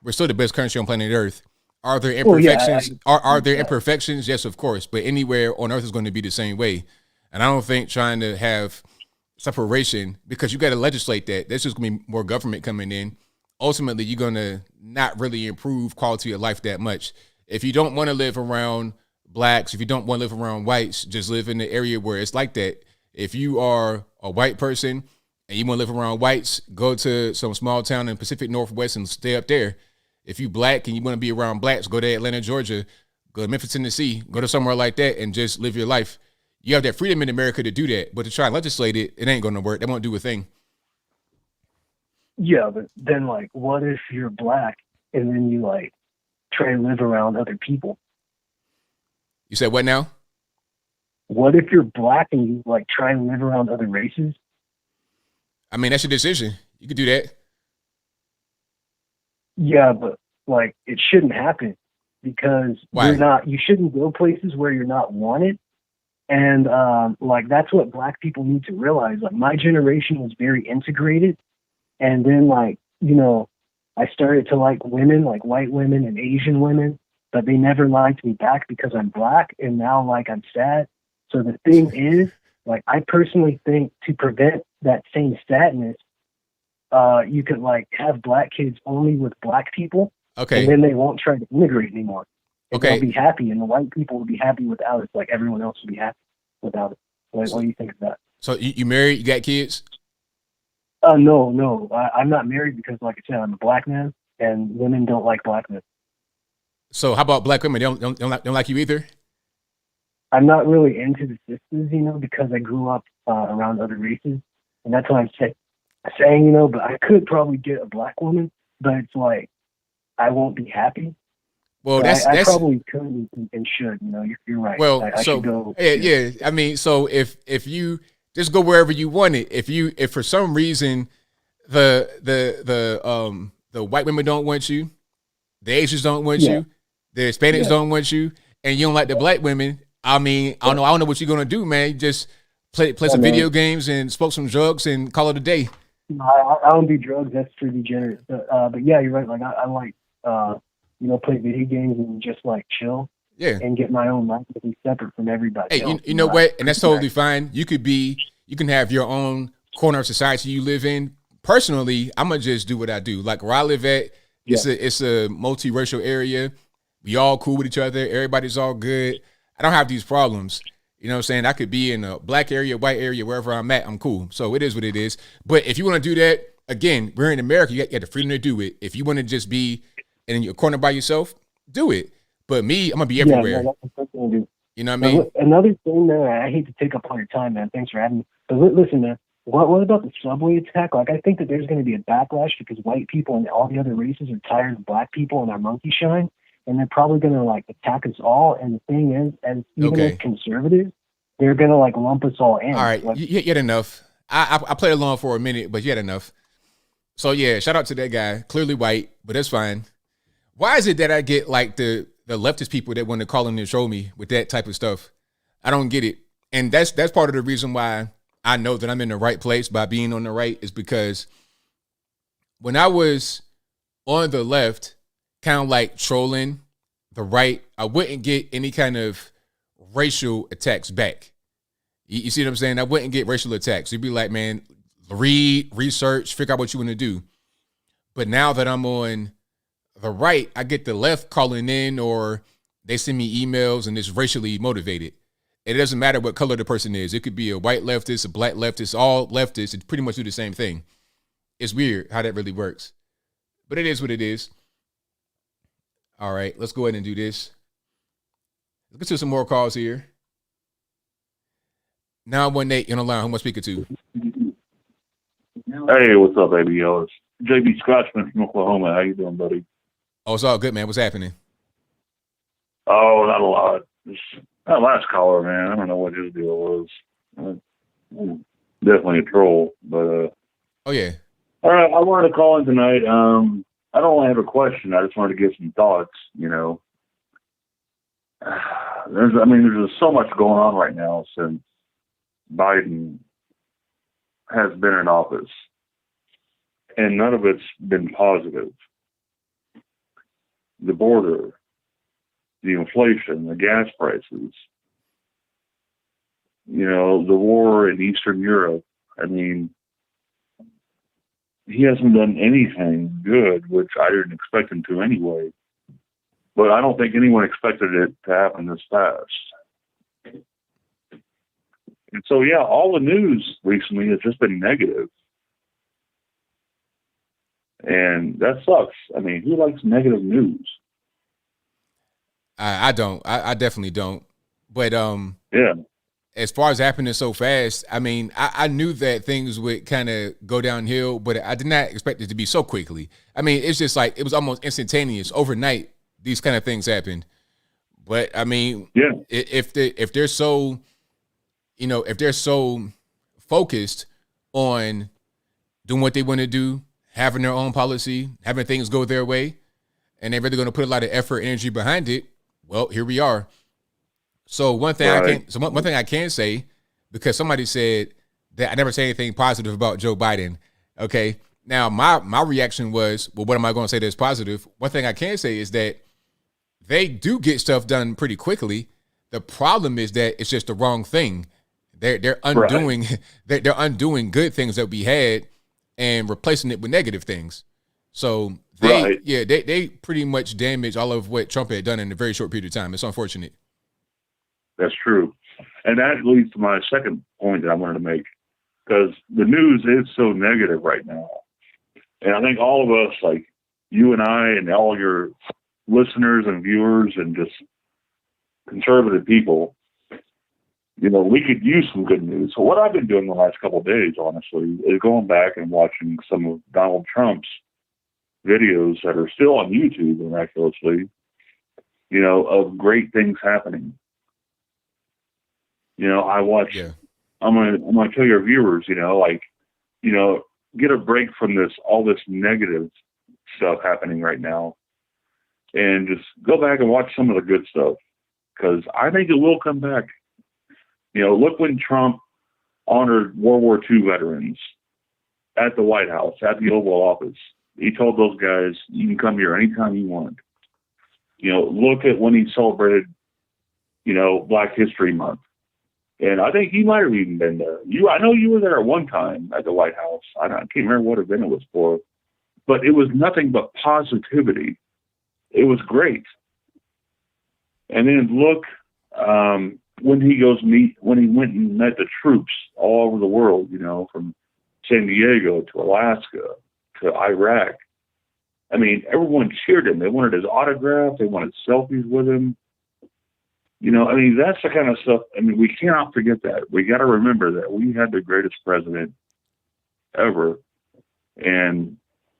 We're still the best country on planet Earth. Are there imperfections? Are there imperfections? Yes, of course. But anywhere on Earth is going to be the same way. And I don't think trying to have separation, because you got to legislate that. There's just going to be more government coming in. Ultimately, you're going to not really improve quality of life that much. If you don't want to live around blacks, if you don't want to live around whites, just live in the area where it's like that. If you are a white person and you want to live around whites, go to some small town in Pacific Northwest and stay up there. If you black and you want to be around blacks, go to Atlanta, Georgia, go to Memphis, Tennessee, go to somewhere like that and just live your life. You have that freedom in America to do that, but to try and legislate it, it ain't going to work. They won't do a thing. Yeah, but then like, what if you're black and then you like try and live around other people? You said what now? What if you're black and you like try and live around other races? I mean, that's your decision. You could do that. Yeah, but like it shouldn't happen because you shouldn't go places where you're not wanted. And like that's what black people need to realize. Like my generation was very integrated, and then like, you know, I started to like women, like white women and Asian women, but they never liked me back because I'm black, and now like I'm sad. So the thing is, like I personally think to prevent that same sadness, you could like have black kids only with black people. Okay. And then they won't try to integrate anymore. Okay. They'll be happy, and the white people will be happy without it. Like everyone else will be happy without it. What do you think of that? So you married? You got kids? No. I'm not married because, like I said, I'm a black man, and women don't like black men. So how about black women? They don't like you either? I'm not really into the sisters, you know, because I grew up around other races, and that's what I'm saying, you know. But I could probably get a black woman, but it's like I won't be happy. Well, so I probably could and should, you know. You're right. Well, I should go. Yeah. I mean, so if you just go wherever you want it, if for some reason the white women don't want you, the Asians don't want you, the Hispanics don't want you, and you don't like the black women, I mean, I don't know what you're gonna do, man. You just play some video games and smoke some drugs and call it a day. I don't do drugs. That's for degenerates. But yeah, you're right. Like I like you know, play video games and just like chill. Yeah. And get my own life to be separate from everybody. Hey, you know what? And that's totally fine. You can have your own corner of society you live in. Personally, I'm gonna just do what I do. Like where I live at, it's a multiracial area. We all cool with each other. Everybody's all good. I don't have these problems. You know what I'm saying? I could be in a black area, white area, wherever I'm at, I'm cool. So it is what it is. But if you want to do that, again, we're in America. You got the freedom to do it. If you want to just be in your corner by yourself, do it. But me, I'm gonna be everywhere. No, that's the thing, you know what I mean? Another thing, man, I hate to take up all your time, man. Thanks for having me. But listen, man, what about the subway attack? Like, I think that there's going to be a backlash because white people and all the other races are tired of black people and our monkey shine, and they're probably going to like attack us all. And the thing is, as conservatives, they're going to like lump us all in. All right, like, you had enough. I played along for a minute, but you had enough. So yeah, shout out to that guy. Clearly white, but that's fine. Why is it that I get like the leftist people that want to call in and show me with that type of stuff? I don't get it. And that's part of the reason why I know that I'm in the right place by being on the right, is because when I was on the left, kind of like trolling the right, I wouldn't get any kind of racial attacks back. You see what I'm saying? I wouldn't get racial attacks. You'd be like, man, read, research, figure out what you want to do. But now that I'm on the right, I get the left calling in, or they send me emails and it's racially motivated. It doesn't matter what color the person is. It could be a white leftist, a black leftist, all leftists. It pretty much do the same thing. It's weird how that really works. But it is what it is. All right, let's go ahead and do this. Let's get to some more calls here. 918, you're on the line. Who am I speaking to? Hey, what's up, ABL? It's JB Scotchman from Oklahoma. How you doing, buddy? Oh, it's all good, man. What's happening? Oh, not a lot. That last caller, man, I don't know what his deal was. Definitely a troll, but oh yeah. All right, I wanted to call in tonight. I don't want to have a question. I just wanted to get some thoughts. You know, there's just so much going on right now since Biden has been in office, and none of it's been positive. The border, the inflation, the gas prices, you know, the war in Eastern Europe. I mean, he hasn't done anything good, which I didn't expect him to anyway. But I don't think anyone expected it to happen this fast. And so, yeah, all the news recently has just been negative. And that sucks. I mean, who likes negative news? I don't. I definitely don't. But yeah. As far as happening so fast, I mean, I knew that things would kind of go downhill, but I did not expect it to be so quickly. I mean, it's just like it was almost instantaneous. Overnight, these kind of things happened. But I mean, yeah, if they're so, you know, if they're so focused on doing what they want to do, having their own policy, having things go their way, and they're really going to put a lot of effort, energy behind it, well, here we are. So one thing one thing I can say, because somebody said that I never say anything positive about Joe Biden. Okay. Now my reaction was, well, what am I going to say that's positive? One thing I can say is that they do get stuff done pretty quickly. The problem is that it's just the wrong thing. They're undoing they're undoing good things that we had and replacing it with negative things. So they pretty much damaged all of what Trump had done in a very short period of time. It's unfortunate. That's true. And that leads to my second point that I wanted to make, because the news is so negative right now. And I think all of us, like you and I and all your listeners and viewers and just conservative people, you know, we could use some good news. So what I've been doing the last couple of days, honestly, is going back and watching some of Donald Trump's videos that are still on YouTube, miraculously, you know, of great things happening. You know, I watch, I'm gonna tell your viewers, you know, like, you know, get a break from all this negative stuff happening right now and just go back and watch some of the good stuff, because I think it will come back. You know, look when Trump honored World War II veterans at the White House, at the Oval Office. He told those guys, you can come here anytime you want. You know, look at when he celebrated, you know, Black History Month. And I think he might have even been there. I know you were there at one time at the White House. I can't remember what event it was for, but it was nothing but positivity. It was great. And then look, when he went and met the troops all over the world, you know, from San Diego to Alaska to Iraq. I mean, everyone cheered him. They wanted his autograph. They wanted selfies with him. You know, I mean, that's the kind of stuff. I mean, we cannot forget that. We got to remember that we had the greatest president ever, and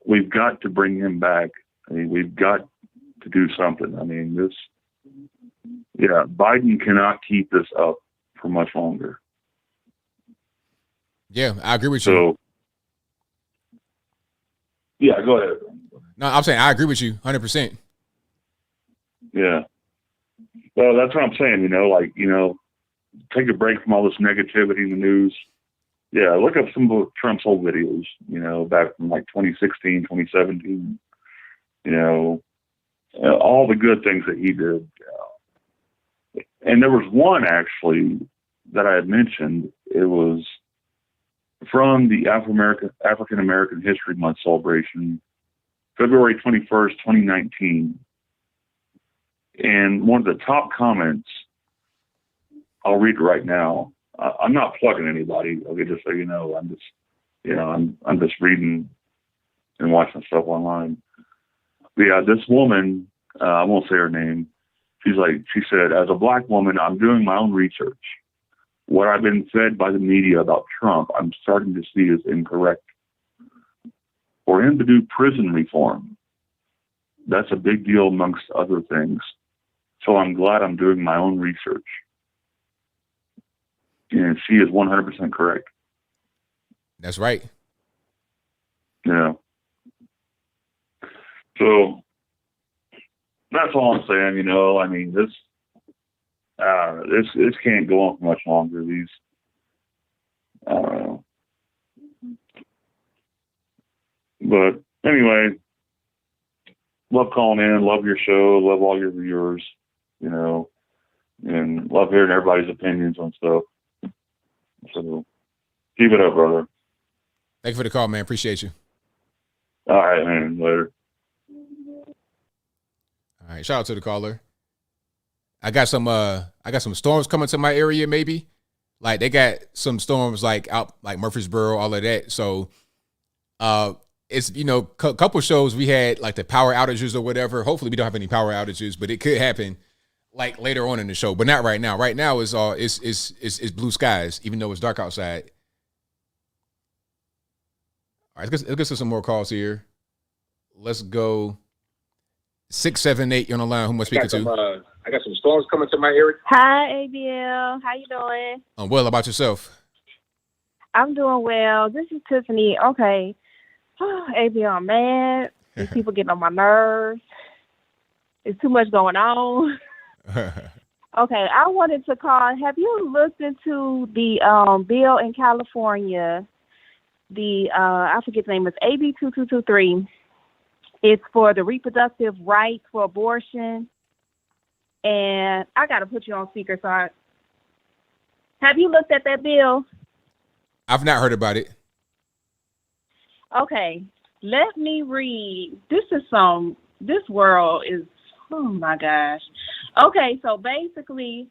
we've got to bring him back. I mean, we've got to do something. I mean, Biden cannot keep this up for much longer. Yeah, I agree with you. So, yeah, go ahead. No, I'm saying I agree with you 100%. Yeah. Well, that's what I'm saying, you know, like, you know, take a break from all this negativity in the news. Yeah, look up some of Trump's old videos, you know, back from like 2016, 2017, you know, all the good things that he did. And there was one actually that I had mentioned, it was from the African American History Month celebration, February 21st, 2019. And one of the top comments, I'll read it right now. I'm not plugging anybody, okay, just so you know. I'm just, I'm just reading and watching stuff online. But yeah, this woman, I won't say her name. She said, as a black woman, I'm doing my own research. What I've been fed by the media about Trump, I'm starting to see is incorrect. For him to do prison reform, that's a big deal amongst other things. So I'm glad I'm doing my own research. And she is 100% correct. That's right. Yeah. So that's all I'm saying. I mean, this can't go on for much longer. These, I don't know. But anyway, love calling in, love your show, love all your viewers, and love hearing everybody's opinions on stuff. So keep it up, brother. Thank you for the call, man. Appreciate you. All right, man. Later. All right, shout out to the caller. I got some storms coming to my area, maybe. Like they got some storms like out like Murfreesboro, all of that. So it's couple shows we had like the power outages or whatever. Hopefully we don't have any power outages, but it could happen like later on in the show. But not right now. Right now it's blue skies, even though it's dark outside. All right, let's get to some more calls here. Let's go. 678, you're on the line. Who am I speaking to? I got some storms coming to my area. Hi, ABL. How you doing? I'm well. About yourself? I'm doing well. This is Tiffany. Okay. ABL, I'm mad. These people getting on my nerves. There's too much going on. Okay, I wanted to call. Have you looked into the bill in California? I forget the name. It's AB 2223. It's for the reproductive rights for abortion. And I got to put you on speaker. Have you looked at that bill? I've not heard about it. Okay, let me read. This world is, oh my gosh. Okay, so basically,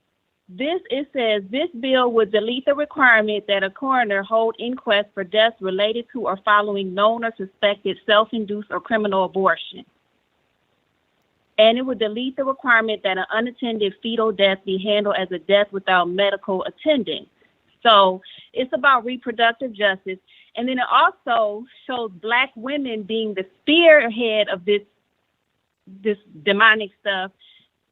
it says this bill would delete the requirement that a coroner hold inquest for deaths related to or following known or suspected self-induced or criminal abortion. And it would delete the requirement that an unattended fetal death be handled as a death without medical attending. So it's about reproductive justice. And then it also shows Black women being the spearhead of this demonic stuff.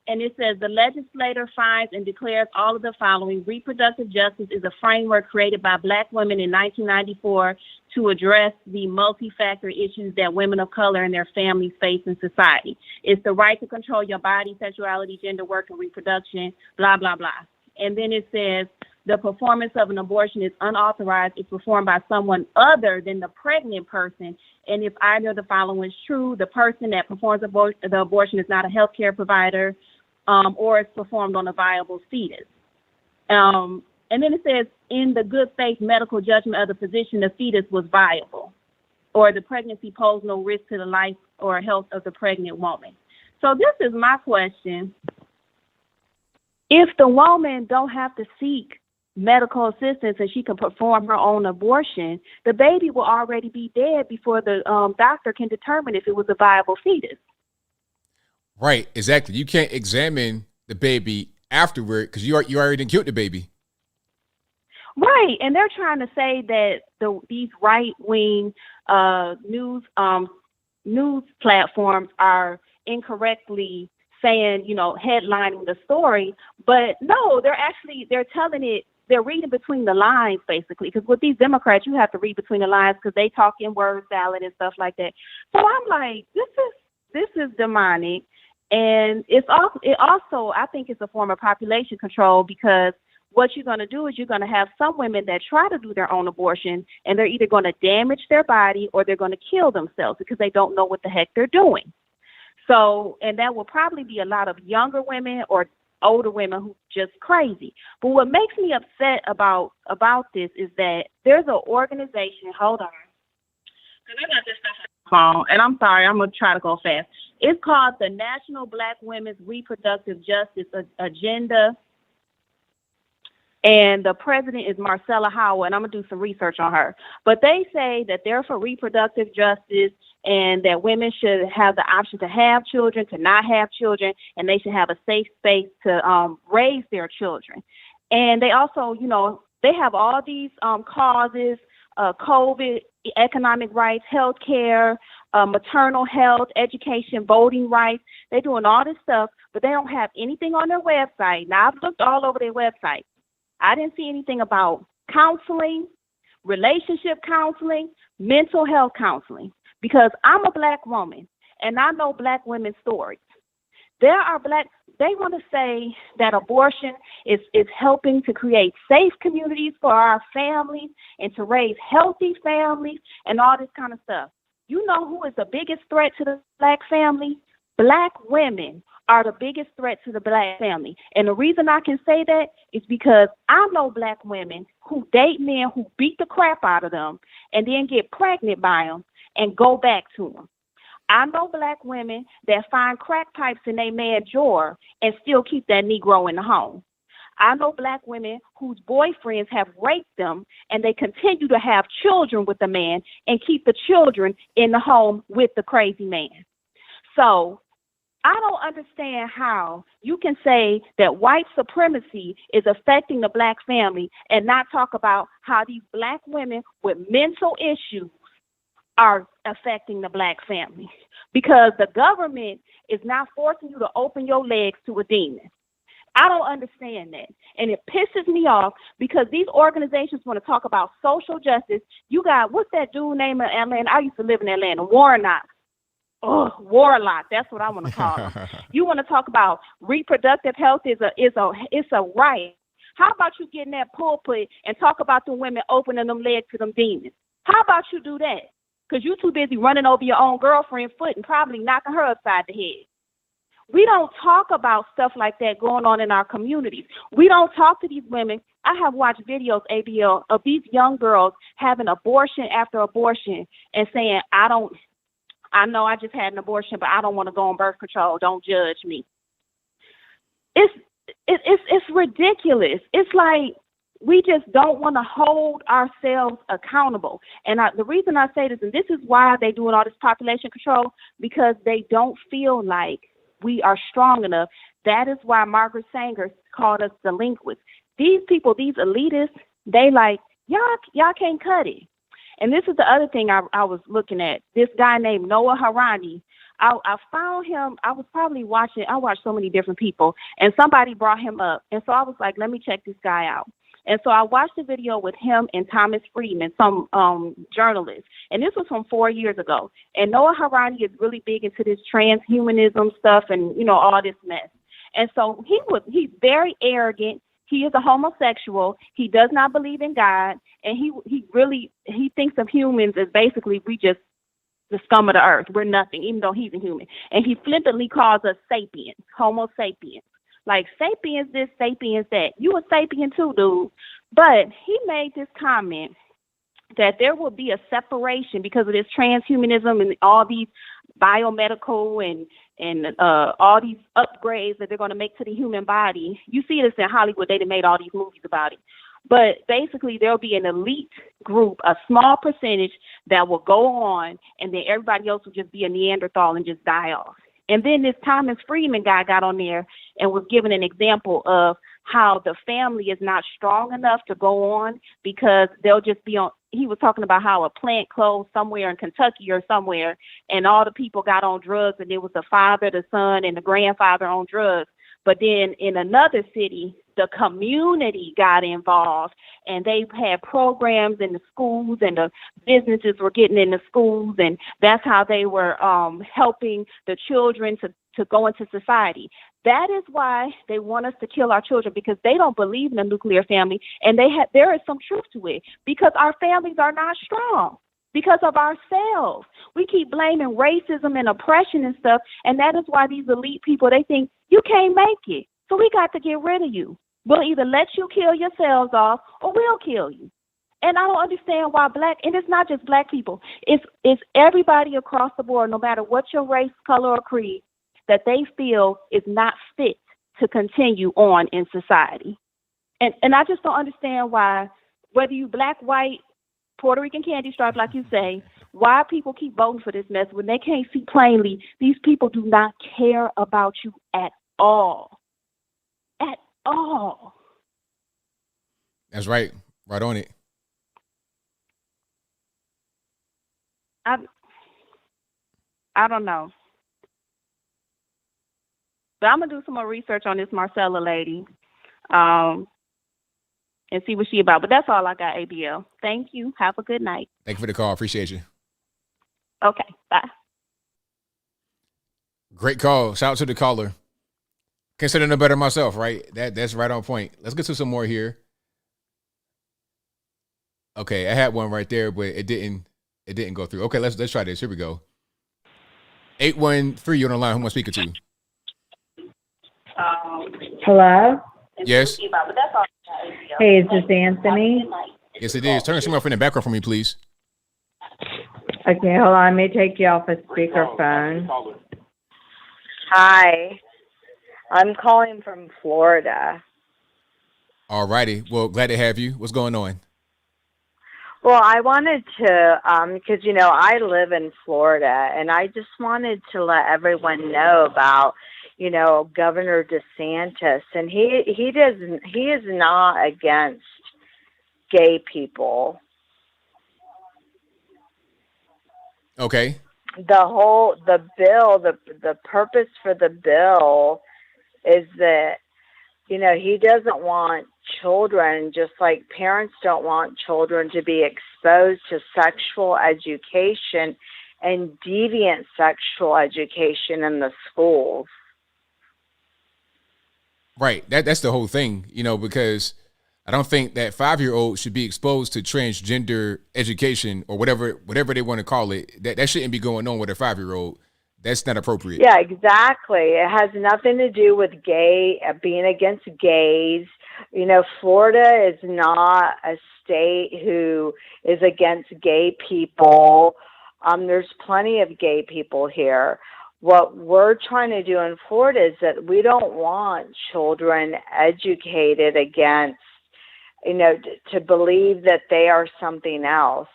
And it says the legislator finds and declares all of the following. Reproductive justice is a framework created by Black women in 1994 to address the multi-factor issues that women of color and their families face in society. It's the right to control your body, sexuality, gender, work, and reproduction, blah, blah, blah. And then it says the performance of an abortion is unauthorized. It's performed by someone other than the pregnant person. And if either of the following is true, the person that performs the abortion is not a healthcare provider, or it's performed on a viable fetus. And then it says, in the good faith medical judgment of the physician, the fetus was viable, or the pregnancy posed no risk to the life or health of the pregnant woman. So this is my question. If the woman don't have to seek medical assistance and she can perform her own abortion, the baby will already be dead before the doctor can determine if it was a viable fetus. Right, exactly. You can't examine the baby afterward because you already killed the baby. Right, and they're trying to say that these right-wing news platforms are incorrectly saying, headlining the story, but no, they're telling it. They're reading between the lines, basically, because with these Democrats, you have to read between the lines because they talk in word salad and stuff like that. So I'm like, this is demonic. And it also, I think it's a form of population control, because what you're going to do is you're going to have some women that try to do their own abortion, and they're either going to damage their body or they're going to kill themselves because they don't know what the heck they're doing. So, and that will probably be a lot of younger women or older women who just crazy. But what makes me upset about this is that there's an organization. Hold on, because I got this stuff on my phone, and I'm sorry, I'm gonna try to go fast. It's called the National Black Women's Reproductive Justice Agenda. And the president is Marcella Howard, and I'm going to do some research on her. But they say that they're for reproductive justice and that women should have the option to have children, to not have children, and they should have a safe space to raise their children. And they also, you know, they have all these causes, COVID, economic rights, health care, maternal health, education, voting rights. They're doing all this stuff, but they don't have anything on their website. Now, I've looked all over their website. I didn't see anything about counseling, relationship counseling, mental health counseling, because I'm a Black woman and I know Black women's stories. They want to say that abortion is helping to create safe communities for our families and to raise healthy families and all this kind of stuff. You know who is the biggest threat to the Black family? Black women are the biggest threat to the Black family. And the reason I can say that is because I know Black women who date men who beat the crap out of them and then get pregnant by them and go back to them. I know Black women that find crack pipes in their man's drawer and still keep that Negro in the home. I know Black women whose boyfriends have raped them and they continue to have children with the man and keep the children in the home with the crazy man. So I don't understand how you can say that white supremacy is affecting the Black family and not talk about how these Black women with mental issues are affecting the Black family, because the government is not forcing you to open your legs to a demon. I don't understand that. And it pisses me off because these organizations want to talk about social justice. You got, what's that dude named in Atlanta? I used to live in Atlanta, Warnock. Oh, Warlock. That's what I want to call him. You want to talk about reproductive health is a right. How about you get in that pulpit and talk about the women opening them legs to them demons? How about you do that? Because you're too busy running over your own girlfriend's foot and probably knocking her upside the head. We don't talk about stuff like that going on in our communities. We don't talk to these women. I have watched videos, ABL, of these young girls having abortion after abortion and saying, I know I just had an abortion, but I don't want to go on birth control. Don't judge me. It's ridiculous. It's like we just don't want to hold ourselves accountable. And the reason I say this, and this is why they're doing all this population control, because they don't feel like we are strong enough. That is why Margaret Sanger called us delinquents. These people, these elitists, they like, y'all can't cut it. And this is the other thing I was looking at. This guy named Noah Harani. I found him. I was probably watching. I watched so many different people, and somebody brought him up. And so I was like, let me check this guy out. And so I watched a video with him and Thomas Friedman, some journalist. And this was from 4 years ago. And Noah Harani is really big into this transhumanism stuff and, you know, all this mess. And so he's very arrogant. He is a homosexual. He does not believe in God. And he thinks of humans as basically we just the scum of the earth. We're nothing, even though he's a human. And he flippantly calls us sapiens, homo sapiens. Like, sapiens this, sapiens that. You a sapien too, dude. But he made this comment that there will be a separation because of this transhumanism and all these biomedical and all these upgrades that they're going to make to the human body. You see this in Hollywood. They made all these movies about it. But basically, there'll be an elite group, a small percentage that will go on, and then everybody else will just be a Neanderthal and just die off. And then this Thomas Friedman guy got on there and was giving an example of how the family is not strong enough to go on because they'll just be on. He was talking about how a plant closed somewhere in Kentucky or somewhere, and all the people got on drugs, and it was the father, the son, and the grandfather on drugs. But then in another city, the community got involved, and they had programs in the schools, and the businesses were getting in the schools, and that's how they were helping the children to go into society. That is why they want us to kill our children, because they don't believe in a nuclear family, and there is some truth to it, because our families are not strong. Because of ourselves. We keep blaming racism and oppression and stuff, and that is why these elite people, they think you can't make it. So we got to get rid of you. We'll either let you kill yourselves off or we'll kill you. And I don't understand why and it's not just black people, it's everybody across the board, no matter what your race, color, or creed, that they feel is not fit to continue on in society. And I just don't understand why, whether you black, white, Puerto Rican candy stripe, like you say, why people keep voting for this mess when they can't see plainly these people do not care about you at all. At all. That's right. Right on it. I don't know. But I'm going to do some more research on this Marcella lady and see what she about. But that's all I got, ABL. Thank you. Have a good night. Thank you for the call. Appreciate you. Okay. Bye. Great call. Shout out to the caller. Consider no better myself, right? That's right on point. Let's get to some more here. Okay, I had one right there, but it didn't go through. Okay, let's try this. Here we go. 813, you're on the line. Who am I speaking to? Hello? Yes. Hey, is this Anthony? Yes, it is. Turn your off in the background for me, please. Okay, hold on. Let me take you off a speakerphone. Hi. I'm calling from Florida. All righty. Well, glad to have you. What's going on? Well, I wanted to, because, I live in Florida, and I just wanted to let everyone know about, Governor DeSantis. And he is not against gay people. Okay. The bill, the purpose for the bill is that, he doesn't want children, just like parents don't want children to be exposed to sexual education and deviant sexual education in the schools. Right. That's the whole thing, because I don't think that 5-year-olds should be exposed to transgender education or whatever they want to call it. That shouldn't be going on with a 5-year-old. That's not appropriate. Yeah, exactly. It has nothing to do with being against gays. Florida is not a state who is against gay people. There's plenty of gay people here. What we're trying to do in Florida is that we don't want children educated against, to believe that they are something else.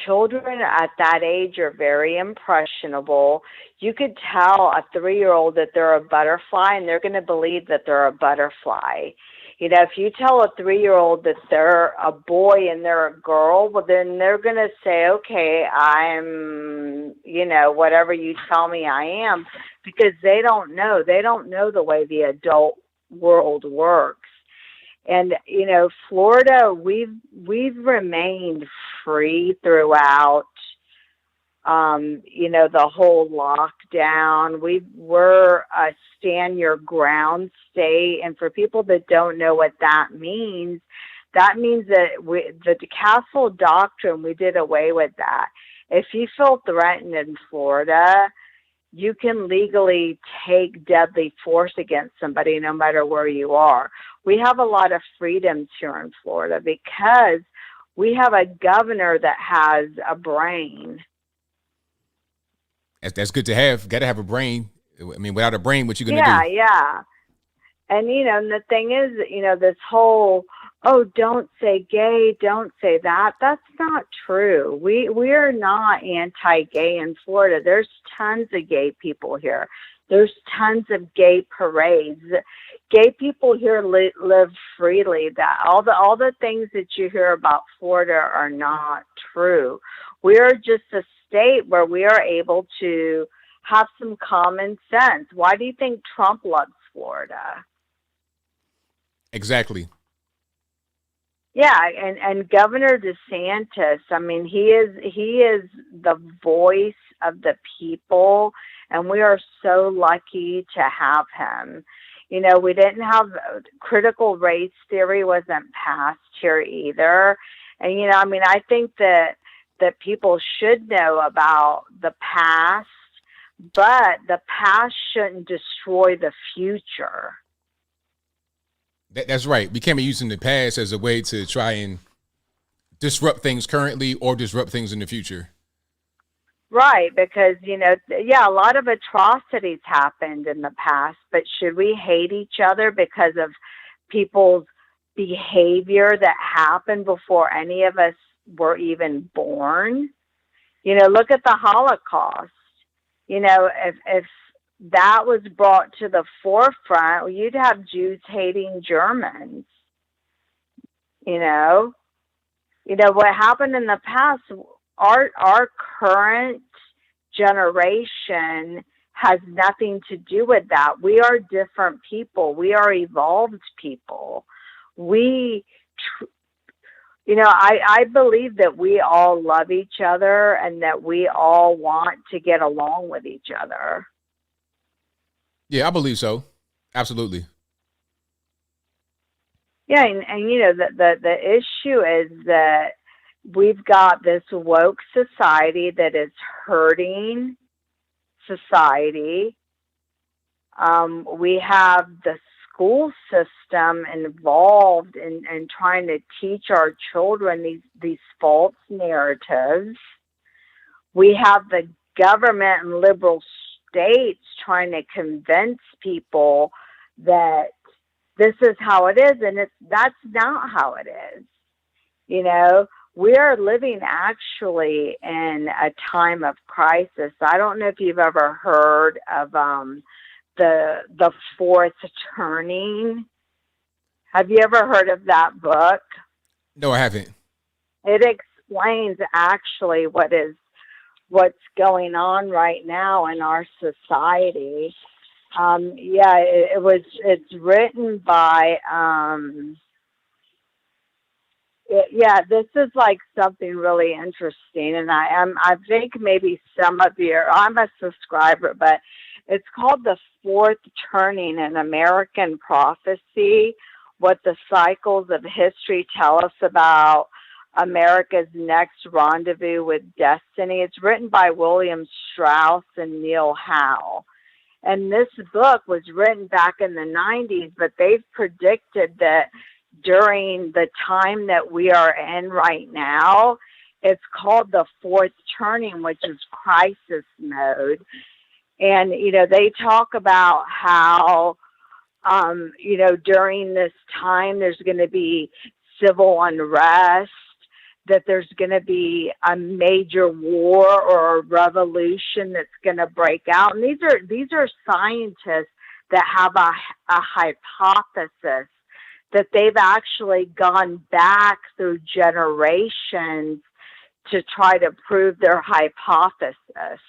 Children at that age are very impressionable. You could tell a 3-year-old that they're a butterfly, and they're going to believe that they're a butterfly. If you tell a 3-year-old that they're a boy and they're a girl, well, then they're going to say, okay, I'm, whatever you tell me I am, because they don't know. They don't know the way the adult world works. And, Florida, we've remained free throughout, the whole lockdown. We're a stand your ground state. And for people that don't know what that means that the Castle Doctrine, we did away with that. If you feel threatened in Florida, you can legally take deadly force against somebody no matter where you are. We have a lot of freedoms here in Florida because we have a governor that has a brain. That's good to have. Got to have a brain. I mean, without a brain, what you going to do? Yeah. And, and the thing is, this whole, don't say gay, don't say that. That's not true. We're not anti-gay in Florida. There's tons of gay people here. There's tons of gay parades. Gay people here live freely. That all the things that you hear about Florida are not true. We're just a state where we are able to have some common sense. Why do you think Trump loves Florida? Exactly. Yeah, and Governor DeSantis, I mean, he is the voice of the people, and we are so lucky to have him. We didn't have critical race theory wasn't passed here either. And, I think that people should know about the past, but the past shouldn't destroy the future. That's right. We can't be using the past as a way to try and disrupt things currently or disrupt things in the future. Right, because, a lot of atrocities happened in the past, but should we hate each other because of people's behavior that happened before any of us were even born? Look at the Holocaust. If that was brought to the forefront, you'd have Jews hating Germans. What happened in the past, our current generation has nothing to do with that. We are different people. We are evolved people. I believe that we all love each other and that we all want to get along with each other. Yeah, I believe so. Absolutely. Yeah, and the issue is that we've got this woke society that is hurting society. We have the school system involved in trying to teach our children these false narratives. We have the government and liberal states trying to convince people that this is how it is, and that's not how it is. We are living actually in a time of crisis. I don't know if you've ever heard of the fourth turning. Have you ever heard of that book? No, I haven't. It explains actually what's going on right now in our society. It's written by this is like something really interesting, and I think maybe some of you, I'm a subscriber, but it's called The Fourth Turning, an American Prophecy, what the cycles of history tell us about America's next rendezvous with destiny. It's written by William Strauss and Neil Howe. And this book was written back in the 90s, but they've predicted that during the time that we are in right now, it's called the fourth turning, which is crisis mode. And, they talk about how, during this time, there's going to be civil unrest, that there's going to be a major war or a revolution that's going to break out. And these are scientists that have a hypothesis that they've actually gone back through generations to try to prove their hypothesis.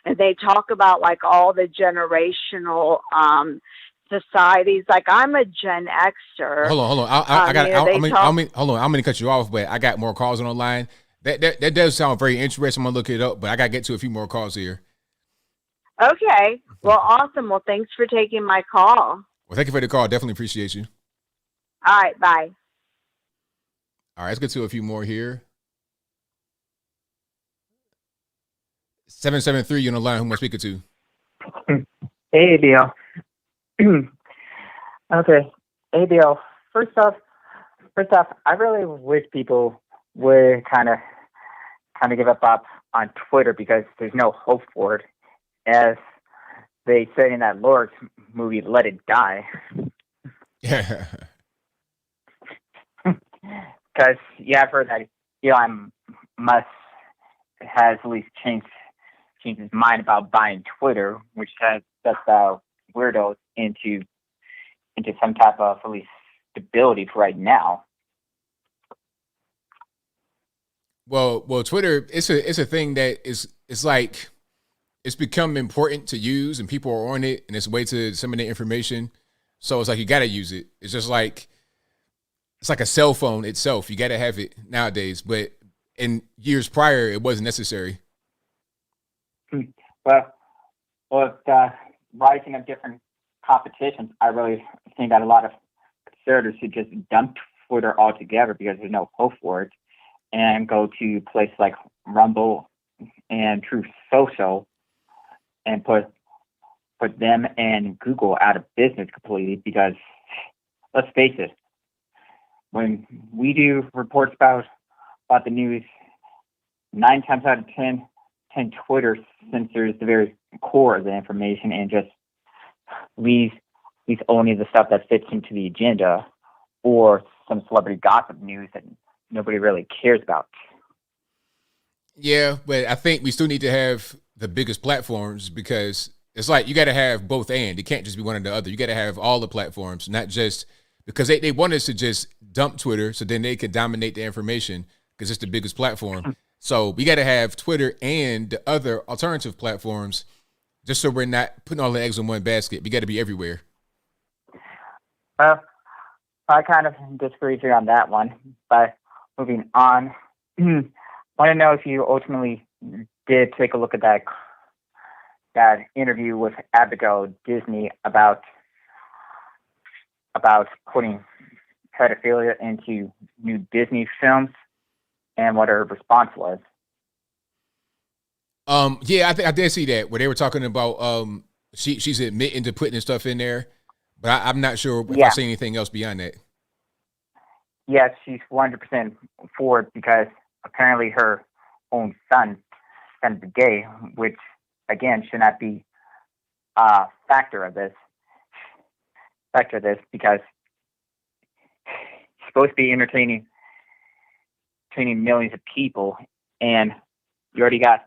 And they talk about like all the generational societies. Like I'm a Gen Xer. Hold on. Hold on. I'm gonna cut you off, but I got more calls on the line. That does sound very interesting. I'm gonna look it up, but I gotta get to a few more calls here. Okay. Well, awesome. Well, thanks for taking my call. Well, thank you for the call. Definitely appreciate you. All right. Bye. All right. Let's get to a few more here. 773, you on the line. Who am I speaking to? Hey, ABL. Okay. ABL. First off, I really wish people would kind of give up on Twitter because there's no hope for it. As they said in that Lords movie, Let It Die. Yeah. Because, I've heard that Elon Musk has at least changed his mind about buying Twitter, which has set weirdos into some type of at least stability for right now. Well, Twitter, it's a thing that it's like it's become important to use, and people are on it, and it's a way to disseminate information. So it's like you gotta use it. It's just like it's like a cell phone itself. You gotta have it nowadays, but in years prior, it wasn't necessary. Well, with the rising of different competitions, I really think that a lot of conservatives should just dump Twitter altogether because there's no hope for it, and go to places like Rumble and Truth Social and put them and Google out of business completely because let's face it. When we do reports about the news, 9 times out of 10, Twitter censors the very core of the information and just leaves only the stuff that fits into the agenda or some celebrity gossip news that nobody really cares about. Yeah, but I think we still need to have the biggest platforms because it's like you got to have both and. It can't just be one or the other. You got to have all the platforms, not just because they want us to just dump Twitter so then they could dominate the information because it's the biggest platform. So we got to have Twitter and the other alternative platforms just so we're not putting all the eggs in one basket. We got to be everywhere. I kind of disagree with you on that one. But moving on, want to know if you ultimately did take a look at that interview with Abigail Disney about putting pedophilia into new Disney films and what her response was. Yeah, I did see that where they were talking about she's admitting to putting stuff in there, but I'm not sure if I see anything else beyond that. Yes, she's 100% for it because apparently her own son is gay, which again should not be a factor of this because he's supposed to be entertaining millions of people, and you already got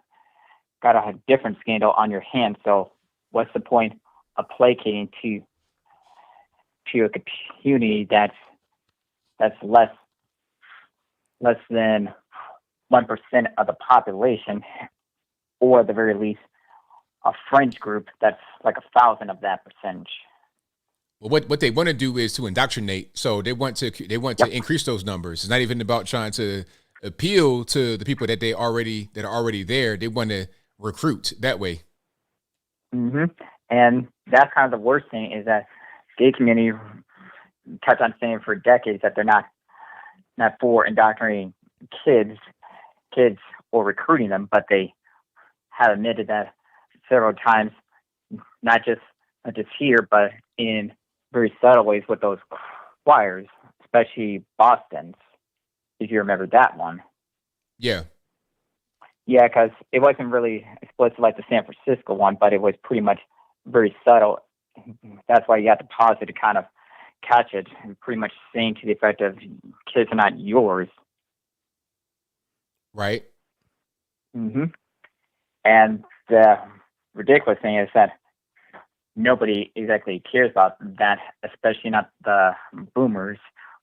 a different scandal on your hands. So what's the point of placating to a community that's less than 1% of the population, or at the very least a fringe group that's like 1,000 of that percentage? Well, what they want to do is to indoctrinate. So they want to increase those numbers. It's not even about trying to appeal to the people that are already there. They want to recruit that way. Mm-hmm. And that's kind of the worst thing is that gay community kept on saying for decades that they're not for indoctrinating kids or recruiting them, but they have admitted that several times, not just here, but in very subtle ways with those choirs, especially Boston's, if you remember that one. Yeah. Yeah, because it wasn't really explicit like the San Francisco one, but it was pretty much very subtle. That's why you have to pause it to kind of catch it, and pretty much saying to the effect of, kids are not yours. Right. Mm-hmm. And the ridiculous thing is that nobody exactly cares about that, especially not the boomers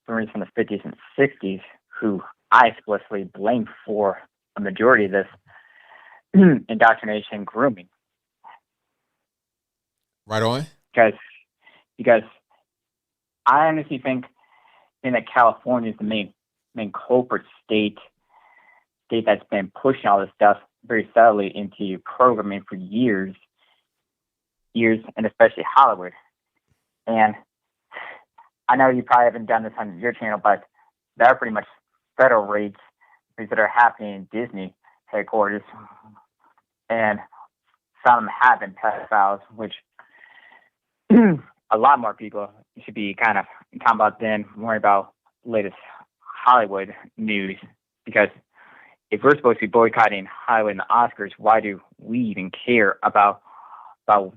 from the 50s and 60s, who I explicitly blame for a majority of this indoctrination grooming. Right on. Because I honestly think that California is the main culprit state that's been pushing all this stuff very subtly into programming for years, and especially Hollywood. And I know you probably haven't done this on your channel, but there are pretty much federal raids that are happening in Disney headquarters, and some of them have been pedophiles, which a lot more people should be kind of talking about than worry about latest Hollywood news. Because if we're supposed to be boycotting Hollywood and the Oscars, why do we even care about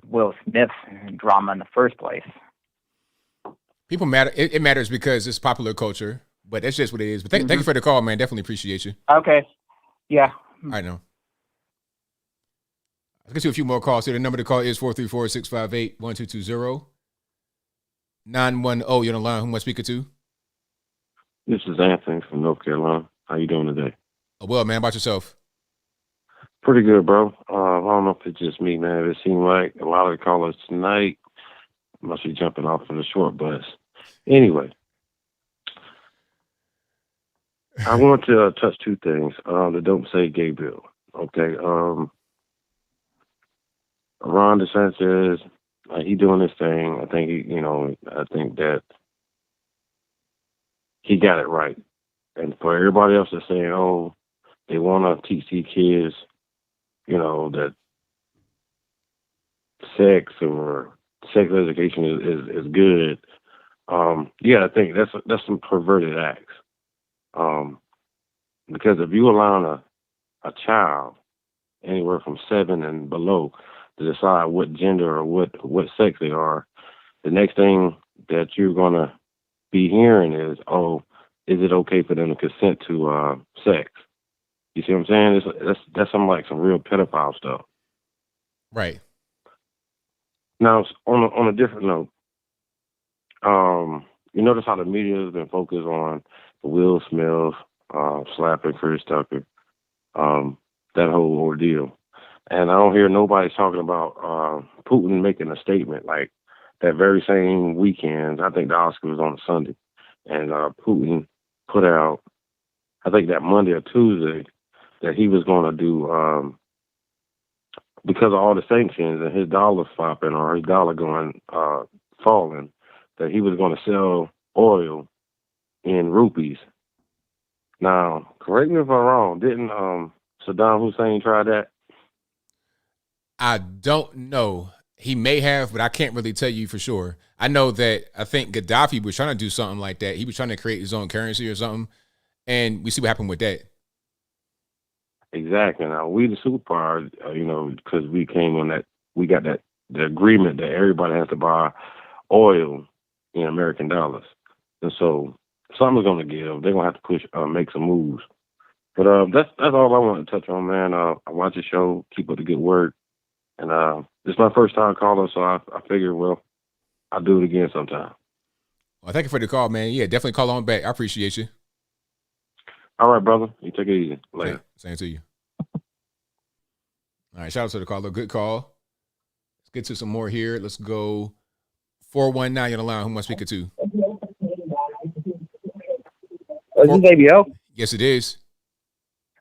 Will Smith's drama in the first place? People matter. It matters because it's popular culture, but that's just what it is. But thank you for the call, man. Definitely appreciate you. Okay. Yeah. All right, now. Let's get you a few more calls here. The number to call is 434-658-1220. 910, you're on the line. Who am I speaking to? This is Anthony from North Carolina. How you doing today? Well, man, about yourself? Pretty good, bro. I don't know if it's just me, man. It seemed like a lot of the callers tonight must be jumping off of the short bus. Anyway, I want to touch two things. The Don't Say Gay bill. Okay. Ron DeSantis, he doing this thing. I think I think that he got it right. And for everybody else that's saying, oh, they want to teach these kids, that sex or sex education is good. Yeah, I think that's some perverted acts. Because if you allow a child anywhere from 7 and below to decide what gender or what sex they are, the next thing that you're gonna be hearing is, oh, is it okay for them to consent to sex? You see what I'm saying? That's some real pedophile stuff. Right. Now, on a different note, you notice how the media has been focused on Will Smith slapping Chris Tucker, that whole ordeal, and I don't hear nobody talking about Putin making a statement like that very same weekend. I think the Oscar was on a Sunday, and Putin put out, I think that Monday or Tuesday, that he was going to do, because of all the sanctions and his dollar flopping or his dollar going falling, that he was going to sell oil in rupees. Now, correct me if I'm wrong, didn't Saddam Hussein try that? I don't know. He may have, but I can't really tell you for sure. I know that I think Gaddafi was trying to do something like that. He was trying to create his own currency or something, and we see what happened with that. Exactly. Now, we the superpower, because we came on that, we got the agreement that everybody has to buy oil in American dollars. And so something's going to give. They're going to have to push, make some moves. But that's all I want to touch on, man. I watch the show, keep up the good work. And this is my first time calling, so I figure, well, I'll do it again sometime. Well, thank you for the call, man. Yeah, definitely call on back. I appreciate you. All right, brother. You take it easy. Later. Same to you. All right, shout out to the caller. Good call. Let's get to some more here. Let's go 419 on the line. Who am I speaking to? Is this ABL? Yes, it is.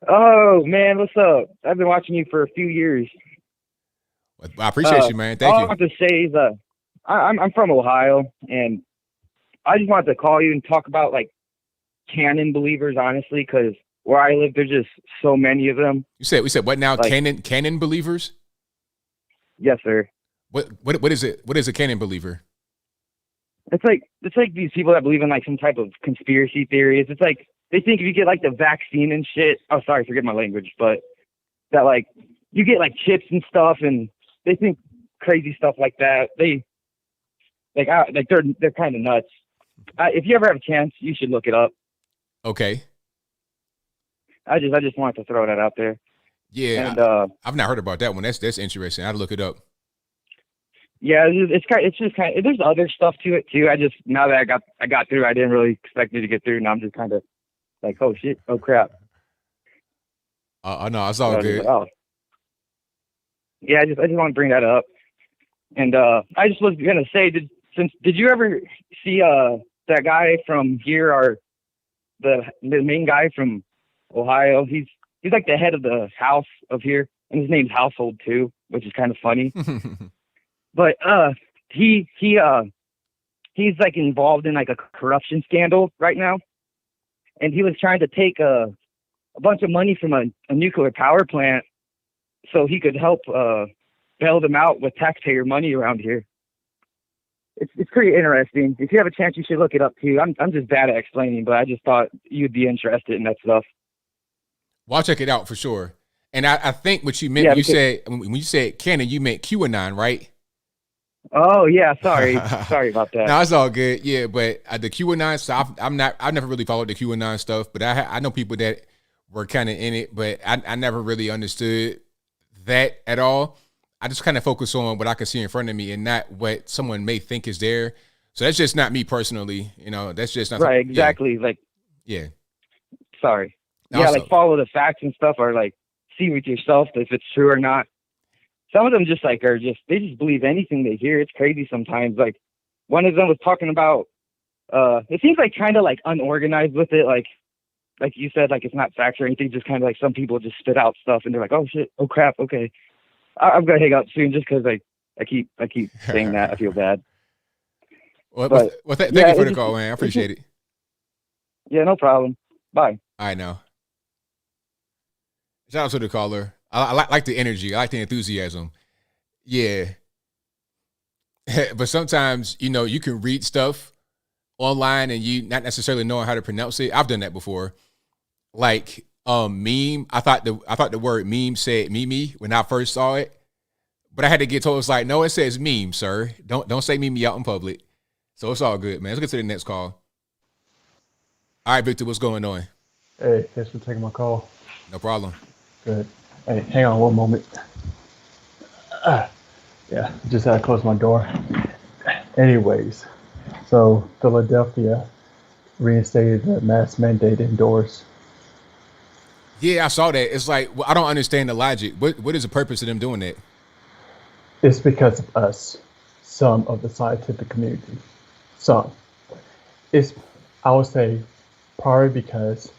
Oh, man, what's up? I've been watching you for a few years. I appreciate you, man. Thank you. All I want to say is I'm from Ohio, and I just wanted to call you and talk about, like, canon believers, honestly, because where I live, there's just so many of them. We said what now? Like, canon believers? Yes, sir. What is it? What is a canon believer? It's like these people that believe in like some type of conspiracy theories. It's like they think if you get like the vaccine and shit. Oh, sorry, forget my language, but that like you get like chips and stuff, and they think crazy stuff like that. They're kind of nuts. If you ever have a chance, you should look it up. Okay. I just wanted to throw that out there. Yeah, and I've not heard about that one. That's interesting. I'd look it up. Yeah, it's just kind of, there's other stuff to it too. Now that I got through, I didn't really expect me to get through. Now I'm just kind of like, oh shit, oh crap. No, it's all good. Like, oh. Yeah, I just want to bring that up, and I just was gonna say, did you ever see that guy from here, or the main guy from Ohio? He's like the head of the house of here, and his name's Household too, which is kind of funny. But he's like involved in like a corruption scandal right now, and he was trying to take a bunch of money from a nuclear power plant so he could help bail them out with taxpayer money around here. It's pretty interesting. If you have a chance, you should look it up too. I'm just bad at explaining, but I just thought you'd be interested in that stuff. Well, I'll check it out for sure. And I think what you meant when you said canon, you meant QAnon, right? Oh yeah, sorry about that. No, it's all good. Yeah, but the QAnon stuff, I've never really followed the QAnon stuff, but I know people that were kind of in it, but I never really understood that at all. I just kind of focus on what I can see in front of me and not what someone may think is there. So that's just not me personally. That's just not right. Exactly. Yeah. Like, yeah. Sorry. Also, yeah, like follow the facts and stuff, or like see with yourself if it's true or not. Some of them they just believe anything they hear. It's crazy sometimes. Like one of them was talking about, it seems like kind of like unorganized with it. Like you said, like it's not facts or anything. Just kind of like some people just spit out stuff and they're like, oh shit, oh crap, okay. I'm gonna hang up soon just because I keep saying that. I feel bad. Well, thank you for the call, man. I appreciate it. Yeah, no problem. Bye. All right, now. Shout out to the caller. I like the energy. I like the enthusiasm. Yeah. But sometimes, you can read stuff online and you not necessarily knowing how to pronounce it. I've done that before. Like meme. I thought the word meme said mimi when I first saw it, but I had to get told it's like, no, it says meme, sir. Don't say mimi out in public. So it's all good, man. Let's get to the next call. All right, Victor, what's going on? Hey, thanks for taking my call. No problem. Good. Hey, hang on one moment. Yeah, just had to close my door. Anyways, so Philadelphia reinstated the mask mandate indoors. Yeah, I saw that. It's like, well, I don't understand the logic. What is the purpose of them doing that? It's because of us, some of the scientific community. Some. It's, I would say, probably because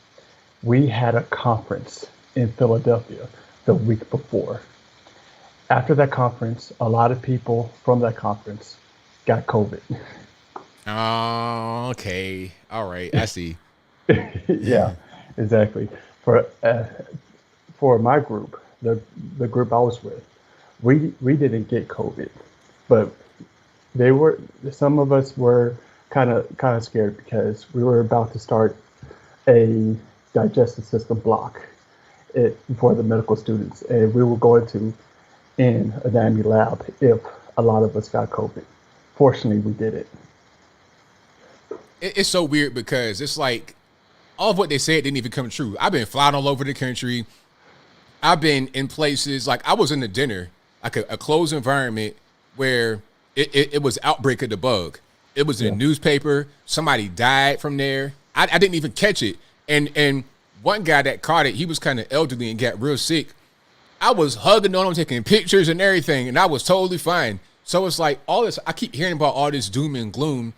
we had a conference in Philadelphia the week before. After that conference, a lot of people from that conference got COVID. Oh, okay. All right. I see. Yeah, exactly. For my group, the group I was with, we didn't get COVID, but some of us were kind of scared because we were about to start a digestive system block for the medical students, and we were going to in anatomy lab if a lot of us got COVID. Fortunately, we did it. It's so weird because it's like all of what they said didn't even come true. I've been flying all over the country. I've been in places like I was in a dinner, like a closed environment where it was outbreak of the bug. It was in the newspaper. Somebody died from there. I didn't even catch it. And one guy that caught it, he was kind of elderly and got real sick. I was hugging on him, taking pictures and everything, and I was totally fine. So it's like all this, I keep hearing about all this doom and gloom,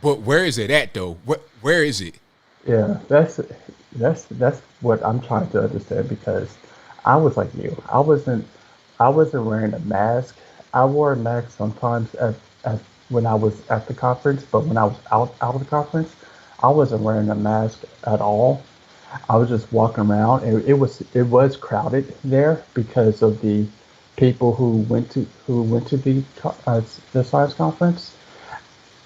but where is it at though? Where is it? Yeah, that's what I'm trying to understand, because I was like you. I wasn't wearing a mask. I wore a mask sometimes when I was at the conference, but when I was out of the conference, I wasn't wearing a mask at all. I was just walking around, and it was crowded there because of the people who went to the science conference.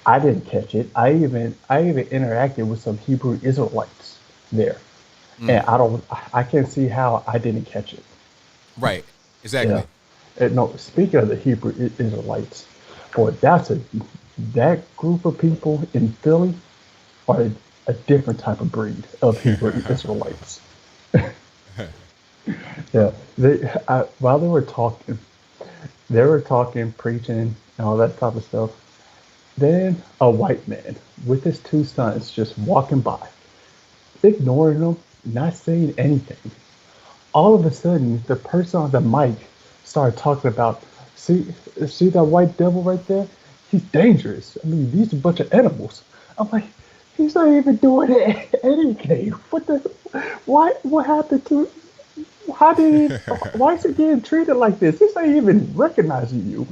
I didn't catch it. I even interacted with some Hebrew Israelites there, and I can't see how I didn't catch it. Right. Exactly. Yeah. And no, speaking of the Hebrew Israelites, boy, that group of people in Philly are a different type of breed of Hebrew Israelites. Yeah, while they were talking, preaching, and all that type of stuff. Then a white man with his two sons just walking by, ignoring them, not saying anything. All of a sudden, the person on the mic started talking about, see that white devil right there? He's dangerous. I mean, these are a bunch of animals. I'm like, he's not even doing anything. What happened to, why is he getting treated like this? He's not even recognizing you.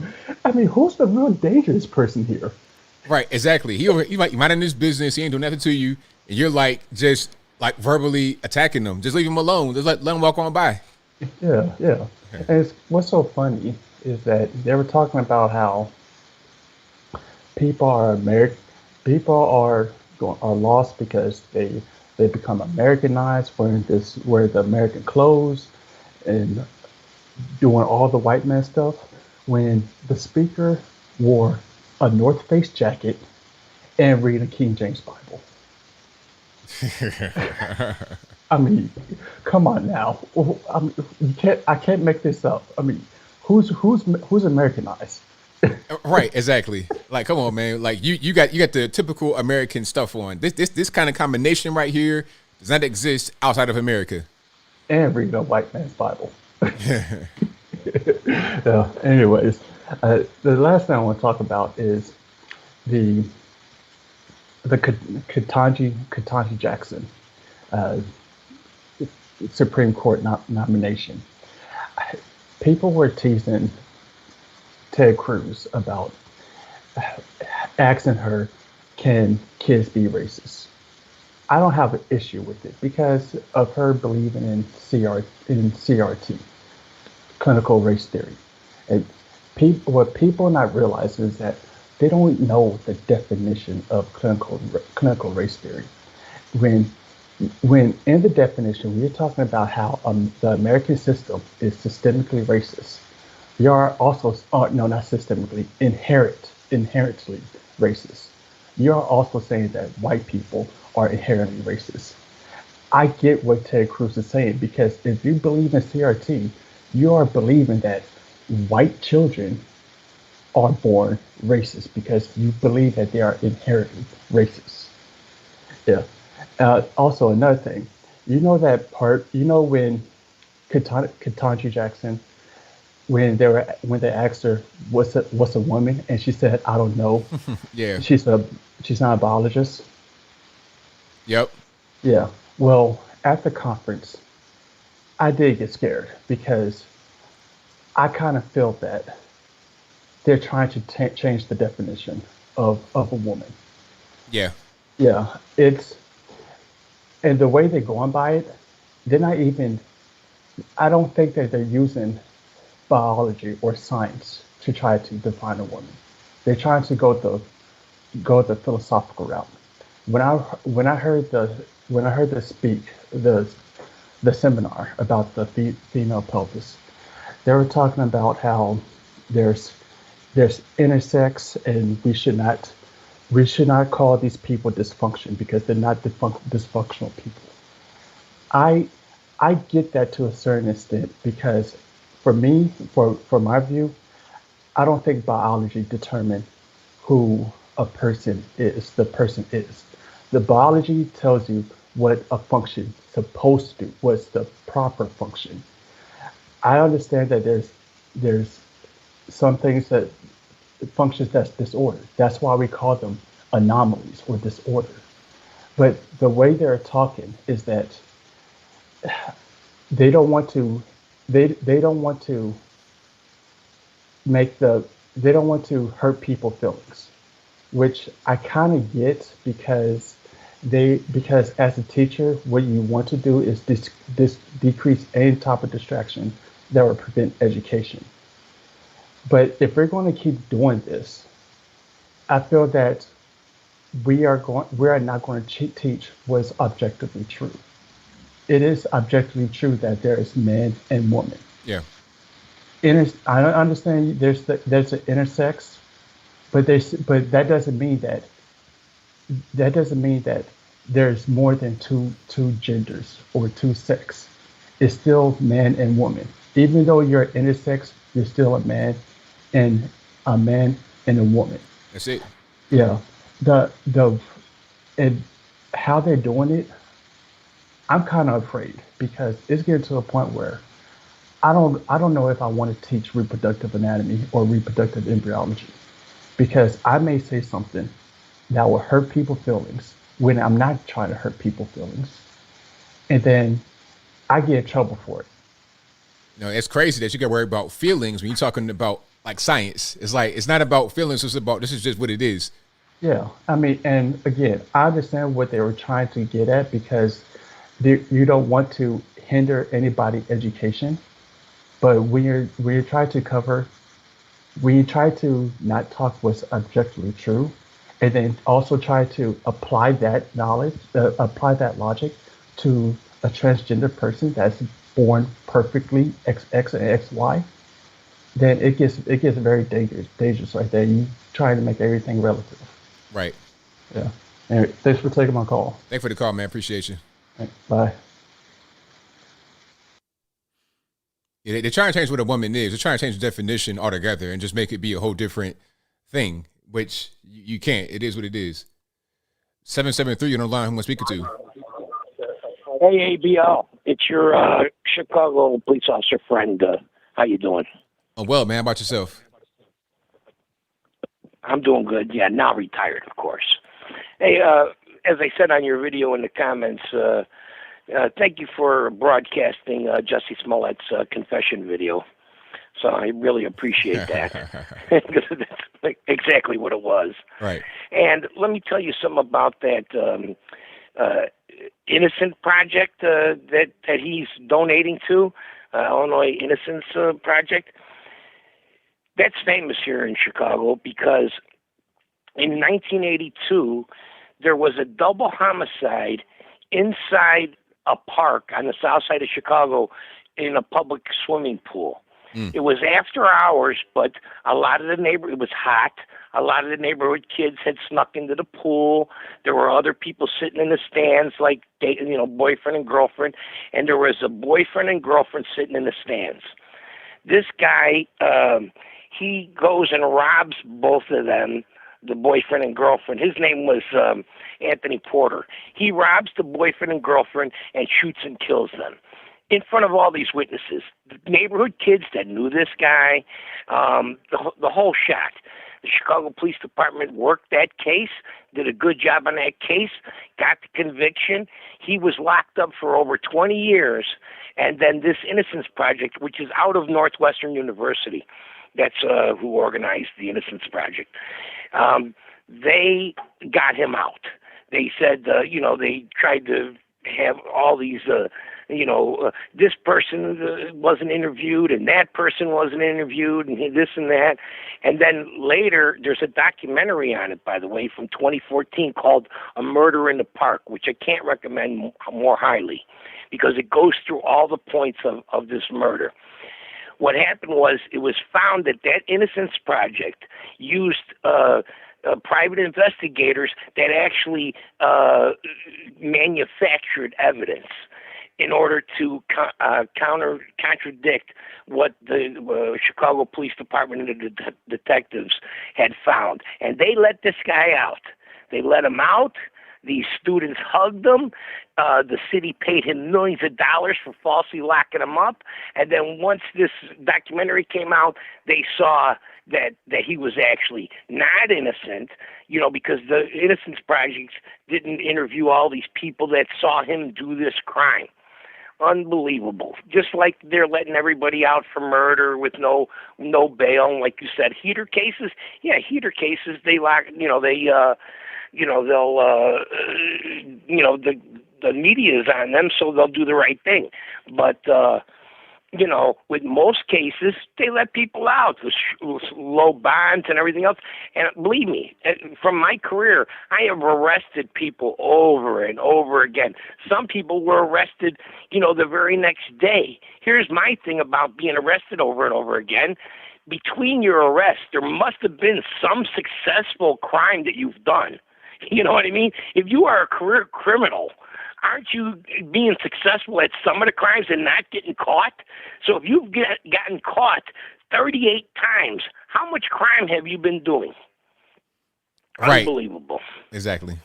I mean, who's the real dangerous person here? Right, exactly. He might minding his business. He ain't doing nothing to you, and you're like just like verbally attacking them. Just leave him alone. Just let him walk on by. Yeah. And what's so funny is that they were talking about how people are lost because they become Americanized, wearing the American clothes and doing all the white man stuff. When the speaker wore a North Face jacket and read a King James Bible. I mean, come on now. I mean, I can't make this up. I mean, who's Americanized? Right, exactly. Like, come on, man. Like you got the typical American stuff on. This kind of combination right here does not exist outside of America. And read a white man's Bible. Yeah. Anyways. The last thing I want to talk about is the Ketanji Jackson Supreme Court nomination. People were teasing Ted Cruz about asking her, can kids be racist? I don't have an issue with it because of her believing in CRT, clinical race theory. And what people not realize is that they don't know the definition of clinical race theory. When when in the definition we're talking about how the American system is systemically racist, we are also no, not systemically, inherently racist. You are also saying that white people are inherently racist. I get what Ted Cruz is saying because if you believe in CRT, you are believing that white children are born racist because you believe that they are inherently racist. Yeah. Also, another thing, you know that part. You know when Ketanji Jackson, when they asked her what's a woman, and she said, "I don't know." Yeah. She's not a biologist. Yep. Yeah. Well, at the conference, I did get scared because I kind of feel that they're trying to change the definition of a woman. Yeah. Yeah, it's and the way they're going by it, they're not even. I don't think that they're using biology or science to try to define a woman. They're trying to go the philosophical route. When I heard the speak the seminar about the female pelvis, they were talking about how there's intersex and we should not call these people dysfunction because they're not dysfunctional people. I I get that to a certain extent because for me, for my view, I don't think biology determines who a person is. The person is. The biology tells you what a function is supposed to do, what's the proper function. I understand that there's some things that functions that's disordered. That's why we call them anomalies or disorder. But the way they're talking is that they don't want to they don't want to make the they don't want to hurt people's feelings, which I kind of get because as a teacher, what you want to do is decrease any type of distraction that would prevent education. But if we're going to keep doing this, I feel that we are not going to teach what's objectively true. It is objectively true that there is man and woman. Yeah. I don't understand there's an intersex, but that doesn't mean that there's more than two genders or two sex. It's still man and woman. Even though you're intersex, you're still and a man and a woman. That's it. Yeah. The and how they're doing it, I'm kind of afraid because it's getting to a point where I don't know if I want to teach reproductive anatomy or reproductive embryology because I may say something that will hurt people's feelings when I'm not trying to hurt people's feelings, and then I get in trouble for it. You know, it's crazy that you get worried about feelings when you're talking about like science. It's like it's not about feelings; it's about this is just what it is. Yeah, I mean, and again, I understand what they were trying to get at because you don't want to hinder anybody's education, but when you're trying to when you try to not talk what's objectively true, and then also try to apply that knowledge, apply that logic to a transgender person that's born perfectly XX and XY, then it gets very dangerous right there. You trying to make everything relative. Right. Yeah. Anyway, thanks for taking my call. Thanks for the call, man. Appreciate you. Right, bye. Yeah, they're trying to change what a woman is. They're trying to change the definition altogether and just make it be a whole different thing, which you can't. It is what it is. 773 on the line. Who am I speaking to? Hey, ABL. It's your Chicago police officer friend. How you doing? Oh, well, man. How about yourself? I'm doing good. Yeah, now retired, of course. Hey, as I said on your video in the comments, thank you for broadcasting Jussie Smollett's confession video. So I really appreciate that because that's like exactly what it was. Right. And let me tell you something about that Innocent Project that he's donating to, Illinois Innocence Project. That's famous here in Chicago because in 1982, there was a double homicide inside a park on the south side of Chicago in a public swimming pool. It was after hours, but a lot of the it was hot. A lot of the neighborhood kids had snuck into the pool. There were other people sitting in the stands, like, boyfriend and girlfriend. And there was a boyfriend and girlfriend sitting in the stands. This guy, he goes and robs both of them, the boyfriend and girlfriend. His name was Anthony Porter. He robs the boyfriend and girlfriend and shoots and kills them in front of all these witnesses. The neighborhood kids that knew this guy, the whole shot. The Chicago Police Department worked that case, did a good job on that case, got the conviction. He was locked up for over 20 years. And then this Innocence Project, which is out of Northwestern University, that's who organized the Innocence Project, they got him out. They said, they tried to have all these, this person wasn't interviewed and that person wasn't interviewed and this and that. And then later, there's a documentary on it, by the way, from 2014 called A Murder in the Park, which I can't recommend more highly because it goes through all the points of this murder. What happened was it was found that Innocence Project used private investigators that actually manufactured evidence in order to contradict what the Chicago Police Department and the detectives had found. And they let this guy out. They let him out. These students hugged him. The city paid him millions of dollars for falsely locking him up. And then once this documentary came out, they saw that he was actually not innocent, because the Innocence Project didn't interview all these people that saw him do this crime. Unbelievable. Just like they're letting everybody out for murder with no bail. Like you said, heater cases. Yeah, heater cases. They lock. The media is on them, so they'll do the right thing. But with most cases, they let people out with low bonds and everything else. And believe me, from my career, I have arrested people over and over again. Some people were arrested, the very next day. Here's my thing about being arrested over and over again. Between your arrests, there must have been some successful crime that you've done. You know what I mean? If you are a career criminal, aren't you being successful at some of the crimes and not getting caught? So if you've gotten caught 38 times, how much crime have you been doing? Right. Unbelievable. Exactly.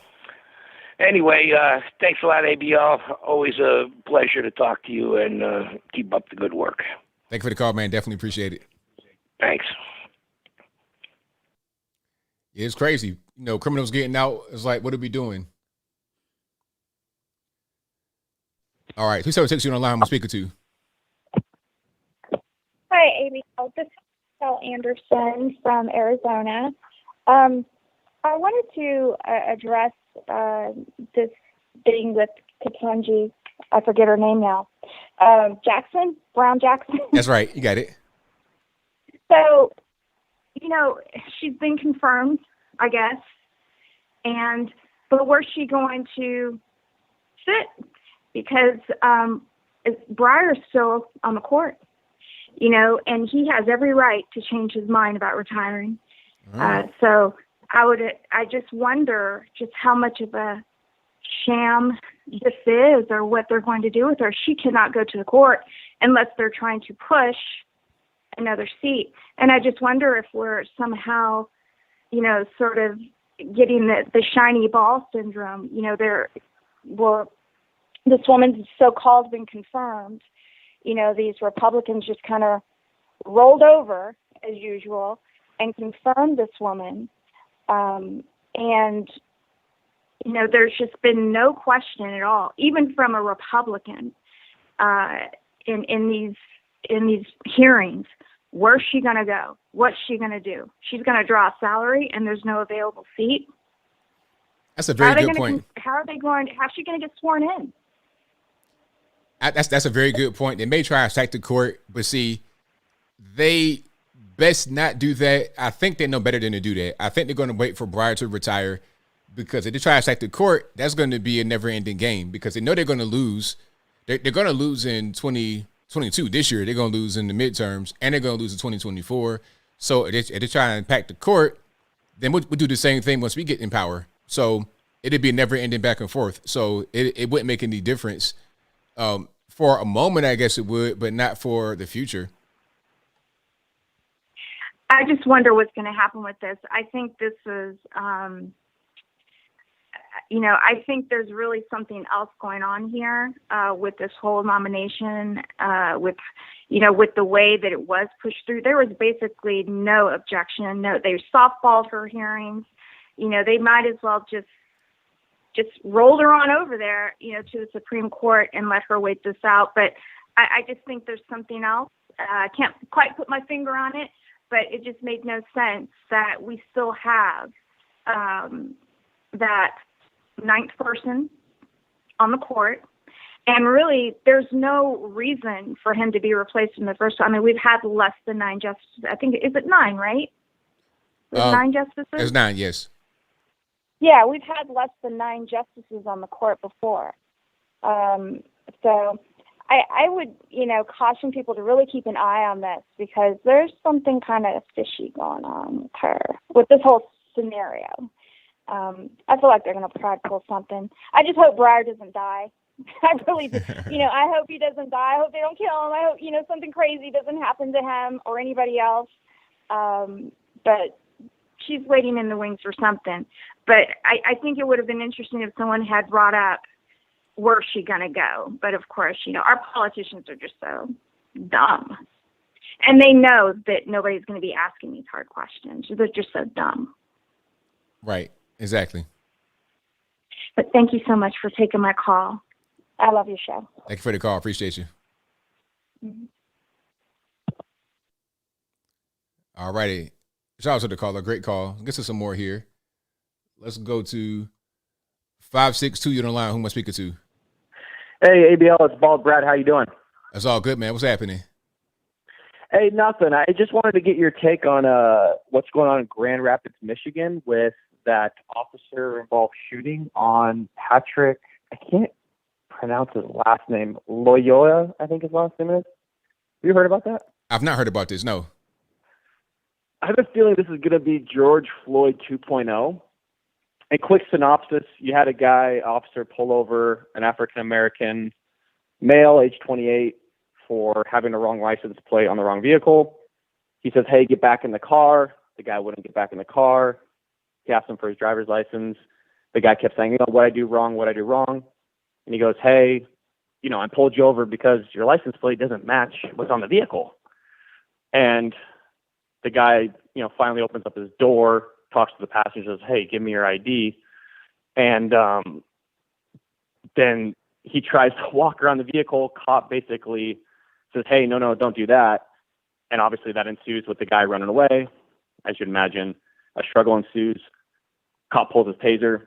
Anyway, thanks a lot, ABL. Always a pleasure to talk to you, and keep up the good work. Thank you for the call, man. Definitely appreciate it. Thanks. It's crazy. Criminals getting out. It's like, what are we doing? All right. Please tell us you on the line. I'm speaking to. Hi, ABL. This is Michelle Anderson from Arizona. I wanted to address this thing with Ketanji. I forget her name now. Brown Jackson. That's right. You got it. So, she's been confirmed, I guess. But where's she going to sit? Because Breyer's still on the court, and he has every right to change his mind about retiring. So I just wonder just how much of a sham this is, or what they're going to do with her. She cannot go to the court unless they're trying to push another seat. And I just wonder if we're somehow, sort of getting the shiny ball syndrome. This woman's so-called been confirmed. These Republicans just kind of rolled over as usual and confirmed this woman. There's just been no question at all, even from a Republican, in these hearings. Where's she going to go? What's she going to do? She's going to draw a salary and there's no available seat. That's a very good point. How's she going to get sworn in? That's a very good point. They may try to attack the court, but see, they best not do that. I think they know better than to do that. I think they're going to wait for Breyer to retire, because if they try to sack the court, that's going to be a never-ending game, because they know they're going to lose. They're going to lose in 2022 this year. They're going to lose in the midterms, and they're going to lose in 2024. So if they try and pack the court, then we'll do the same thing once we get in power. So it'd be a never-ending back and forth. So it wouldn't make any difference. For a moment, I guess it would, but not for the future. I just wonder what's going to happen with this. I think this is, I think there's really something else going on here with this whole nomination, with the way that it was pushed through. There was basically no objection. No, they softballed her hearings. They might as well just rolled her on over there, to the Supreme Court and let her wait this out. But I just think there's something else. I can't quite put my finger on it, but it just made no sense that we still have that ninth person on the court. And really, there's no reason for him to be replaced in the first time. I mean, we've had less than 9 justices. I think, is it 9, right? Is it 9 justices? It's 9, yes. Yeah, we've had less than 9 justices on the court before. So I would, caution people to really keep an eye on this, because there's something kind of fishy going on with her, with this whole scenario. I feel like they're going to try to pull something. I just hope Breyer doesn't die. I really do. I hope he doesn't die. I hope they don't kill him. I hope, something crazy doesn't happen to him or anybody else. But she's waiting in the wings for something. But I think it would have been interesting if someone had brought up, where's she going to go? But of course, our politicians are just so dumb. And they know that nobody's going to be asking these hard questions. They're just so dumb. Right. Exactly. But thank you so much for taking my call. I love your show. Thank you for the call. Appreciate you. Mm-hmm. All righty. Shout out to the caller. Great call. Get to some more here. Let's go to 562. You're on the line. Who am I speaking to? Hey, ABL, it's Bald Brad. How you doing? That's all good, man. What's happening? Hey, nothing. I just wanted to get your take on what's going on in Grand Rapids, Michigan, with that officer-involved shooting on Patrick. I can't pronounce his last name. Loyola, I think his last name is. Have you heard about that? I've not heard about this, no. I have a feeling this is going to be George Floyd 2.0. A quick synopsis, you had a guy, officer, pull over an African-American male, age 28, for having the wrong license plate on the wrong vehicle. He says, hey, get back in the car. The guy wouldn't get back in the car. He asked him for his driver's license. The guy kept saying, what I do wrong. And he goes, hey, I pulled you over because your license plate doesn't match what's on the vehicle. And the guy, finally opens up his door, talks to the passenger, says, hey, give me your ID. And then he tries to walk around the vehicle. Cop basically says, hey, no, don't do that. And obviously that ensues with the guy running away. As you'd imagine, a struggle ensues. Cop pulls his taser.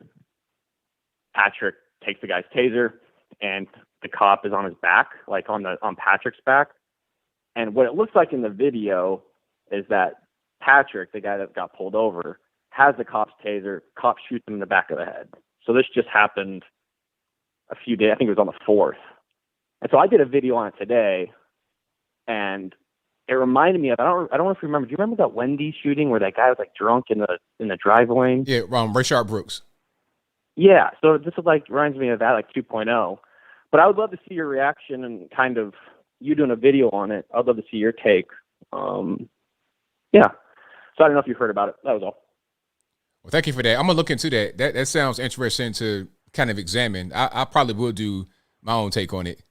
Patrick takes the guy's taser, and the cop is on his back, like on Patrick's back. And what it looks like in the video is that Patrick, the guy that got pulled over, has the cop's taser. Cop shoots him in the back of the head. So this just happened a few days. I think it was on the 4th. And so I did a video on it today, and it reminded me of, I don't know if you remember. Do you remember that Wendy's shooting where that guy was like drunk in the drive lane? Yeah, Rayshard Brooks. Yeah, so this is reminds me of that, 2.0. But I would love to see your reaction and kind of you doing a video on it. I'd love to see your take. Yeah. So I don't know if you've heard about it. That was all. Well, thank you for that. I'm gonna look into that. That sounds interesting to kind of examine. I probably will do my own take on it.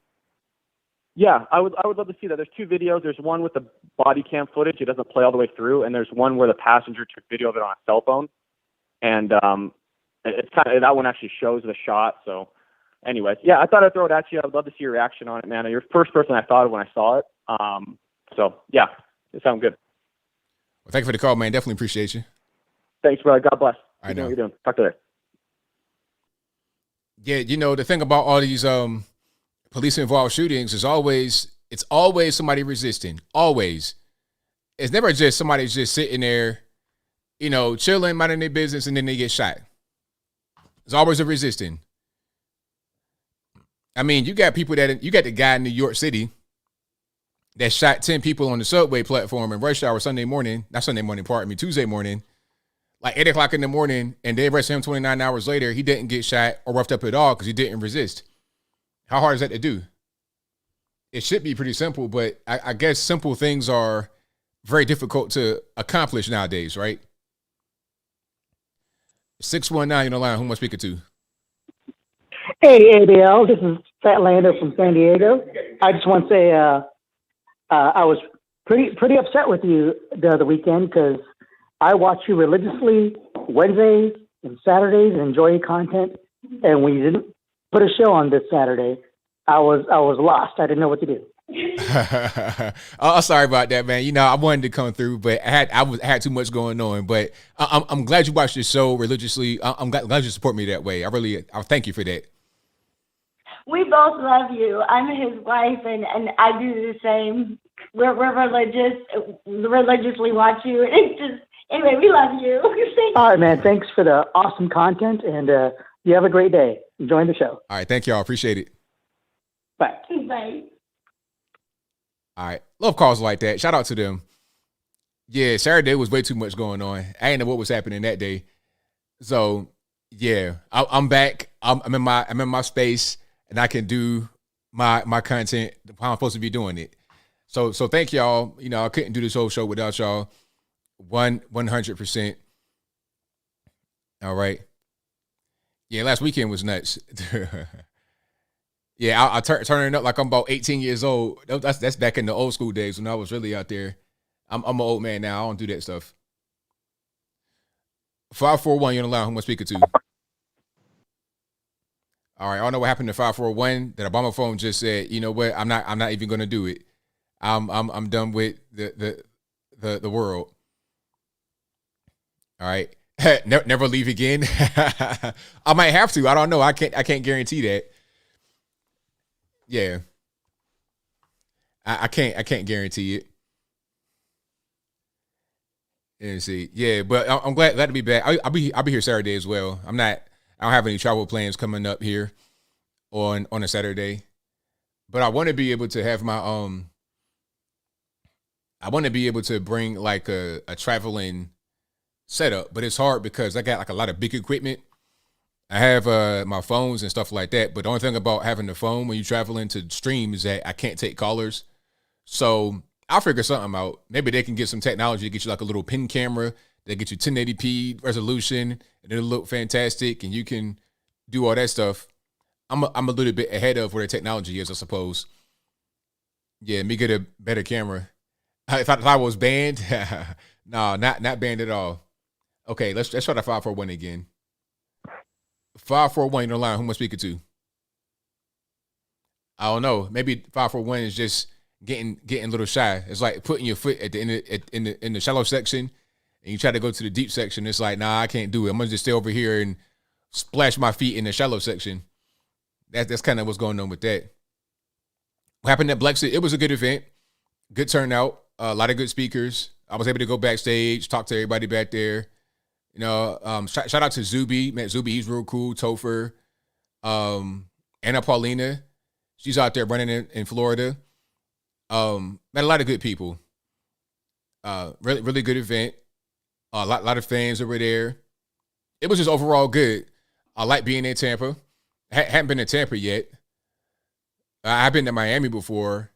Yeah, I would love to see that. There's 2 videos. There's one with the body cam footage. It doesn't play all the way through, and there's one where the passenger took video of it on a cell phone. And it's kind of, that one actually shows the shot. So, anyways, yeah, I thought I'd throw it at you. I'd love to see your reaction on it, man. You're the first person I thought of when I saw it. So yeah, it sounds good. Well, thank you for the call, man. Definitely appreciate you. Thanks, brother. God bless. I know. What you're doing. Talk to you later. Yeah, the thing about all these police involved shootings is it's always somebody resisting. Always. it's never just somebody's just sitting there, you know, chilling, minding their business, and then they get shot. There's always a resisting. I mean, you got the guy in New York City that shot 10 people on the subway platform in rush hour Tuesday morning, like 8 o'clock in the morning, and they arrested him 29 hours later. He didn't get shot or roughed up at all because he didn't resist. How hard is that to do? It should be pretty simple, but I guess simple things are very difficult to accomplish nowadays, right? 619, you're on the line. Who am I speaking to? Hey, ABL, this is Fat Lander from San Diego. I just want to say I was pretty upset with you the other weekend because I watch you religiously Wednesdays and Saturdays and enjoy your content. And when you didn't put a show on this Saturday, I was lost. I didn't know what to do. Oh, sorry about that, man. You know, I wanted to come through, but I had too much going on. But I'm glad you watched the show religiously. I'm glad you support me that way. I thank you for that. We both love you. I'm his wife, and I do the same. We're religiously watch you. It's just, anyway, we love you. All right, man. Thanks for the awesome content, and you have a great day. Enjoying the show. All right, thank y'all. Appreciate it. Bye. Bye. All right, love calls like that. Shout out to them. Yeah, Saturday was way too much going on. I didn't know what was happening that day. So yeah, I'm back. I'm in my space, and I can do my content how I'm supposed to be doing it. So thank y'all. You know, I couldn't do this whole show without y'all. 100%. All right. Yeah, last weekend was nuts. Yeah, I turning up like I'm about 18 years old. That's back in the old school days when I was really out there. I'm an old man now. I don't do that stuff. 541, you're on the line. Who am I speaking to? All right, I don't know what happened to 541. That Obama phone just said, you know what? I'm not even gonna do it. I'm done with the world. All right. Never leave again. I might have to. I don't know. I can't guarantee that. Yeah. I can't guarantee it. Let's see. Yeah, but I'm glad to be back. I'll be here Saturday as well. I don't have any travel plans coming up here on a Saturday. But I want to be able to have my I want to be able to bring like a traveling setup, but it's hard because I got like a lot of big equipment. I have my phones and stuff like that, but the only thing about having the phone when you traveling to stream is that I can't take callers. So I'll figure something out.Maybe they can get some technology to get you like a little pin camera that get you 1080p resolution and it'll look fantastic and you can do all that stuff. I'm a little bit ahead of where the technology is, I suppose. Yeah, me get a better camera. If I was banned, no, not banned at all. Okay, let's try the 541 again. 541 on the line. Who am I speaking to? I don't know. Maybe 541 is just getting a little shy. It's like putting your foot at the end in the shallow section, and you try to go to the deep section. It's like, nah, I can't do it. I'm gonna just stay over here and splash my feet in the shallow section. That's kind of what's going on with that. What happened at Black City? It was a good event, good turnout, a lot of good speakers. I was able to go backstage, talk to everybody back there. You know, shout out to Zuby. Met Zuby, he's real cool. Topher, Anna Paulina, she's out there running in Florida. Met a lot of good people. Really good event. A lot of fans over there. It was just overall good. I like being in Tampa. Haven't been to Tampa yet. I've been to Miami before.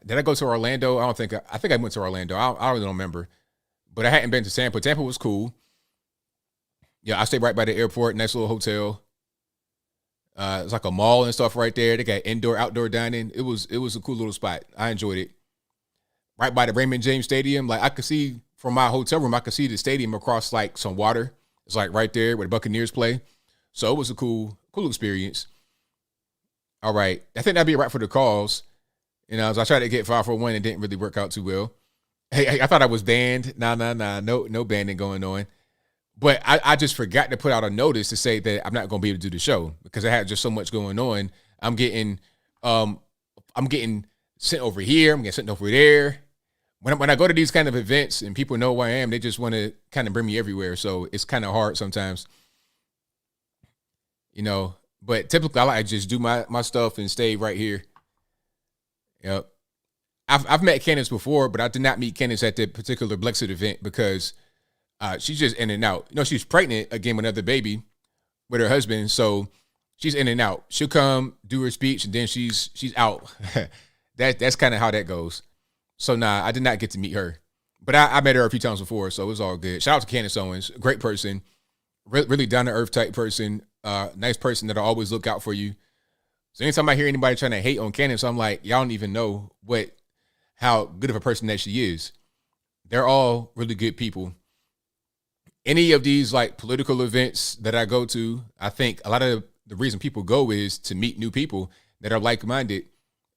Did I go to Orlando? I think I went to Orlando. I really don't remember. But I hadn't been to Tampa. Tampa was cool. Yeah, I stayed right by the airport, nice little hotel. It's like a mall and stuff right there. They got indoor, outdoor dining. It was a cool little spot. I enjoyed it. Right by the Raymond James Stadium. Like I could see from my hotel room, I could see the stadium across like some water. It's like right there where the Buccaneers play. So it was a cool experience. All right. I think that'd be right for the calls. You know, as I tried to get 541, it didn't really work out too well. Hey, I thought I was banned. Nah. No banning going on. But I just forgot to put out a notice to say that I'm not going to be able to do the show because I had just so much going on. I'm getting sent over here. I'm getting sent over there. when I go to these kind of events and people know who I am, they just want to kind of bring me everywhere. So it's kind of hard sometimes, you know. But typically, I like to just do my stuff and stay right here. Yep. I've met Candace before, but I did not meet Candace at the particular Blexit event because she's just in and out. You know, she's pregnant again with another baby with her husband, so she's in and out. She'll come, do her speech, and then she's out. That's kind of how that goes. So nah, I did not get to meet her, but I met her a few times before, so it was all good. Shout out to Candace Owens, great person, really down to earth type person, nice person that'll always look out for you. So anytime I hear anybody trying to hate on Candace, I'm like, y'all don't even know how good of a person that she is. They're all really good people. Any of these like political events that I go to, I think a lot of the reason people go is to meet new people that are like-minded.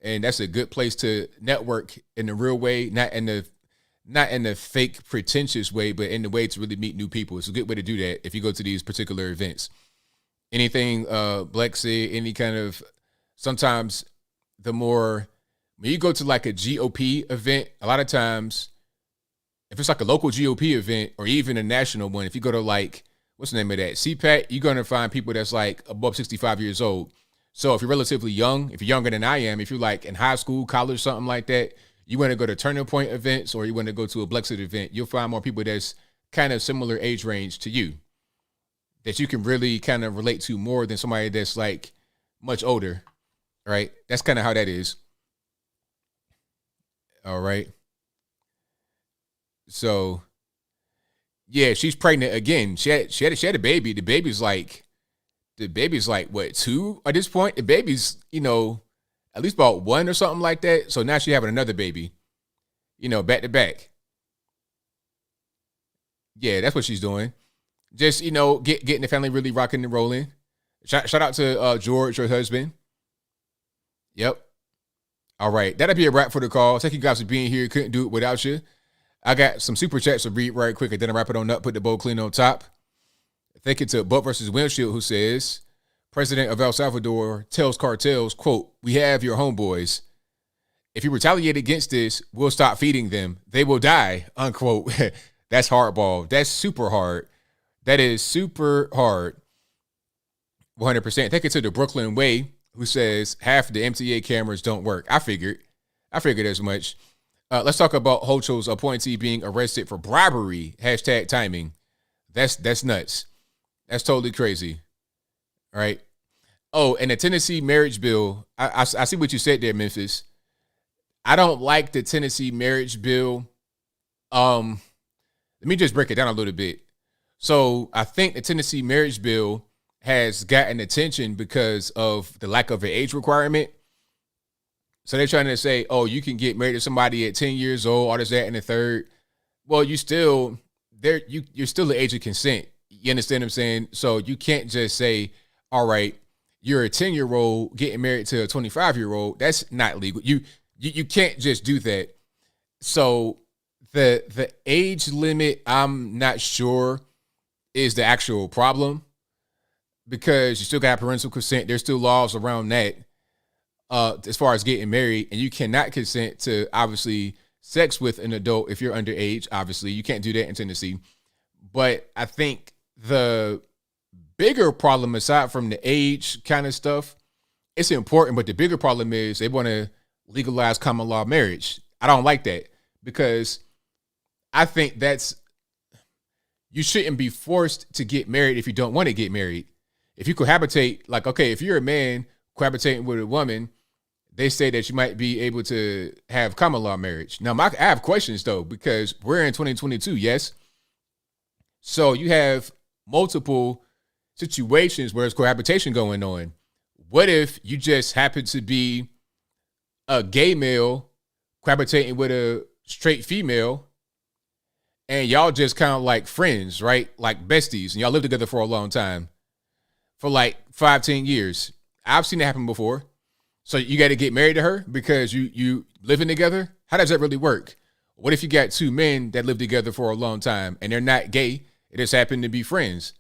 And that's a good place to network in the real way, not in the fake pretentious way, but in the way to really meet new people. It's a good way to do that if you go to these particular events. Anything Blexit, any kind of, sometimes the more, when you go to like a GOP event, a lot of times, if it's like a local GOP event or even a national one, if you go to like, what's the name of that? CPAC, you're going to find people that's like above 65 years old. So if you're relatively young, if you're younger than I am, if you're like in high school, college, something like that, you want to go to Turning Point events or you want to go to a Blexit event, you'll find more people that's kind of similar age range to you that you can really kind of relate to more than somebody that's like much older, right? That's kind of how that is. All right. So, yeah, she's pregnant again. She had a baby. The baby's like what, 2 at this point? The baby's, at least about 1 or something like that. So now she's having another baby, back to back. Yeah, that's what she's doing. Just, getting the family really rocking and rolling. Shout out to George, her husband. Yep. All right. That'll be a wrap for the call. Thank you guys for being here. Couldn't do it without you. I got some super chats to read right quick and then I wrap it on up, put the bowl clean on top. Thank you to Butt versus Windshield, who says, President of El Salvador tells cartels, quote, "We have your homeboys. If you retaliate against this, we'll stop feeding them. They will die," unquote. That's hardball. That's super hard. That is super hard. 100%. Thank you to the Brooklyn Way, who says half the MTA cameras don't work. I figured as much. Let's talk about Hochul's appointee being arrested for bribery. # timing. That's nuts. That's totally crazy. All right. Oh, and the Tennessee marriage bill. I see what you said there, Memphis. I don't like the Tennessee marriage bill. Let me just break it down a little bit. So I think the Tennessee marriage bill has gotten attention because of the lack of an age requirement. So they're trying to say, oh, you can get married to somebody at 10 years old, all this, that, and the third. Well, you're still the age of consent. You understand what I'm saying? So you can't just say, all right, you're a 10-year-old getting married to a 25-year-old. That's not legal. You can't just do that. So the age limit, I'm not sure is the actual problem because you still got parental consent. There's still laws around that as far as getting married, and you cannot consent to obviously sex with an adult if you're underage. Obviously, you can't do that in Tennessee. But I think the bigger problem, aside from the age kind of stuff, it's important, but the bigger problem is they want to legalize common law marriage. I don't like that because I think you shouldn't be forced to get married if you don't want to get married. If you cohabitate, like, okay, if you're a man cohabitating with a woman, they say that you might be able to have common law marriage. Now, I have questions, though, because we're in 2022, yes? So you have multiple situations where there's cohabitation going on. What if you just happen to be a gay male cohabitating with a straight female and y'all just kind of like friends, right? Like besties, and y'all live together for a long time, for like 5-10 years. I've seen it happen before. So you got to get married to her because you living together? How does that really work? What if you got 2 men that live together for a long time and they're not gay? It just happen to be friends.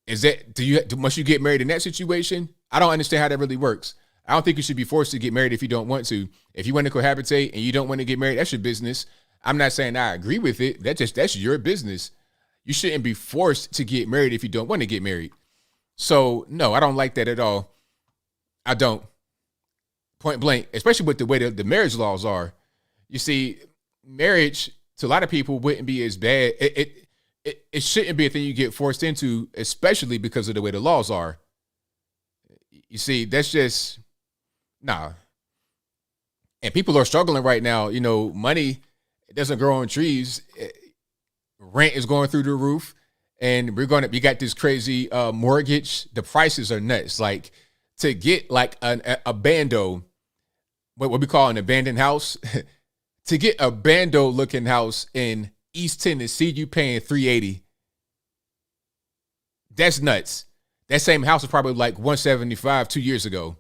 Must you get married in that situation? I don't understand how that really works. I don't think you should be forced to get married if you don't want to. If you want to cohabitate and you don't want to get married, that's your business. I'm not saying I agree with it. That's your business. You shouldn't be forced to get married if you don't want to get married. So no, I don't like that at all. I don't. Point blank, especially with the way the marriage laws are. You see, marriage to a lot of people wouldn't be as bad. It shouldn't be a thing you get forced into, especially because of the way the laws are. You see, that's just nah. And people are struggling right now. You know, money doesn't grow on trees. Rent is going through the roof, and we got this crazy mortgage. The prices are nuts. Like to get like a bando, what we call an abandoned house, to get a bando looking house in East Tennessee, you paying $380. That's nuts. That same house was probably like $175 2 years ago.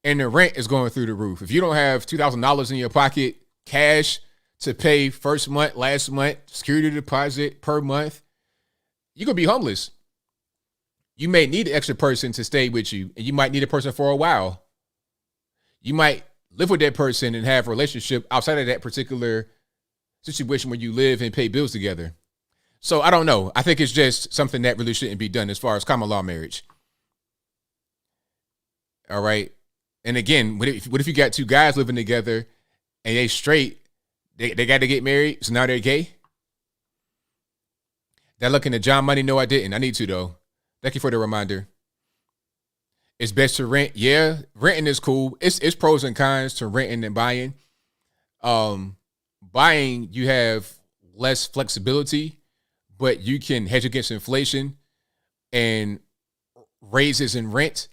And the rent is going through the roof. If you don't have $2,000 in your pocket, cash to pay first month, last month, security deposit per month, you're going to be homeless. You may need an extra person to stay with you, and you might need a person for a while. You might live with that person and have a relationship outside of that particular situation where you live and pay bills together. So I don't know. I think it's just something that really shouldn't be done as far as common law marriage. All right. And again, what if you got two guys living together and they straight, they got to get married, so now they're gay? That looking at John Money? No, I didn't. I need to, though. Thank you for the reminder. It's best to rent. Yeah, renting is cool. It's pros and cons to renting and buying. Buying, you have less flexibility, but you can hedge against inflation and raises in rent,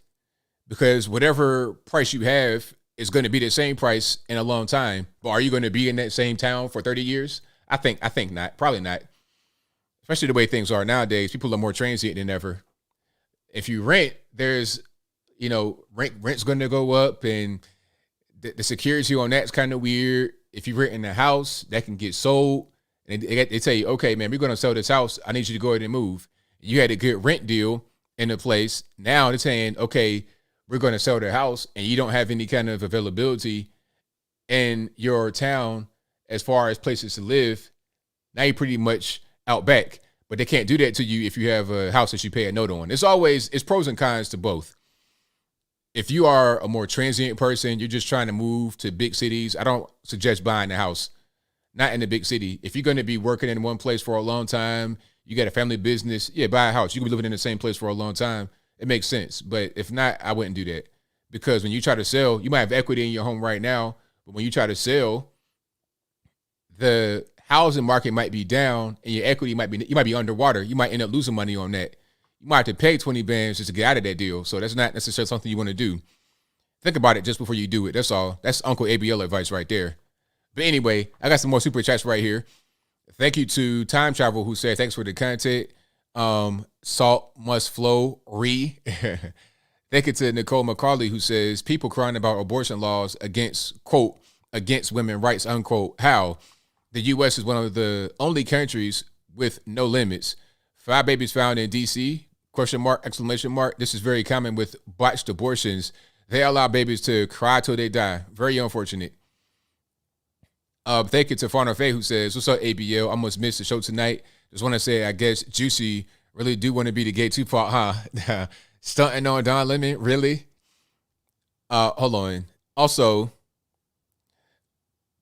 because whatever price you have is going to be the same price in a long time. But are you going to be in that same town for 30 years? I think not. Probably not. Especially the way things are nowadays. People are more transient than ever. If you rent, there's, rent's going to go up, and the security on that's kind of weird. If you rent in a house, that can get sold. And they tell you, okay, man, we're going to sell this house. I need you to go ahead and move. You had a good rent deal in the place. Now they're saying, okay, we're going to sell the house, and you don't have any kind of availability in your town as far as places to live. Now you're pretty much out back. But they can't do that to you if you have a house that you pay a note on. It's pros and cons to both. If you are a more transient person, you're just trying to move to big cities, I don't suggest buying a house. Not in the big city. If you're going to be working in one place for a long time, you got a family business, yeah, buy a house. You can be living in the same place for a long time. It makes sense. But if not, I wouldn't do that. Because when you try to sell, you might have equity in your home right now, but when you try to sell, the housing market might be down and your equity you might be underwater. You might end up losing money on that. You might have to pay 20 bands just to get out of that deal. So that's not necessarily something you want to do. Think about it just before you do it. That's all. That's Uncle ABL advice right there. But anyway, I got some more super chats right here. Thank you to Time Travel, who said, thanks for the content. Salt must flow. Thank you to Nicole McCauley, who says, people crying about abortion laws against, quote, against women's rights, unquote. How? The U.S. is one of the only countries with no limits. 5 babies found in D.C., question mark, exclamation mark. This is very common with botched abortions. They allow babies to cry till they die. Very unfortunate. Thank you to Farner Faye, who says, what's up, ABL? I almost missed the show tonight. Just want to say, I guess Jussie really do want to be the gay Tupac, huh? Stunting on Don Lemon, really? Hold on. Also,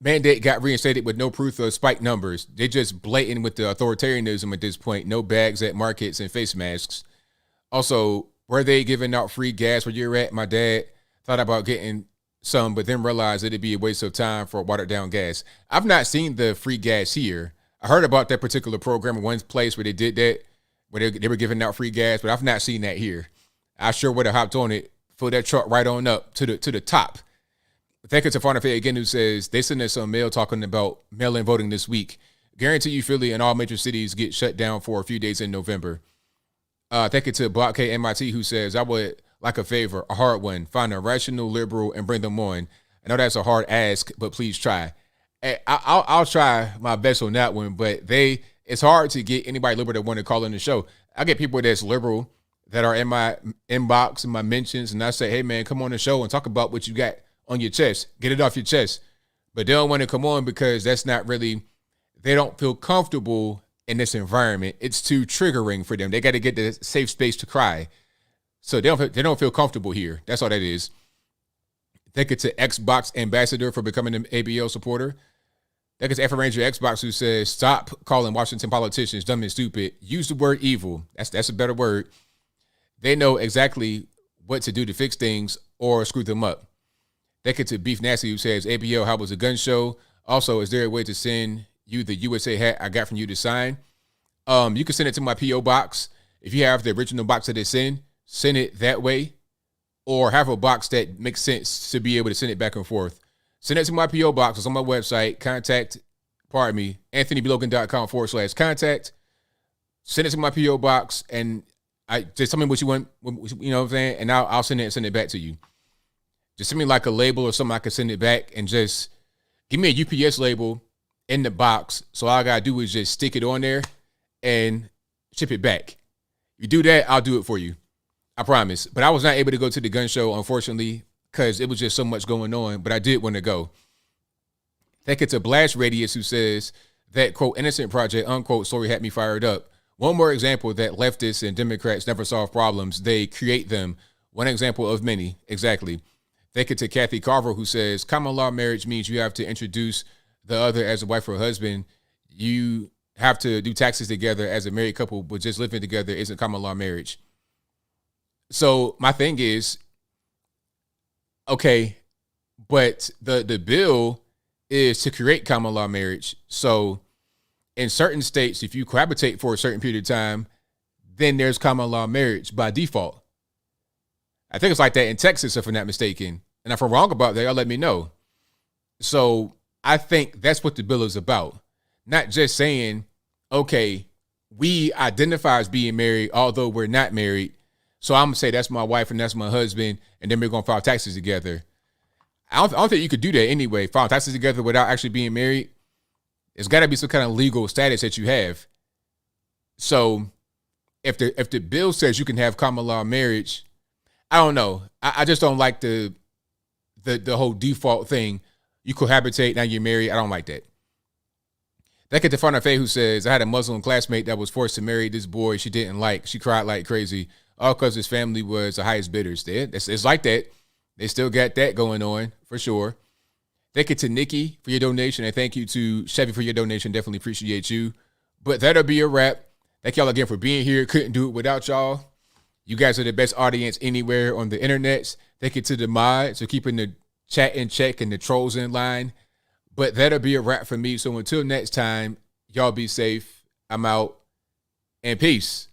mandate got reinstated with no proof of spike numbers. They just blatant with the authoritarianism at this point. No bags at markets and face masks. Also, were they giving out free gas where you're at? My dad thought about getting some, but then realized it'd be a waste of time for watered down gas. I've not seen the free gas here. I heard about that particular program in one place where they did that, where they were giving out free gas, but I've not seen that here. I sure would have hopped on it, fill that truck right on up to the top. Thank you to Farner Faye again, who says they sent us some mail talking about mail-in voting this week. Guarantee you Philly and all major cities get shut down for a few days in November. Thank you to Block K MIT, who says, I would like a favor, a hard one, find a rational liberal and bring them on. I know that's a hard ask, but please try. I'll try my best on that one, but it's hard to get anybody liberal that want to call in the show. I get people that's liberal that are in my inbox and my mentions, and I say, hey, man, come on the show and talk about what you got on your chest. Get it off your chest. But they don't want to come on because that's not really, they don't feel comfortable in this environment. It's too triggering for them. They got to get the safe space to cry. So they don't feel comfortable here. That's all that is. Thank you to Xbox Ambassador for becoming an ABL supporter. Thank you to F Ranger Xbox who says, stop calling Washington politicians dumb and stupid. Use the word evil. That's a better word. They know exactly what to do to fix things or screw them up. Thank you to Beef Nasty who says, ABL, how was the gun show? Also, is there a way to send you the USA hat I got from you to sign? You can send it to my P.O. box. If you have the original box that they send it that way. Or have a box that makes sense to be able to send it back and forth. Send it to my P.O. box. It's on my website. AnthonyBlogan.com/contact. Send it to my P.O. box and just tell me what you want, you know what I'm saying? And I'll send it back to you. Just send me like a label or something I can send it back and just give me a UPS label in the box. So all I got to do is just stick it on there and ship it back. You do that, I'll do it for you. I promise. But I was not able to go to the gun show, unfortunately, because it was just so much going on. But I did want to go. Thank you to Blast Radius who says that, quote, innocent project, unquote, story had me fired up. One more example that leftists and Democrats never solve problems. They create them. One example of many. Exactly. Thank you to Kathy Carver who says common law marriage means you have to introduce the other as a wife or husband. You have to do taxes together as a married couple, but just living together isn't common law marriage. So my thing is, okay, but the bill is to create common law marriage. So in certain states, if you cohabitate for a certain period of time, then there's common law marriage by default. I think it's like that in Texas, if I'm not mistaken. And if I'm wrong about that, y'all let me know. So I think that's what the bill is about. Not just saying, okay, we identify as being married, although we're not married. So I'm going to say that's my wife and that's my husband, and then we're going to file taxes together. I don't think you could do that anyway, file taxes together without actually being married. There's got to be some kind of legal status that you have. So if the bill says you can have common law marriage, I don't know. I just don't like the whole default thing. You cohabitate, now you're married. I don't like that. Thank you to Fana Faye who says, I had a Muslim classmate that was forced to marry this boy she didn't like. She cried like crazy. All because his family was the highest bidders. It's like that. They still got that going on, for sure. Thank you to Nikki for your donation, and thank you to Chevy for your donation. Definitely appreciate you. But that'll be a wrap. Thank y'all again for being here. Couldn't do it without y'all. You guys are the best audience anywhere on the internet. Thank you to the mods for keeping the chat in check and the trolls in line. But that'll be a wrap for me. So until next time, y'all be safe. I'm out. And peace.